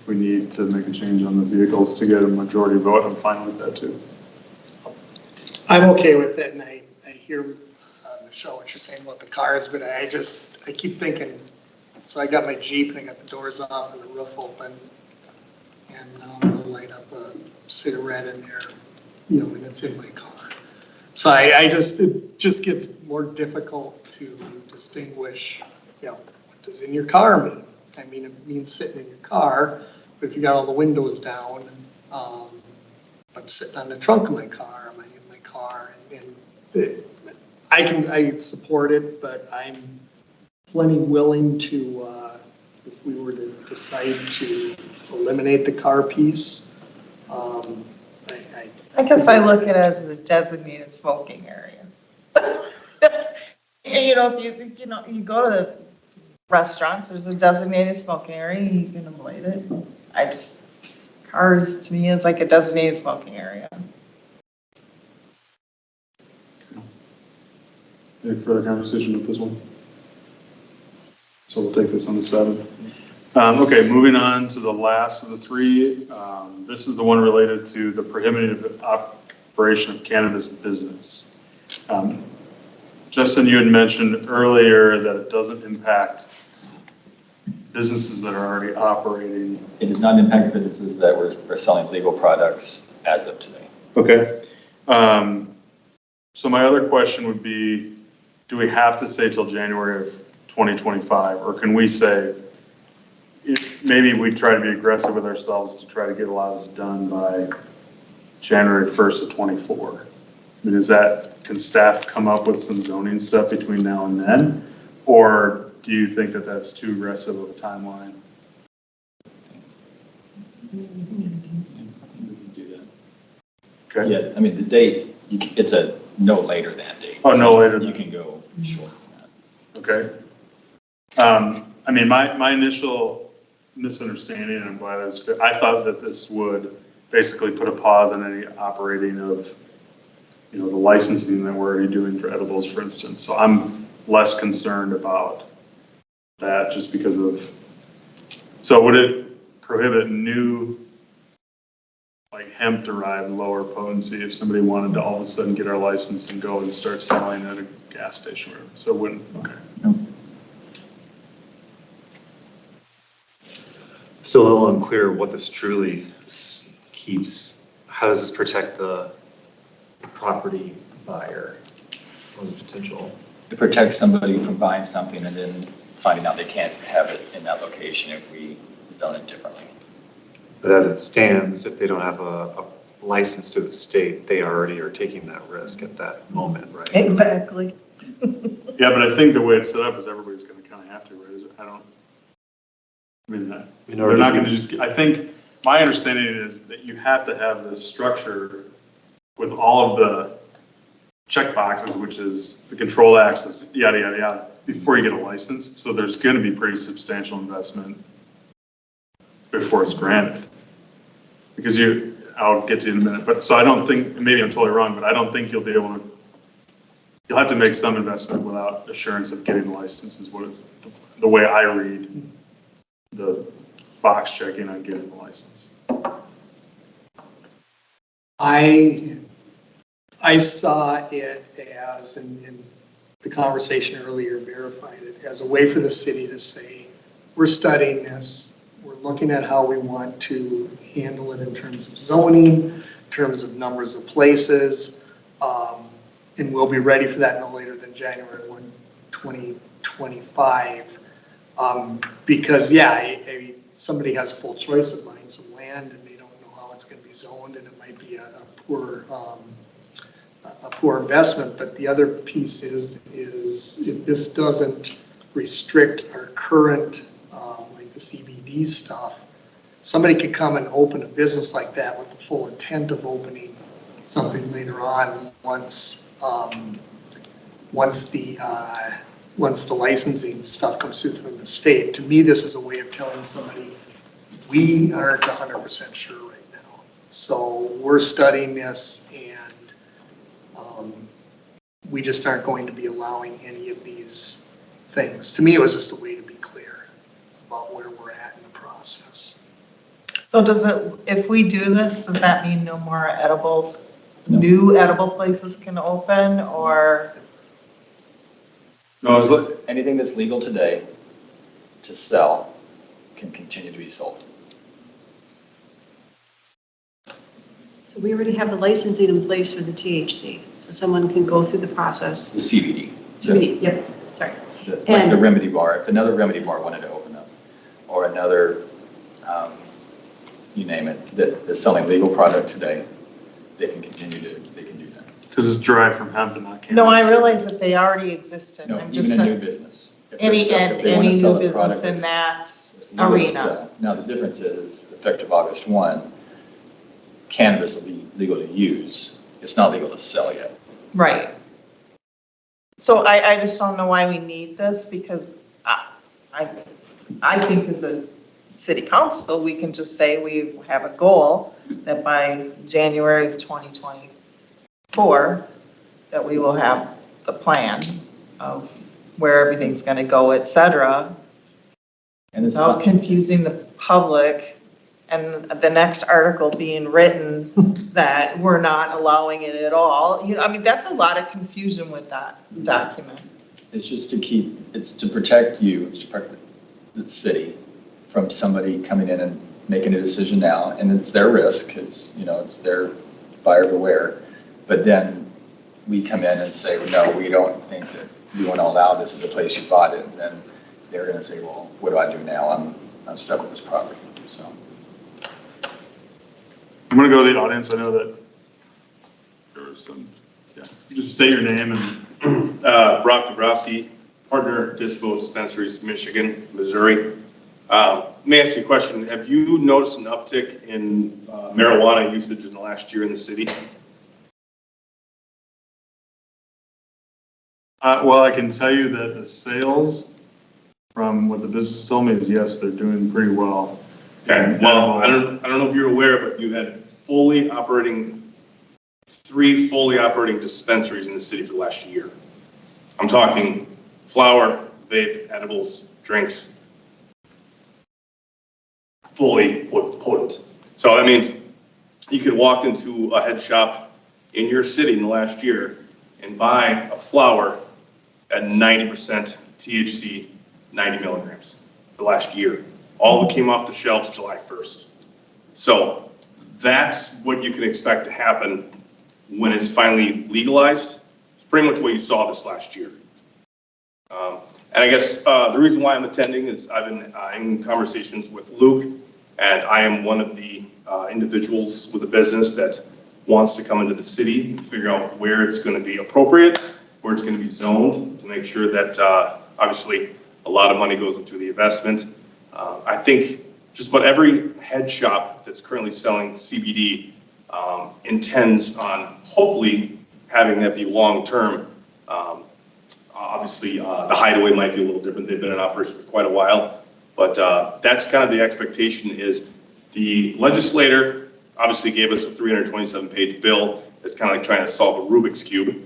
we need to make a change on the vehicles to get a majority vote, I'm fine with that too. I'm okay with it, and I hear, Michelle, what you're saying about the cars, but I keep thinking, so I got my Jeep and I got the doors off and the roof open, and now I'm gonna light up a cigarette in there, you know, and it's in my car. So it just gets more difficult to distinguish, you know, what does in your car mean? I mean, it means sitting in your car, but if you got all the windows down, I'm sitting on the trunk of my car, am I in my car? And I support it, but I'm plenty willing to, if we were to decide to eliminate the car piece, I guess I look at it as a designated smoking area. You know, if you go to the restaurants, there's a designated smoking area, you can avoid it. Cars to me is like a designated smoking area. Any further conversation with this one? So we'll take this on the 7th. Okay, moving on to the last of the three. This is the one related to the prohibited operation of cannabis business. Justin, you had mentioned earlier that it doesn't impact businesses that are already operating. It does not impact businesses that are selling legal products as of today. Okay. So my other question would be, do we have to say till January of 2025, or can we say, maybe we try to be aggressive with ourselves to try to get a lot of this done by January 1st of 24? I mean, can staff come up with some zoning stuff between now and then? Or do you think that that's too aggressive of a timeline? Okay. Yeah, I mean, the date, it's a no later than date. Oh, no later than. You can go short than that. Okay. I mean, my initial misunderstanding, and I'm glad I thought that this would basically put a pause on any operating of, the licensing that we're already doing for edibles, for instance. So I'm less concerned about that just because of, so would it prohibit new, like hemp-derived lower potency if somebody wanted to all of a sudden get our license and go and start selling at a gas station? So it wouldn't, okay. No. Still a little unclear what this truly keeps. How does this protect the property buyer or the potential? It protects somebody from buying something and then finding out they can't have it in that location if we zone it differently. But as it stands, if they don't have a license to the state, they already are taking that risk at that moment, right? Exactly. Yeah, but I think the way it's set up is everybody's going to kind of have to, right? They're not going to just, I think, my understanding is that you have to have this structure with all of the check boxes, which is the controlled access, yada, yada, yada, before you get a license. So there's going to be pretty substantial investment before it's granted. Because I'll get to you in a minute, but so I don't think, maybe I'm totally wrong, but I don't think you'll be able to, you'll have to make some investment without assurance of getting the license is what it's, the way I read the box checking on getting the license. I I saw it as, and the conversation earlier verified it, as a way for the city to say, we're studying this, we're looking at how we want to handle it in terms of zoning, in terms of numbers of places, and we'll be ready for that no later than January 1, 2025. Because, somebody has full choice of buying some land and they don't know how it's going to be zoned, and it might be a poor investment. But the other piece is if this doesn't restrict our current, like the CBD stuff, somebody could come and open a business like that with the full intent of opening something later on once the licensing stuff comes through from the state. To me, this is a way of telling somebody, we aren't 100% sure right now. So we're studying this, and we just aren't going to be allowing any of these things. To me, it was just a way to be clear about where we're at in the process. So if we do this, does that mean no more edibles? No. New edible places can open, or? No, I was like, Anything that's legal today to sell can continue to be sold. So we already have the licensing in place for the THC, so someone can go through the process. The CBD. CBD, yep, sorry. Like the remedy bar, if another remedy bar wanted to open up, or another, you name it, that is selling legal product today, they can do that. because it's derived from hemp and not cannabis. No, I realize that they already exist. No, I'm even just a new saying, business. If they're sell- if they wanna any sell new a product business in that that's legal to arena. sell. Now, the difference is effective August 1, cannabis will be legal to use. It's not legal to sell yet. Right. So I just don't know why we need this, because I think as a city council, we can just say we have a goal that by January of 2024, that we will have the plan of where everything's going to go, et cetera, And it's without not, confusing the public and the next article being written that we're not allowing it at all. You know, I mean, that's a lot of confusion with that document. it's just it's to protect you, it's to protect the city from somebody coming in and making a decision now, and it's their risk, it's their buyer beware. But then we come in and say, well, no, we don't think that we want to allow this at the place you bought it, and then they're going to say, well, what do I do now? I'm stuck with this property, so. I'm going to go to the audience. I know that there was some, just state your name and. Brock Dabrowski, partner, Dispo Dispensaries, Michigan, Missouri. Let me ask you a question. Have you noticed an uptick in marijuana usage in the last year in the city? Well, I can tell you that the sales from what the business told me is, yes, they're doing pretty well. Okay, well, I don't know if you're aware, but you had three fully operating dispensaries in the city for the last year. I'm talking flower, vape, edibles, drinks, fully potent. So that means you could walk into a head shop in your city in the last year and buy a flower at 90% THC, 90 milligrams the last year. All that came off the shelves July 1st. So that's what you can expect to happen when it's finally legalized. It's pretty much what you saw this last year. And I guess the reason why I'm attending is I've been in conversations with Luke, and I am one of the individuals with a business that wants to come into the city, figure out where it's going to be appropriate, where it's going to be zoned, to make sure that obviously a lot of money goes into the investment. I think just about every head shop that's currently selling CBD intends on hopefully having that be long-term. Obviously, the Hideaway might be a little different. They've been in operation for quite a while. But that's kind of the expectation is the legislator obviously gave us a 327-page bill that's kind of like trying to solve a Rubik's Cube.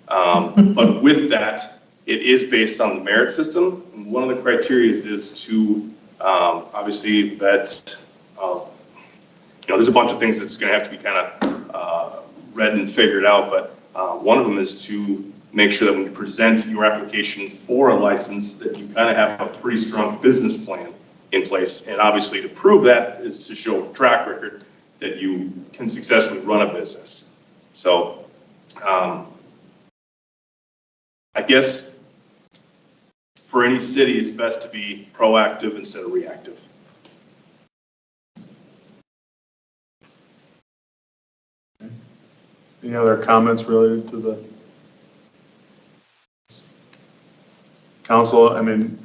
But with that, it is based on the merit system. And one of the criteria is to obviously vet, there's a bunch of things that's going to have to be kind of read and figured out. But One of them is to make sure that when you present your application for a license, that you kind of have a pretty strong business plan in place. And obviously to prove that is to show a track record that you can successfully run a business. So I guess for any city, it's best to be proactive instead of reactive. Any other comments related to the council? I mean,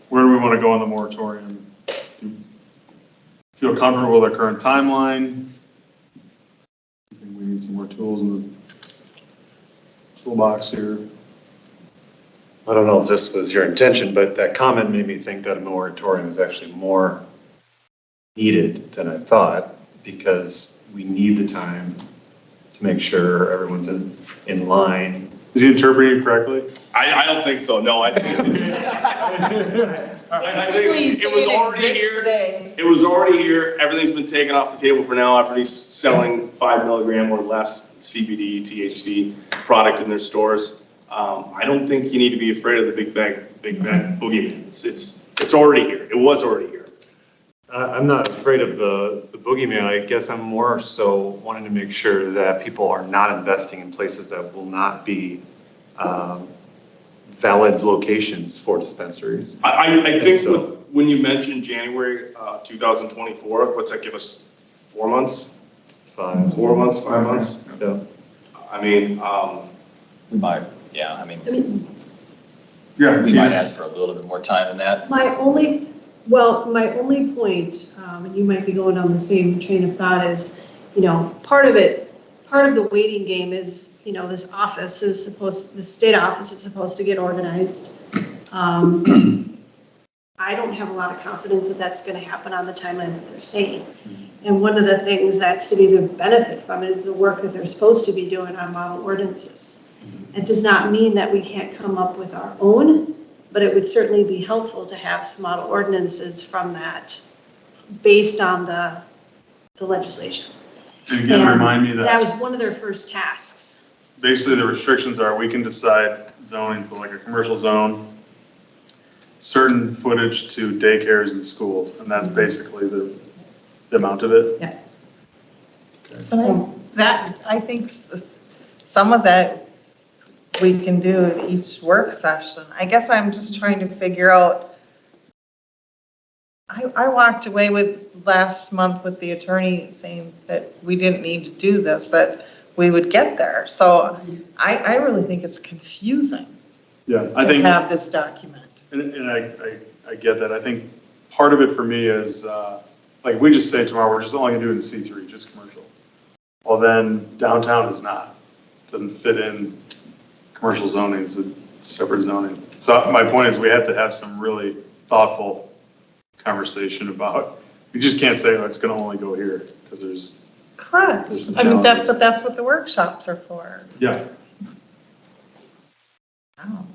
where do we want to go on the moratorium? Do you feel comfortable with our current timeline? I think we need some more tools in the toolbox here. I don't know if this was your intention, but that comment made me think that a moratorium is actually more needed than I thought, because we need the time to make sure everyone's in line. Is he interpreting it correctly? I don't think so, no. I think Please, it was already here. Today. It was already here. Everything's been taken off the table for now after he's selling 5 milligram or less CBD, THC product in their stores. I don't think you need to be afraid of the big bag boogeyman. It's already here. It was already here. I'm not afraid of the boogeyman. I guess I'm more so wanting to make sure that people are not investing in places that will not be valid locations for dispensaries. I think when you mentioned January 2024, what's that give us? 4 months? 5 months, 5 months? Yeah. I mean, We might, yeah, I mean, Yeah. we might ask for a little bit more time than that. My only point, and you might be going on the same train of thought, is, part of the waiting game is, this the state office is supposed to get organized. I don't have a lot of confidence that that's going to happen on the timeline that they're saying. And one of the things that cities would benefit from is the work that they're supposed to be doing on model ordinances. It does not mean that we can't come up with our own, but it would certainly be helpful to have some model ordinances from that based on the legislation. And again, remind me That that was one of their first tasks. basically the restrictions are we can decide zoning, so like a commercial zone, certain footage to daycares and schools, and that's basically the amount of it. Yeah. I think some of that we can do at each work session. I guess I'm just trying to figure out, I walked away with last month with the attorney saying that we didn't need to do this, that we would get there. So I really think it's confusing Yeah, I to think, have this document. and I get that. I think part of it for me is, like, we just say tomorrow, we're just only gonna do it in C3, just commercial. Well, then downtown is not, doesn't fit in commercial zoning, it's a separate zoning. So my point is we have to have some really thoughtful conversation about, we just can't say, oh, it's gonna only go here, because there's, Correct. There's some I mean, challenges. but that's what the workshops are for. yeah. I don't know.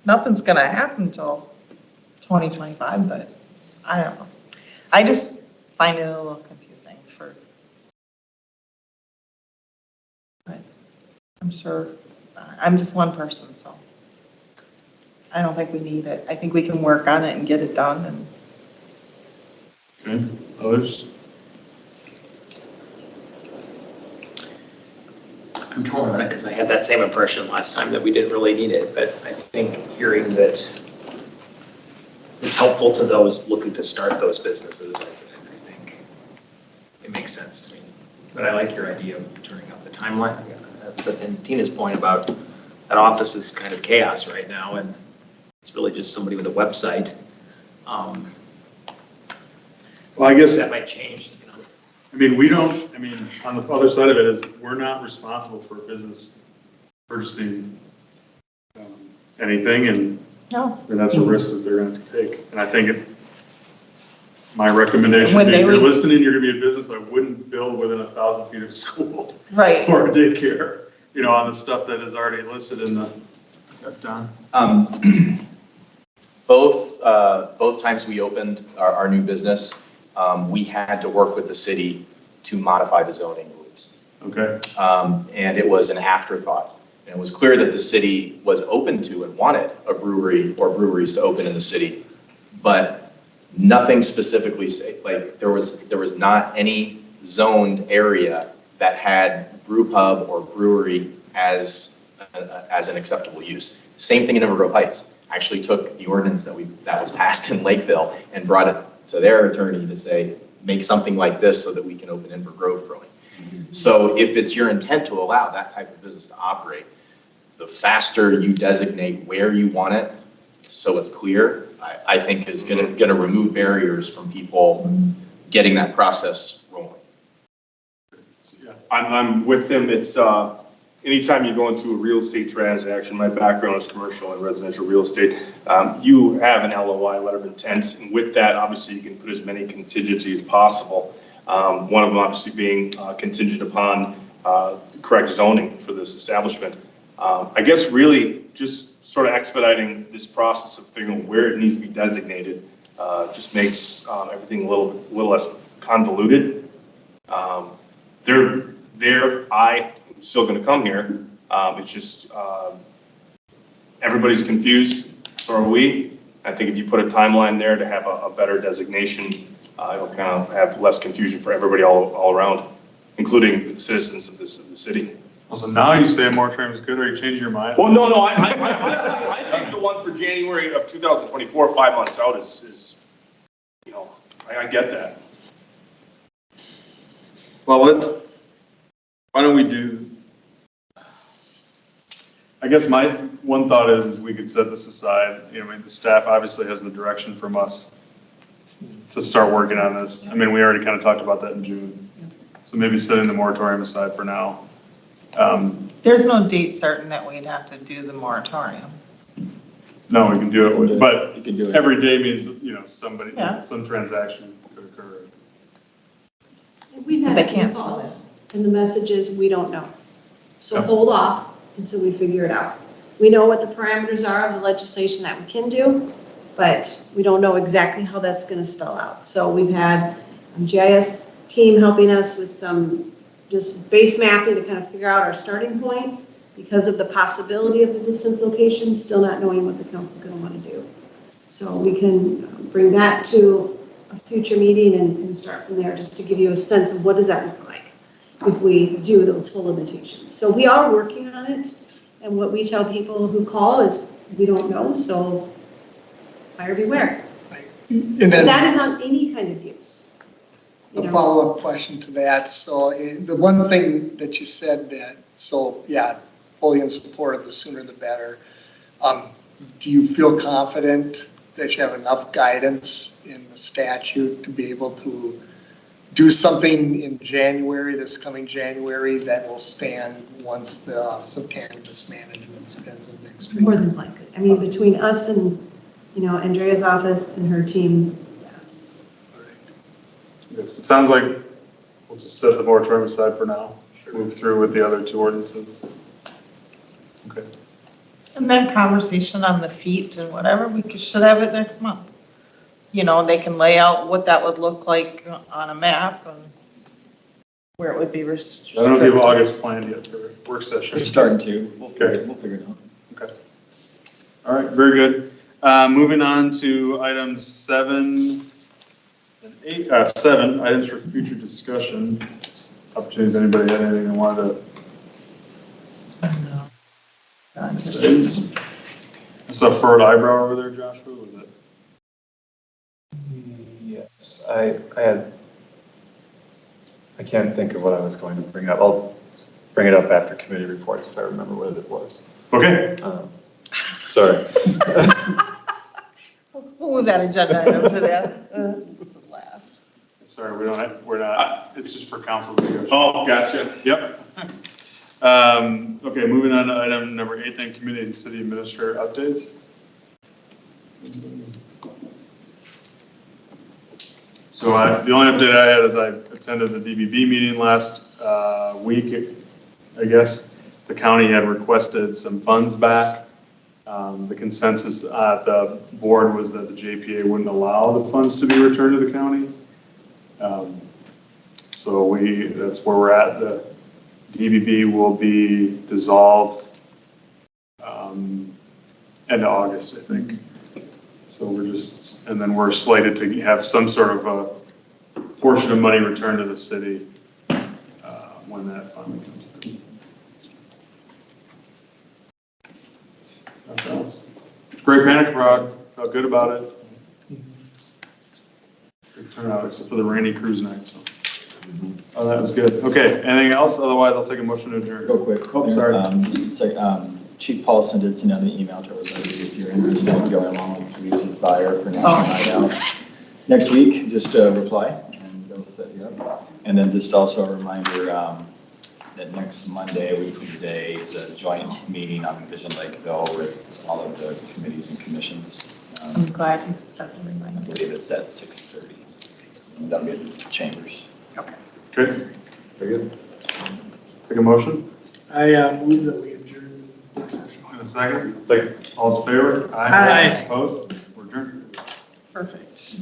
Nothing's gonna happen until 2025, but I don't know. I just find it a little confusing but I'm sure, I'm just one person, so I don't think we need it. I think we can work on it and get it done and. Okay, others? I'm torn on it because I had that same impression last time that we didn't really need it, but I think hearing that it's helpful to those looking to start those businesses, I think it makes sense to me. But I like your idea of turning up the timeline. And Tina's point about that office is kind of chaos right now, and it's really just somebody with a website. Well, I guess, That might change, you know. I mean, we don't, I mean, on the other side of it is, we're not responsible for business purchasing anything, and No. that's a risk that they're gonna have to take. And I think my recommendation, When if they you're would- listening, you're gonna be a business, I wouldn't build within 1,000 feet of school Right. or a daycare, on the stuff that is already listed in the, Don? Both times we opened our new business, we had to work with the city to modify the zoning rules. Okay. And it was an afterthought. And it was clear that the city was open to and wanted a brewery or breweries to open in the city, but nothing specifically say, like there was not any zoned area that had brew pub or brewery as an acceptable use. Same thing in River Grove Heights. Actually took the ordinance that was passed in Lakeville and brought it to their attorney to say, make something like this so that we can open River Grove growing. So if it's your intent to allow that type of business to operate, the faster you designate where you want it, so it's clear, I think is gonna remove barriers from people getting that process rolling. Yeah, I'm with him. It's, anytime you go into a real estate transaction, my background is commercial and residential real estate, you have an LOI, letter of intent, and with that, obviously, you can put as many contingencies as possible. One of them obviously being contingent upon correct zoning for this establishment. I guess really just sort of expediting this process of figuring out where it needs to be designated just makes everything a little less convoluted. I'm still going to come here. It's just everybody's confused, so are we. I think if you put a timeline there to have a better designation, it'll kind of have less confusion for everybody all around, including the citizens of the city. Well, so now you say a moratorium is good, or you change your mind? Well, no, I think the one for January of 2024, 5 months out is I get that. Well, why don't we do, I guess my one thought is we could set this aside. I mean, the staff obviously has the direction from us to start working on this. I mean, we already kind of talked about that in June. So maybe setting the moratorium aside for now. There's no date certain that we'd have to do the moratorium. No, we can do it, but You can do it. every day means, somebody, Yeah. some transaction could occur. We've had They phone can't calls, and the message is, we don't know. So Yep. hold off until we figure it out. We know what the parameters are of the legislation that we can do, but we don't know exactly how that's going to spell out. So we've had GIS team helping us with some just base mapping to kind of figure out our starting point because of the possibility of the distance locations, still not knowing what the council's going to want to do. So we can bring that to a future meeting and start from there, just to give you a sense of what does that look like if we do those full limitations. So we are working on it, and what we tell people who call is, we don't know, so buyer beware. And But then that is on any kind of use. You a know. follow-up question to that. So the one thing that you said that, so yeah, fully in support of the sooner the better. Do you feel confident that you have enough guidance in the statute to be able to do something in January, this coming January, that will stand once the Office of Cannabis Management spends it next week? More than likely. I mean, between us and, Andrea's office and her team, yes. Yes, it sounds like we'll just set the moratorium aside for now, move through with the other two ordinances. Okay. And then conversation on the feet and whatever, should have it next month. They can lay out what that would look like on a map and where it would be I don't know if restricted. you have August planned yet for work session. We're starting to. We'll figure it out. Okay. All right, very good. Moving on to items 7 and 8, 7, items for future discussion. Opportunity if anybody had anything they wanted to. I saw a furrowed eyebrow over there, Joshua, was it? Yes, I can't think of what I was going to bring up. I'll bring it up after committee reports if I remember what it was. Okay. Sorry. We'll move that agenda item to that. It's the last. Sorry, we're not, it's just for council discussion. Oh, gotcha. Yep. Okay, moving on to item number 8, then community and city administrator updates. So the only update I had is I attended the DBB meeting last week, I guess. The county had requested some funds back. The consensus at the board was that the JPA wouldn't allow the funds to be returned to the county. So that's where we're at. DBB will be dissolved end of August, I think. So we're just, and then we're slated to have some sort of a portion of money returned to the city when that finally comes through. Nothing else. Great panic rod, felt good about it. Good turnout, except for the rainy cruise night, so. Oh, that was good. Okay, anything else? Otherwise, I'll take a motion to adjourn. Real quick. Oh, sorry. Just a sec, Chief Paulson did send out an email to everybody if you're interested in going along with Lisa's buyer for National Night Out. Next week, just reply and they'll set you up. And then just also a reminder that next Monday, a week from today, is a joint meeting on Vision Lakeville with all of the committees and commissions. I'm glad you set the I reminder. believe it's at 6:30. And that'll be at the chambers. Okay. Okay, Very good. take a motion. I move that we adjourn the work session. In a second. All in favor? Aye. Opposed? We're adjourned. Perfect.